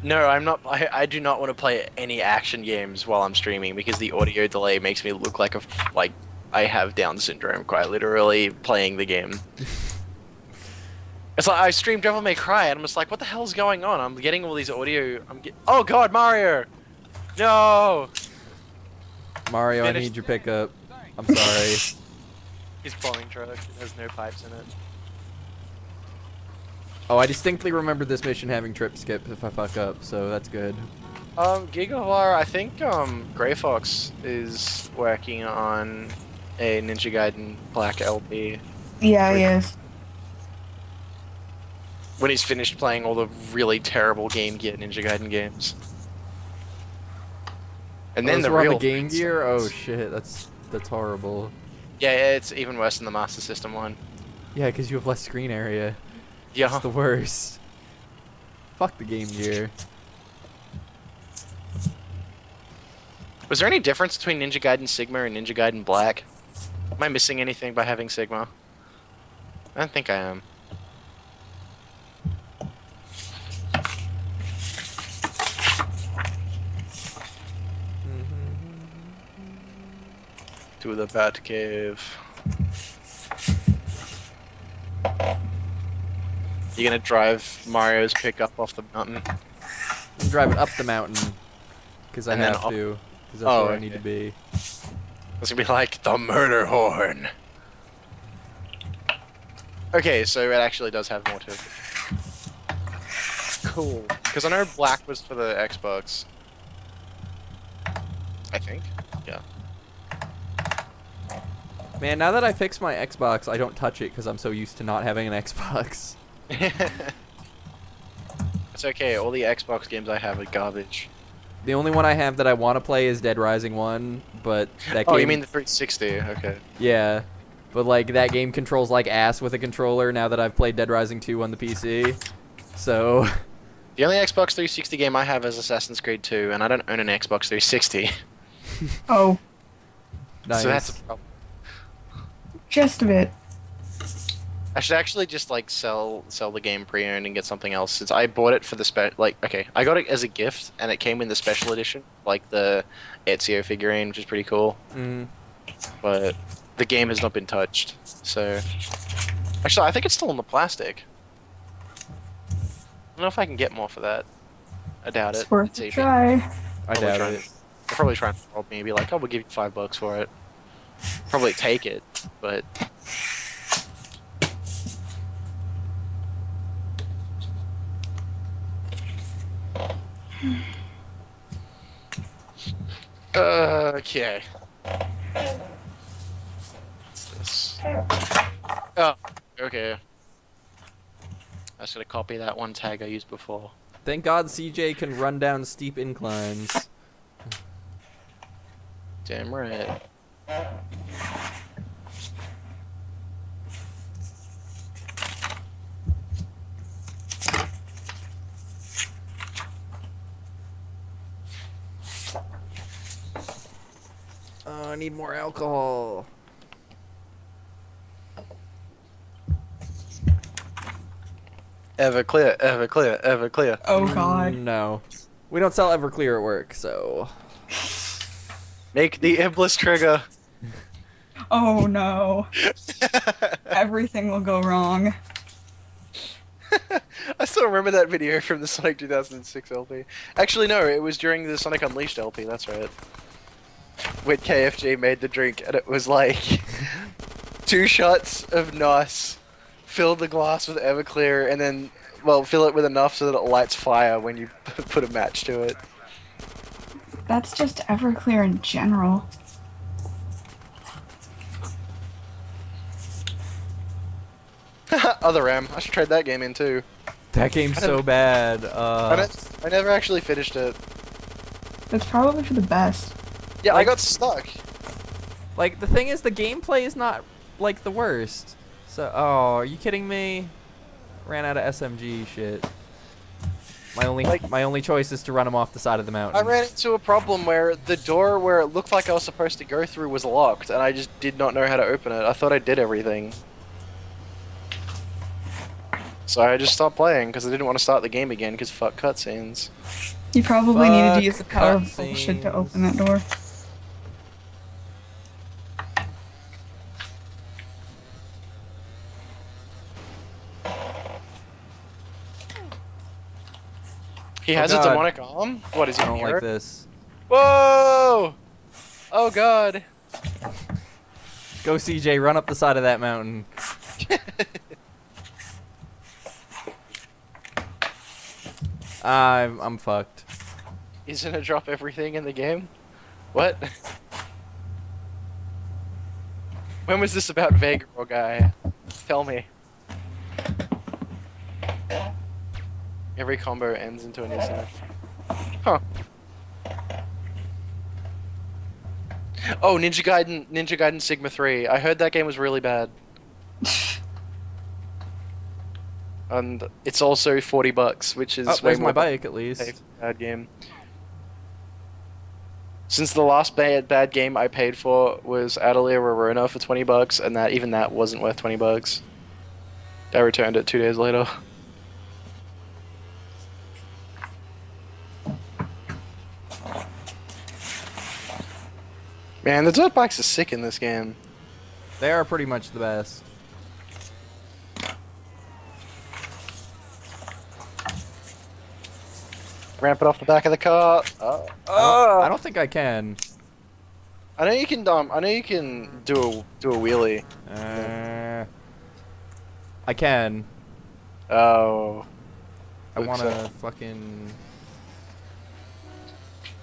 No, I'm not. I do not want to play any action games while I'm streaming because the audio delay makes me look like I have Down syndrome, quite literally playing the game. It's like I streamed Devil May Cry and I'm just like, what the hell's going on? I'm getting all these audio. Oh God, Mario! No! Mario, I Finished. need your pickup. I'm sorry. His pulling truck. It has no pipes in it. Oh, I distinctly remember this mission having trip skip if I fuck up, so that's good. Gigavar, I think Grey Fox is working on a Ninja Gaiden Black LP. Yeah, he is. When he's finished playing all the really terrible Game Gear Ninja Gaiden games. And then Those the were on real the Game Gear? Oh shit, that's horrible. Yeah, it's even worse than the Master System one. Yeah, because you have less screen area. Yeah. It's the worst. Fuck the Game Gear. Was there any difference between Ninja Gaiden Sigma and Ninja Gaiden Black? Am I missing anything by having Sigma? I don't think I am. To the Bat Cave. You gonna drive Mario's pickup off the mountain? I'm driving up the mountain. Because I And then have up- to. Because that's Oh, where I okay. need to be. It's gonna be like the murder horn. Okay, so it actually does have more to it. Cool. Because I know black was for the Xbox. I think. Yeah. Man, now that I fixed my Xbox, I don't touch it because I'm so used to not having an Xbox. It's okay, all the Xbox games I have are garbage. The only one I have that I want to play is Dead Rising 1, but that game... Oh, you mean the 360, okay. Yeah. But, like, that game controls like ass with a controller now that I've played Dead Rising 2 on the PC. So... The only Xbox 360 game I have is Assassin's Creed 2, and I don't own an Xbox 360. Oh, Nice. So that's a problem. just a bit. I should actually just like sell the game pre-owned and get something else, since I bought it for the okay, I got it as a gift and it came in the special edition, like the Ezio figurine, which is pretty cool. Mm. But the game has not been touched. So actually, I think it's still in the plastic. I don't know if I can get more for that. I doubt it. It's worth a try. I doubt it. They'll probably try and rob me and be like, "Oh, we'll give you $5 for it." Probably take it, but. Okay. What's this? Oh, okay. I was gonna copy that one tag I used before. Thank God CJ can run down steep inclines. Damn right. Oh, I need more alcohol. Everclear, Everclear, Everclear. Oh god. No. We don't sell Everclear at work, so... Make the Iblis trigger. Oh no. Everything will go wrong. I still remember that video from the Sonic 2006 LP. Actually, no, it was during the Sonic Unleashed LP, that's right. When KFG made the drink, and it was like 2 shots of NOS, fill the glass with Everclear, and then, well, fill it with enough so that it lights fire when you put a match to it. That's just Everclear in general. Other M. I should trade that game in too. That game's so bad. I never actually finished it. That's probably for the best. Yeah, I Like- got stuck. Like, the thing is, the gameplay is not, like, the worst. So, oh, are you kidding me? Ran out of SMG shit. My only choice is to run him off the side of the mountain. I ran into a problem where the door where it looked like I was supposed to go through was locked, and I just did not know how to open it. I thought I did everything. So I just stopped playing because I didn't want to start the game again because fuck cutscenes. You probably needed to Fuck use the power of bullshit to cutscenes. open that door. He has a God. demonic arm? What is he? I don't Nero? like this. Whoa! Oh god. Go CJ, run up the side of that mountain. I'm fucked. He's gonna drop everything in the game? What? When was this about Vega or guy? Tell me. Every combo ends into an instant. Huh. Oh, Ninja Gaiden Sigma 3. I heard that game was really bad. And it's also $40, which is Oh, way there's more my bike, at than least. I paid for a bad game. Since the last bad game I paid for was Atelier Rorona for $20, and even that wasn't worth $20. I returned it 2 days later. Man, the dirt bikes are sick in this game. They are pretty much the best. Ramp it off the back of the car. I don't think I can. I know you can. I know you can do a wheelie. I can. Oh. I Looks wanna up. fucking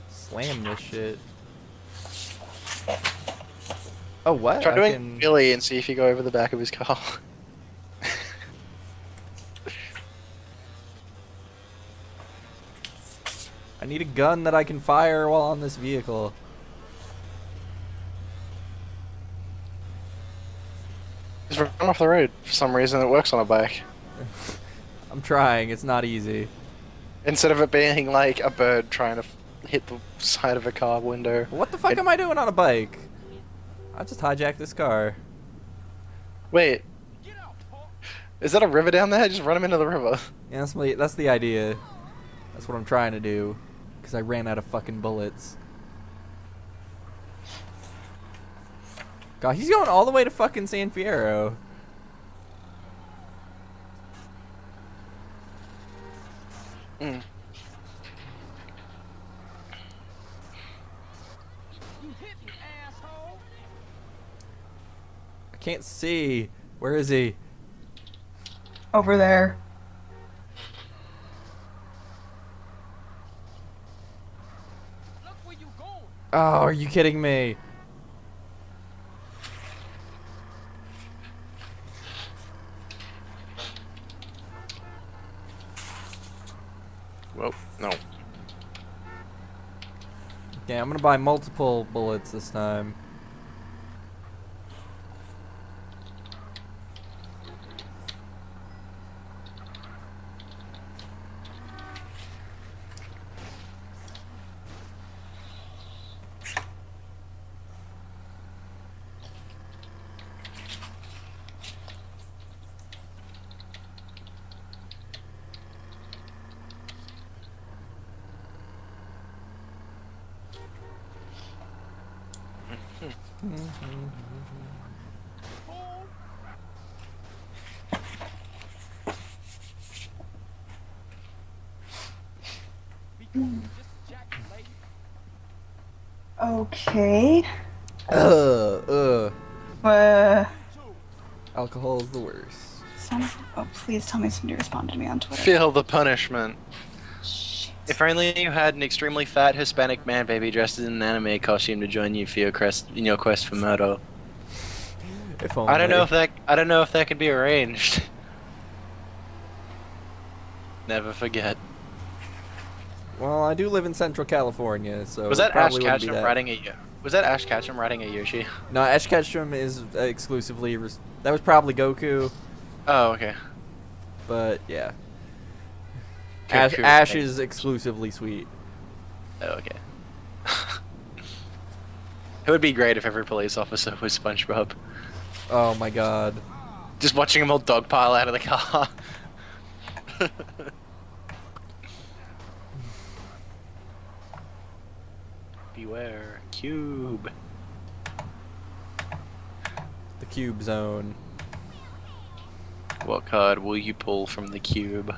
slam this shit. Oh, what? Try I doing can. Billy and see if you go over the back of his car. I need a gun that I can fire while on this vehicle. Just run off the road. For some reason, it works on a bike. I'm trying. It's not easy. Instead of it being like a bird trying to hit the side of a car window. What the fuck am I doing on a bike? I just hijacked this car. Wait. Is that a river down there? Just run him into the river. Yeah, that's the idea. That's what I'm trying to do. Because I ran out of fucking bullets. God, he's going all the way to fucking San Fierro. Mm. I can't see. Where is he? Over there. Oh, are you kidding me? Well, no. Yeah, I'm gonna buy multiple bullets this time. Okay. Ugh. Uh, Alcohol is the worst. oh, please tell me somebody responded to me on Twitter. Feel the punishment. Shit. If only you had an extremely fat Hispanic man baby dressed in an anime costume to join you for your quest for murder. If only. I don't know if that could be arranged. Never forget. Well, I do live in Central California, so Was that it Ash probably wouldn't be Ketchum that. riding a? Was that Ash Ketchum riding a Yoshi? No, Ash Ketchum is exclusively. That was probably Goku, Oh, okay. but yeah. Goku. Ash is exclusively sweet. Oh, okay. It would be great if every police officer was SpongeBob. Oh my god. Just watching them all dogpile out of the car. Beware, cube. The Cube Zone. What card will you pull from the cube?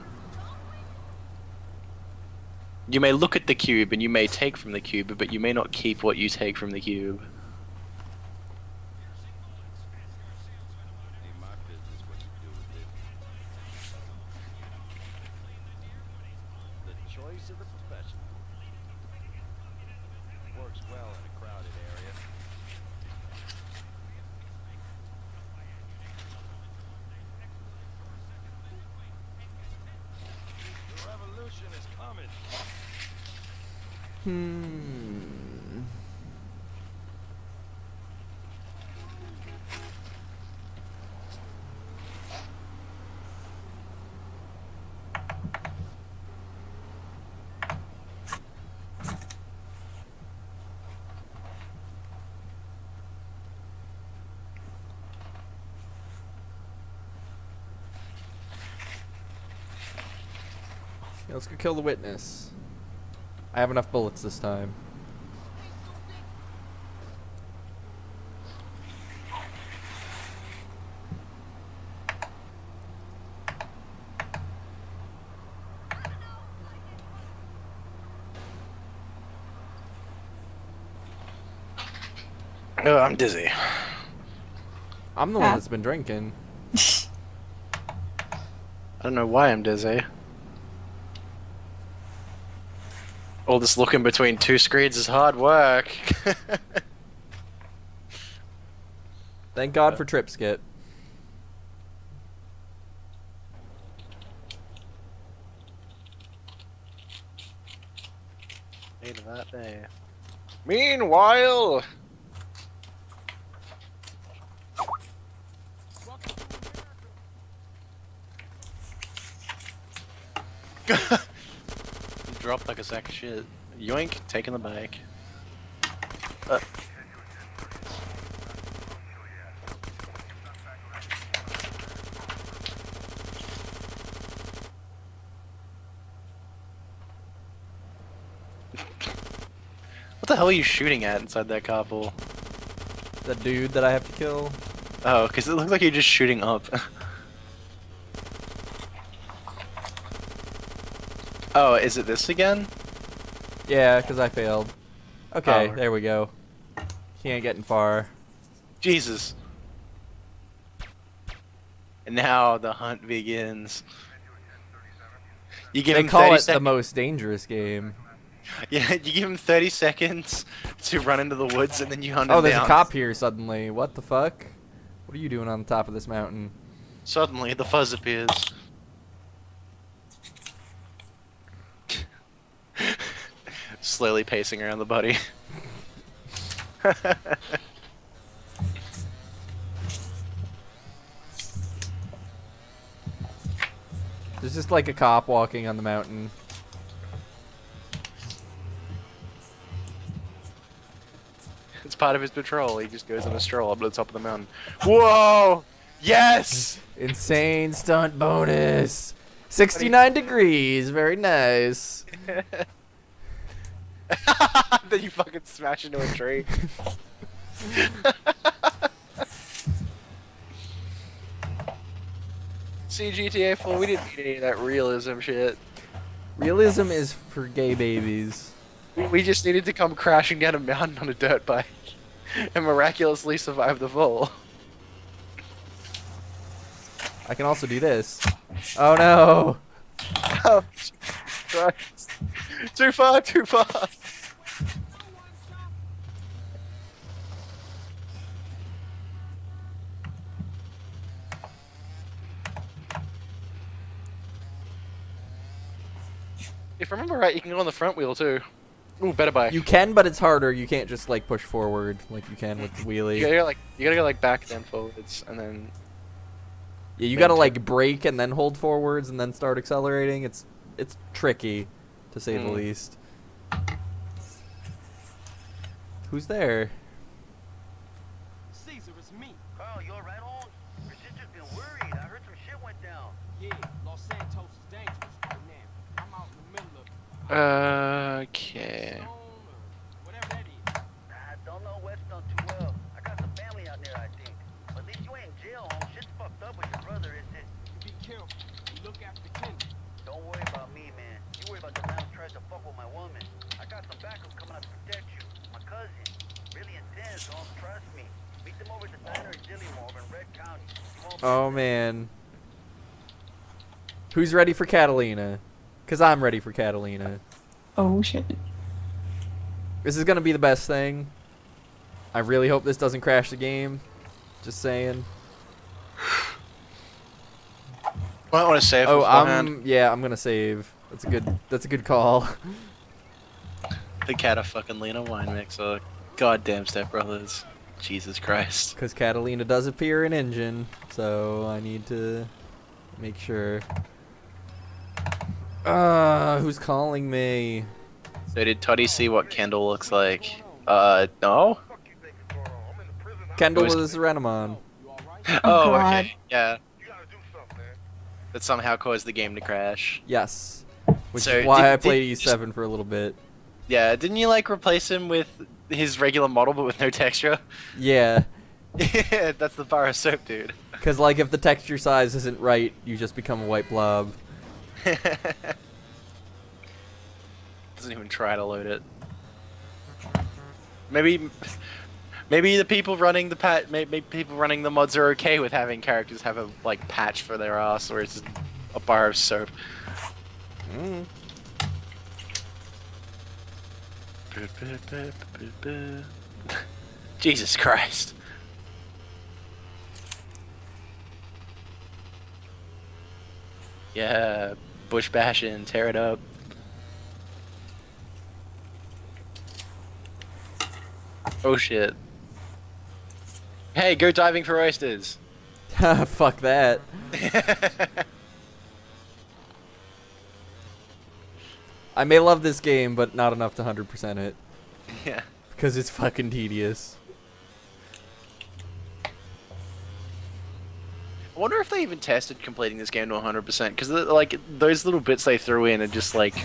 You may look at the cube and you may take from the cube, but you may not keep what you take from the cube. Ain't my business what you do with it. The choice of the professional. Works well in a crowded area. The revolution is coming. Hmm. Yeah, let's go kill the witness. I have enough bullets this time. Oh, I'm dizzy. I'm the one Ah. that's been drinking. I don't know why I'm dizzy. All this looking between two screens is hard work. Thank God for Trip Skit. Need that there. Meanwhile, dropped like a sack of shit. Yoink, taking the bike. What the hell are you shooting at inside that car pool? The dude that I have to kill. Oh, because it looks like you're just shooting up. Oh, is it this again? Yeah, because I failed. Okay, Oh. there we go. He ain't getting far. Jesus. And now the hunt begins. You give They him call 30 it the seconds. most dangerous game. Yeah, you give him 30 seconds to run into the woods, and then you hunt him Oh, there's down. a cop here suddenly. What the fuck? What are you doing on the top of this mountain? Suddenly, the fuzz appears. Slowly pacing around the buddy. There's just like a cop walking on the mountain. It's part of his patrol. He just goes on a stroll up to the top of the mountain. Whoa! Yes! Insane stunt bonus. 69 degrees. Very nice. Then you fucking smash into a tree. See, GTA 4, we didn't need any of that realism shit. Realism is for gay babies. We just needed to come crashing down a mountain on a dirt bike and miraculously survive the fall. I can also do this. Oh no! Oh, Christ. Too far, too far. If I remember right, you can go on the front wheel too. Ooh, better bike. You can, but it's harder. You can't just like push forward like you can with the wheelie. You gotta go like back then forwards and then. Yeah, you gotta like brake and then hold forwards and then start accelerating. It's tricky, to say the least. Who's there? Caesar, it's me. Carl, you alright, Holmes? Your sister's been worried. I heard some shit went down. Yeah, Los Santos is dangerous right now. I'm out in the middle of Okay. Stone or whatever that is. I don't know Weston too well. I got some family out there, I think. But at least you ain't in jail, Holmes. Shit's fucked up with your brother, is it? You be careful. You look after Kendall. Don't worry about me, man. You worry about the man who tried to fuck with my woman. I got some backup coming out to protect you. My cousin. Really intense, Holmes. Trust me. Meet them over at the diner in Dillimore over in Red County. You won't Oh man. Who's ready for Catalina? Cause I'm ready for Catalina. Oh shit. This is gonna be the best thing. I really hope this doesn't crash the game. Just saying. Might want to save. Oh, beforehand. I'm gonna save. That's a good call. The Fucking Lena wine mixer. Goddamn stepbrothers. Jesus Christ. Cause Catalina does appear in engine, so I need to make sure. Who's calling me? So did Toddy see what Kendall looks like? No? Fuck you think is going on? I'm in the prison. Kendall Who's- was Renamon. You alright? Oh, God. okay. Yeah. You gotta do something, man. That somehow caused the game to crash. Yes. Which So is why I did played you E7 for a little bit. Yeah, didn't you like replace him with his regular model but with no texture? Yeah. Yeah, that's the bar of soap, dude. Cause like if the texture size isn't right, you just become a white blob. Doesn't even try to load it. Maybe the people running the maybe people running the mods are okay with having characters have a like patch for their ass, or it's just A bar of soap. Mm. Jesus Christ. Yeah, bush bashing, tear it up. Oh shit. Hey, go diving for oysters. Fuck that. I may love this game, but not enough to 100% it. Yeah. Because it's fucking tedious. I wonder if they even tested completing this game to 100%, because like those little bits they threw in are just like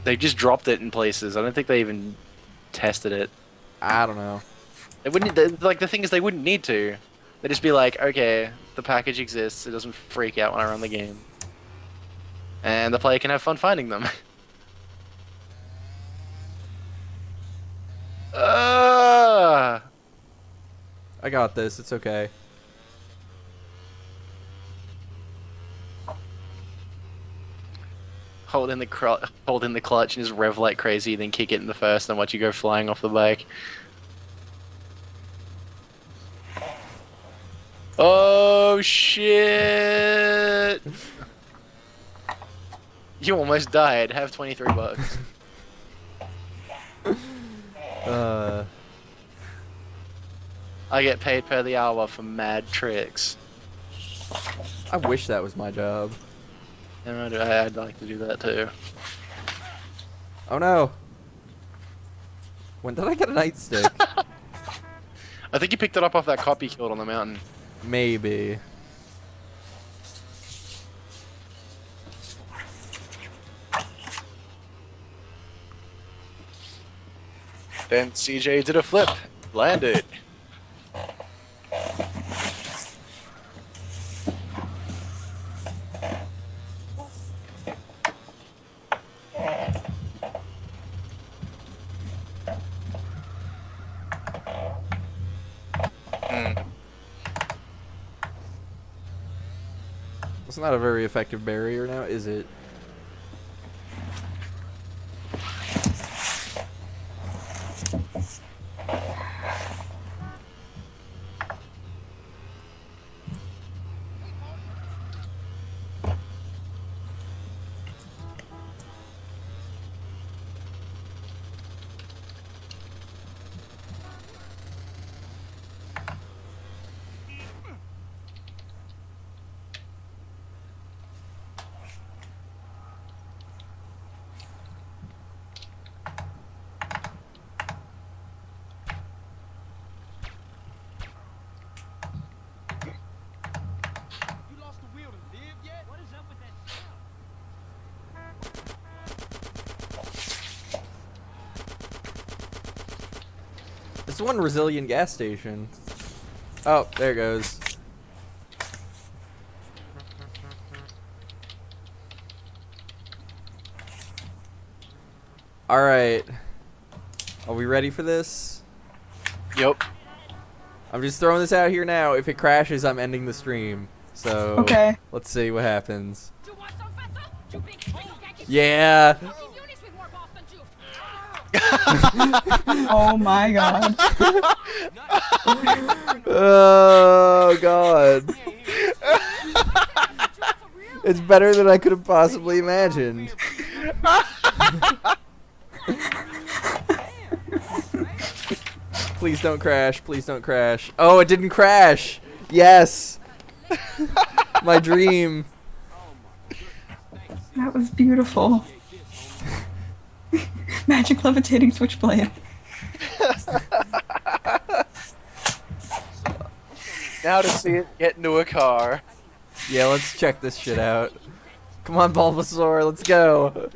they just dropped it in places. I don't think they even tested it. I don't know. They wouldn't. Like the thing is, they wouldn't need to. They'd just be like, okay, the package exists. It doesn't freak out when I run the game, and the player can have fun finding them. I got this. It's okay. Hold in the clutch and just rev like crazy, then kick it in the first, and watch you go flying off the bike. Oh shit! You almost died. Have 23 bucks. I get paid per the hour for mad tricks. I wish that was my job. And I'd like to do that too. Oh no. When did I get a nightstick? I think you picked it up off that cop you killed on the mountain. Maybe. Then CJ did a flip. Landed. It's not a very effective barrier now, is it? You lost the will to live yet? What is up with that sound? This is one resilient gas station. Oh, there it goes. Alright. Are we ready for this? Yup. I'm just throwing this out here now. If it crashes, I'm ending the stream. So, Okay. let's see what happens. You want some fatso? You big spring gadget. Yeah! Give units with more balls than you. Oh my god. Oh, God. It's better than I could have possibly imagined. Please don't crash. Please don't crash. Oh, it didn't crash. Yes. My dream. That was beautiful. Magic levitating switchblade. Now to see it get into a car. Yeah, let's check this shit out. Come on, Bulbasaur, let's go.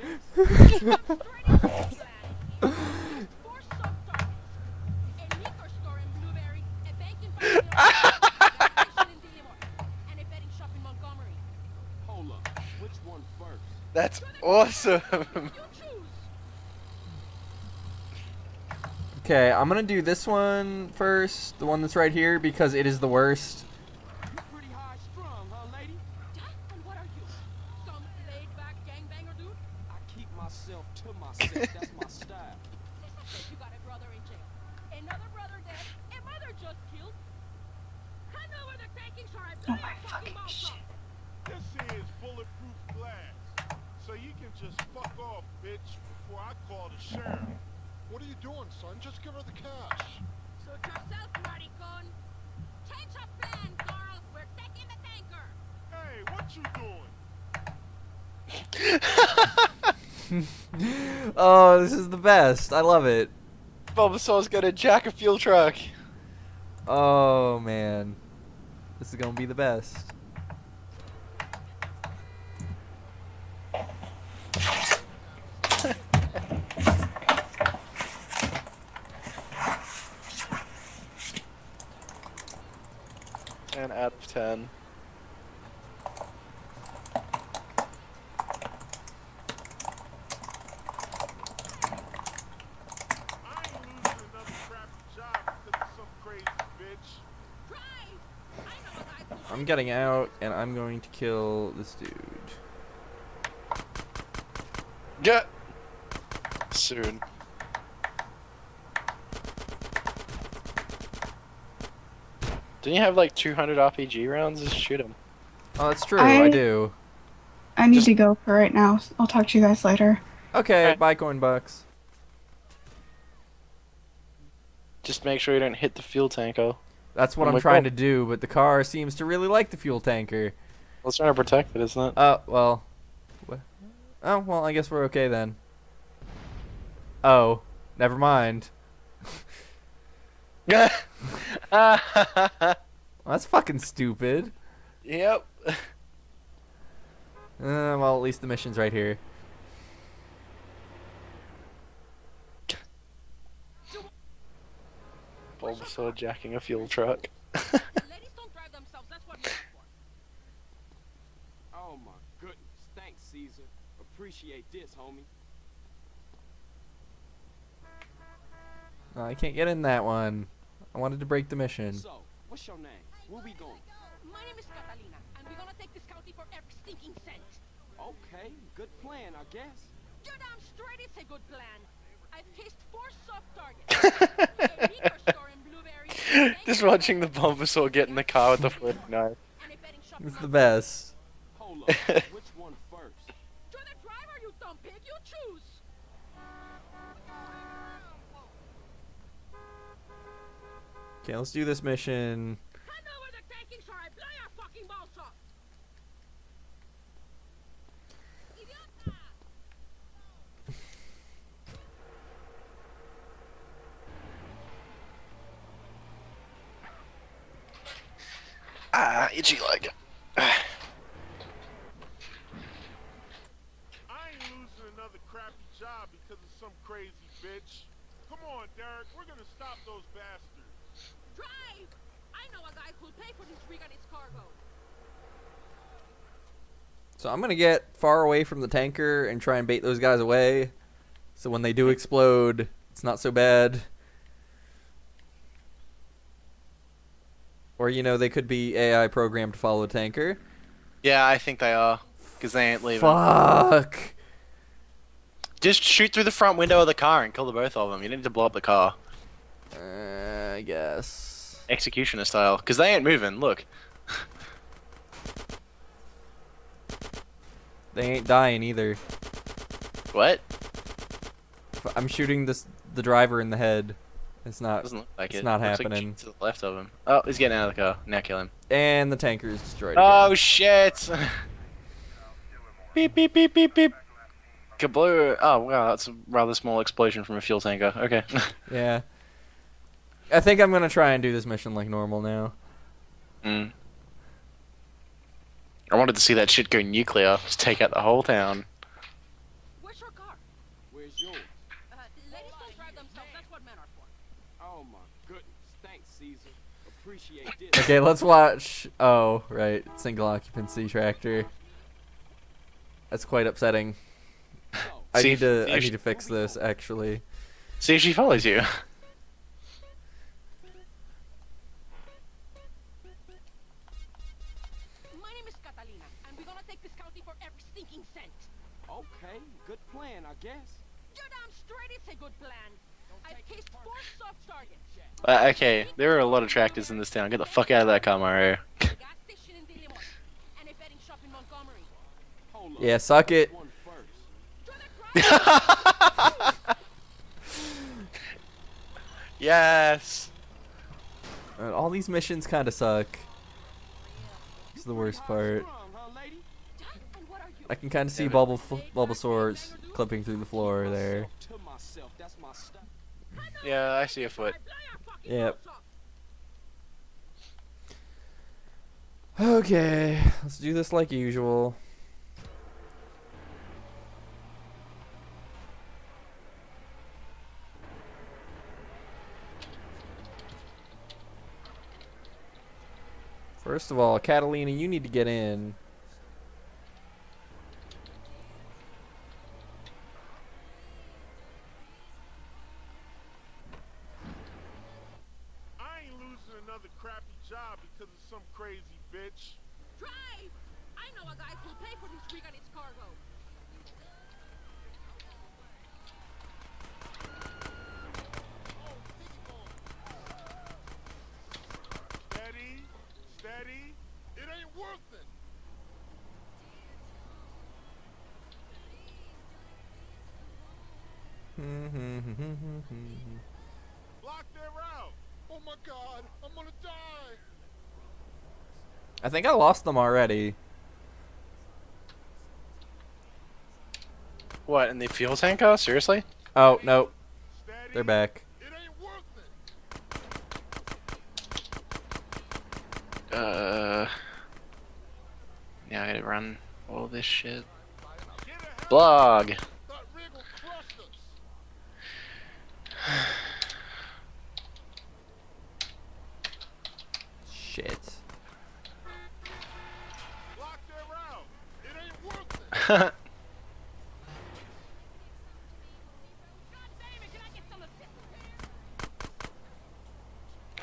Hold up. Which one first? That's awesome. Okay, I'm gonna do this one first, the one that's right here, because it is the worst. You pretty high strung, huh, lady? to myself. That's my style. You got a brother in jail. Another brother dead. A mother just killed. I know where the takings are. I Oh blow my your fucking fucking mouth shit. up. This here is bulletproof glass. So you can just fuck off, bitch, before I call the sheriff. What are you doing, son? Just give her the cash. Suit yourself, maricon. Change of plan, Carl. We're taking the tanker. Hey, what you doing? Oh, this is the best. I love it. Bulbasaur's got a jack a fuel truck. Oh man, this is gonna be the best. Ten out of 10. I ain't losing another crappy job because of some crazy bitch. Drive. I know a guy who I'm getting out, and I'm going to kill this dude. Get soon. Didn't you have like 200 RPG rounds? Just shoot him. Oh, that's true. I I- do. I need Just- to go for right now. I'll talk to you guys later. Okay, Alright. bye, coin bucks. Just make sure you don't hit the fuel tanker. That's what Oh I'm my trying God. to do, but the car seems to really like the fuel tanker. Well, it's trying to protect it, isn't it? Oh, well. Oh, well, I guess we're okay then. Oh, never mind. Yep. Well, that's fucking stupid. Well, at least the mission's right here. Bulbasaur jacking a fuel truck. ladies don't drive themselves. That's what men are for. Oh my goodness. Thanks, Caesar. Appreciate this, homie. Oh, I can't get in that one. I wanted to break the mission. So, what's your name? Where we going? My name is Catalina, and we're gonna take this county for every stinking cent. Okay, good plan, I guess. You're damn straight. It's a good plan. I've cased 4 soft targets. A liquor store in Blueberry. Just watching the Bulbasaur get in the car with the flip knife. And a betting shop. It's the best. Hold up. Which one first? You're the driver, you dumb pig. You choose. Okay, let's do this mission. I know where the takings are. I blow your fucking balls off. Idiota! Ah, itchy leg. I ain't losing another crappy job because of some crazy bitch. Come on, Derek. We're gonna stop those bastards. Drive! I know a guy who'll pay for this rig and its cargo. So I'm gonna get far away from the tanker and try and bait those guys away. So when they do explode, it's not so bad. Or, you know, they could be AI programmed to follow the tanker. Yeah, I think they are. Because they ain't leaving. Fuck! Just shoot through the front window of the car and kill the both of them. You need to blow up the car. I guess. Executioner style. Because they ain't moving, look. They ain't dying either. What? I'm shooting the driver in the head. It's not. Doesn't look like It's it. not Looks like happening. to the left of him. Oh, he's getting out of the car. Now kill him. And the tanker is destroyed Oh again. shit! Beep beep beep beep beep. Kablooey! Oh wow, that's a rather small explosion from a fuel tanker. Okay. Yeah. I think I'm gonna try and do this mission like normal now. Mm. I wanted to see that shit go nuclear. Just take out the whole town. Where's your car? Where's yours? Ladies don't drive themselves. That's what men are for. Oh my goodness. Thanks, Caesar. Appreciate this. Okay, let's watch. Oh, right, single occupancy tractor. That's quite upsetting. So, I See need if- to. see I if need she- to fix this actually. See if she follows you. My name is Catalina, and we're gonna take this county for every stinking cent. okay, good plan, I guess. You're damn straight it's a good plan. I've cased 4 soft targets. Okay, there are a lot of tractors in this town. Get the fuck out of that car, Mario. A gas station in Dillimore, and a betting shop in Montgomery. Yeah, suck it. Do the crime! Yes. All these missions kind of suck. It's the worst part. And what are you? I can kind of see Bulbasaur's clipping through the floor there. Yeah, I see a foot. Yep. Okay, let's do this like usual. First of all, Catalina, you need to get in. I ain't losing another crappy job because of some crazy bitch. Drive! I know a guy who'll pay for this rig and its cargo. Steady, steady. It ain't worth it. Block their route. Oh my god, I'm gonna die. I think I lost them already. What, in the fuel tank? Oh, seriously? Oh, no. Steady. They're back. It ain't worth it. Yeah, I gotta run all this shit. Get a help. Blog. That rig will crush us. Shit. Block their route. It ain't worth it. God damn it, can I get some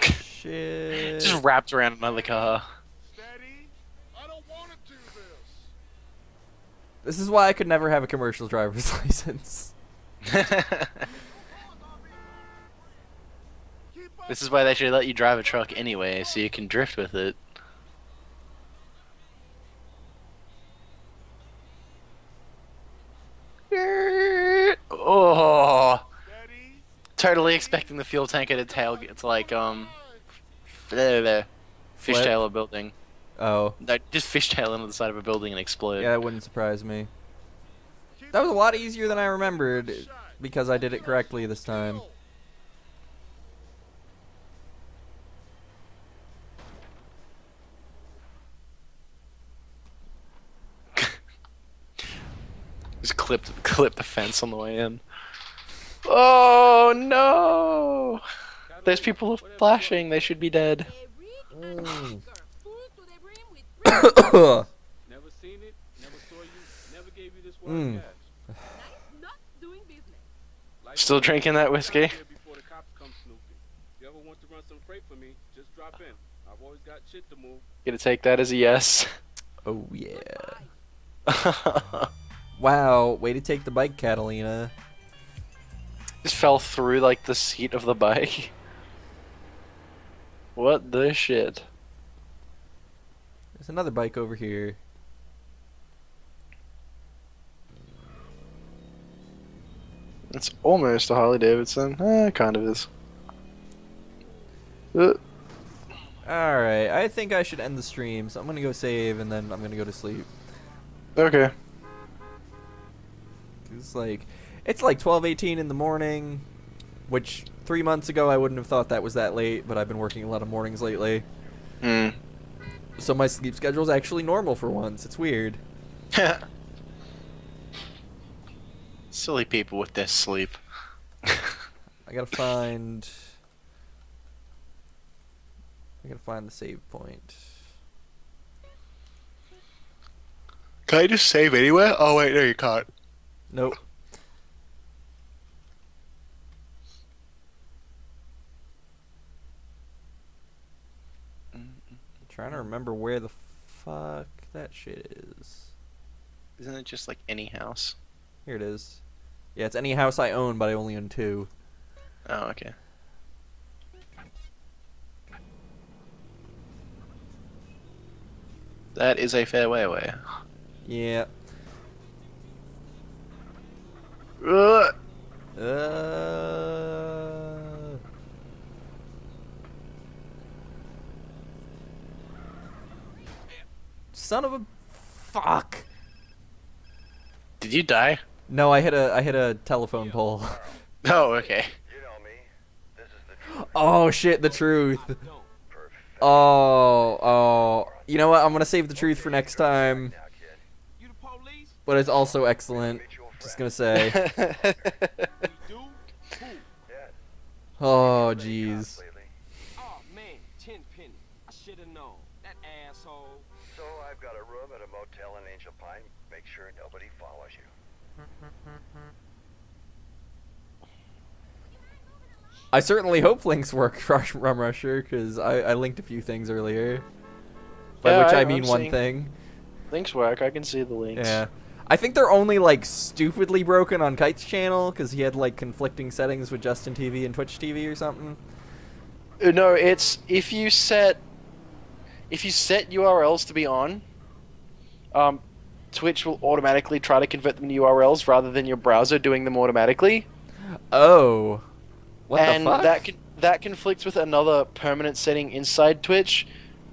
assistance? Shit. Just wrapped around another car. Steady. I don't want to do this. This is why I could never have a commercial driver's license. Keep up. This is why they should let you drive a truck anyway, so you can drift with it. Oh, Steady. totally expecting the fuel tanker to tail. It's like Flip. fishtail a building. Oh. No, just fishtail into the side of a building and explode. Yeah, that wouldn't surprise me. Keep That was a up. lot easier than I remembered because I did it correctly this time. Just clip the fence on the way in. Oh no! There's people flashing. They should be dead. A rig and Mm. anchor, full to the brim with brim. Never seen it, never saw you, never gave you this Mm. word cash. Nice not doing business. Like Still drinking that whiskey? here before the cops come snooping. If you ever want to run some freight for me, just drop in. I've always got shit to move. Gonna take that as a yes. Oh, yeah. Goodbye. Wow, way to take the bike, Catalina. Just fell through like the seat of the bike. What the shit? There's another bike over here. It's almost a Harley Davidson. Kind of is. Alright, I think I should end the stream, so I'm gonna go save and then I'm gonna go to sleep. Okay. It's like 12:18 in the morning, which 3 months ago I wouldn't have thought that was that late, but I've been working a lot of mornings lately. Hmm. So my sleep schedule is actually normal for once. It's weird. Silly people with their sleep. I gotta find the save point. Can I just save anywhere? Oh wait, no you can't. Nope. Trying to remember where the fuck that shit is. Isn't it just like any house? Here it is. Yeah, it's any house I own, but I only own 2. Oh, okay. That is a fair way away. Yeah. Ugh. Son of a fuck. Did you die? No, I hit a telephone pole. Oh, okay. You know me. This is the truth. Oh shit, the truth. Don't. Perfect. Oh. You know what? I'm gonna save the truth for next time. Now, kid. You the police? But it's also excellent. Meet your Just friend. gonna say. We do? Who? Dad, Oh any jeez. cops lately? Oh, man, 10 penny. I should have known. That asshole. So I've got a room at a motel in Angel Pine. Make sure nobody follows you. I certainly hope links work, Rum Rusher, because I linked a few things earlier. By Yeah, which I I'm mean one seeing- thing. Links work. I can see the links. Yeah. I think they're only, like, stupidly broken on Kite's channel, because he had, like, conflicting settings with Justin TV and Twitch TV or something. No, it's if you set URLs to be on, Twitch will automatically try to convert them to URLs rather than your browser doing them automatically. Oh. What And the fuck? that conflicts with another permanent setting inside Twitch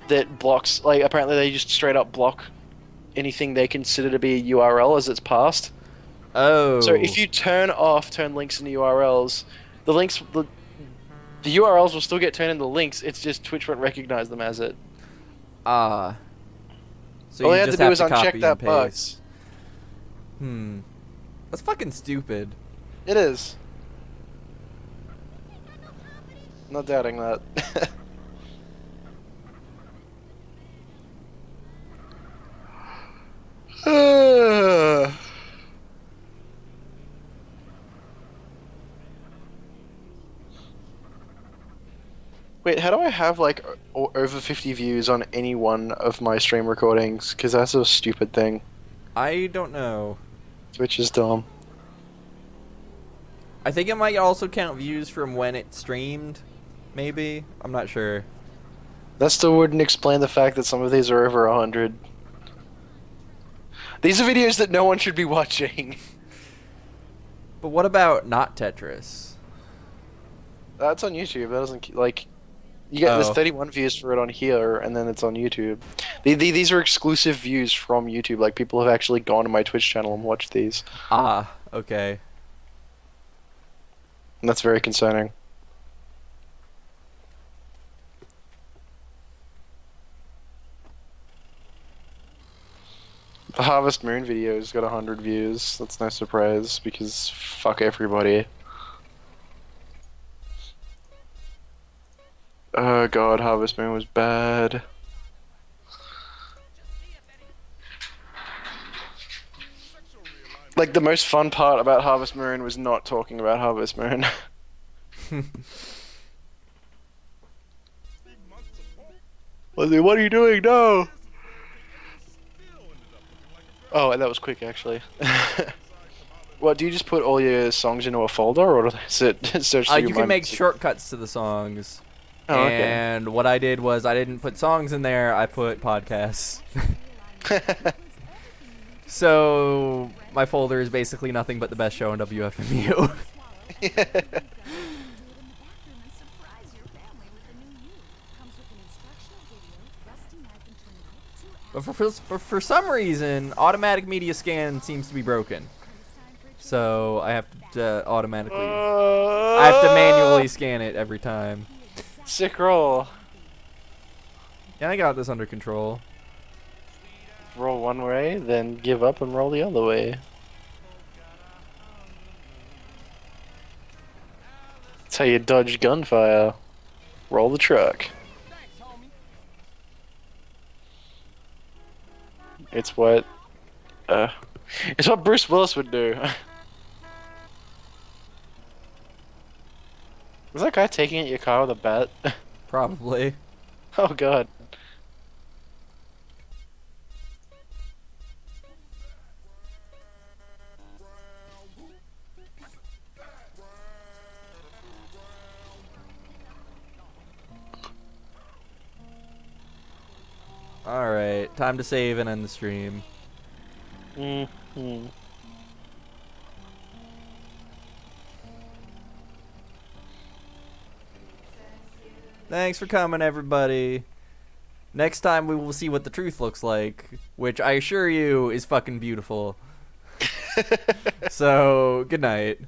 that blocks, like, apparently they just straight up block anything they consider to be a URL as it's passed. Oh. So if you turn links into URLs, the URLs will still get turned into links, it's just Twitch won't recognize them as it. Ah. So All you you have just to do is copy uncheck and that paste. box. That's fucking stupid. It is. Not doubting that. Wait, how do I have like over 50 views on any one of my stream recordings? Because that's a stupid thing. I don't know. Twitch is dumb. I think it might also count views from when it streamed. Maybe? I'm not sure. That still wouldn't explain the fact that some of these are over 100. These are videos that no one should be watching. But what about not Tetris? That's on YouTube. That doesn't like. You get there's Oh. 31 views for it on here, and then it's on YouTube. These are exclusive views from YouTube. Like people have actually gone to my Twitch channel and watched these, Ah, okay. and that's very concerning. The Harvest Moon video's got 100 views. That's no surprise because fuck everybody. Oh god, Harvest Moon was bad. Like the most fun part about Harvest Moon was not talking about Harvest Moon. What are you doing? No! Oh, that was quick actually. What, do you just put all your songs into a folder, or is it search through You your can make music? shortcuts to the songs. Oh, okay. And what I did was I didn't put songs in there, I put podcasts. So my folder is basically nothing but the best show on WFMU. But for some reason, automatic media scan seems to be broken. So I have to I have to manually scan it every time. Sick roll. Yeah, I got this under control. Roll one way, then give up and roll the other way. That's how you dodge gunfire. Roll the truck. It's what Bruce Willis would do. Was that guy taking at your car with a bat? Probably. Oh god. Alright, time to save and end the stream. Thanks for coming, everybody. Next time we will see what the truth looks like, which I assure you is fucking beautiful. So, good night.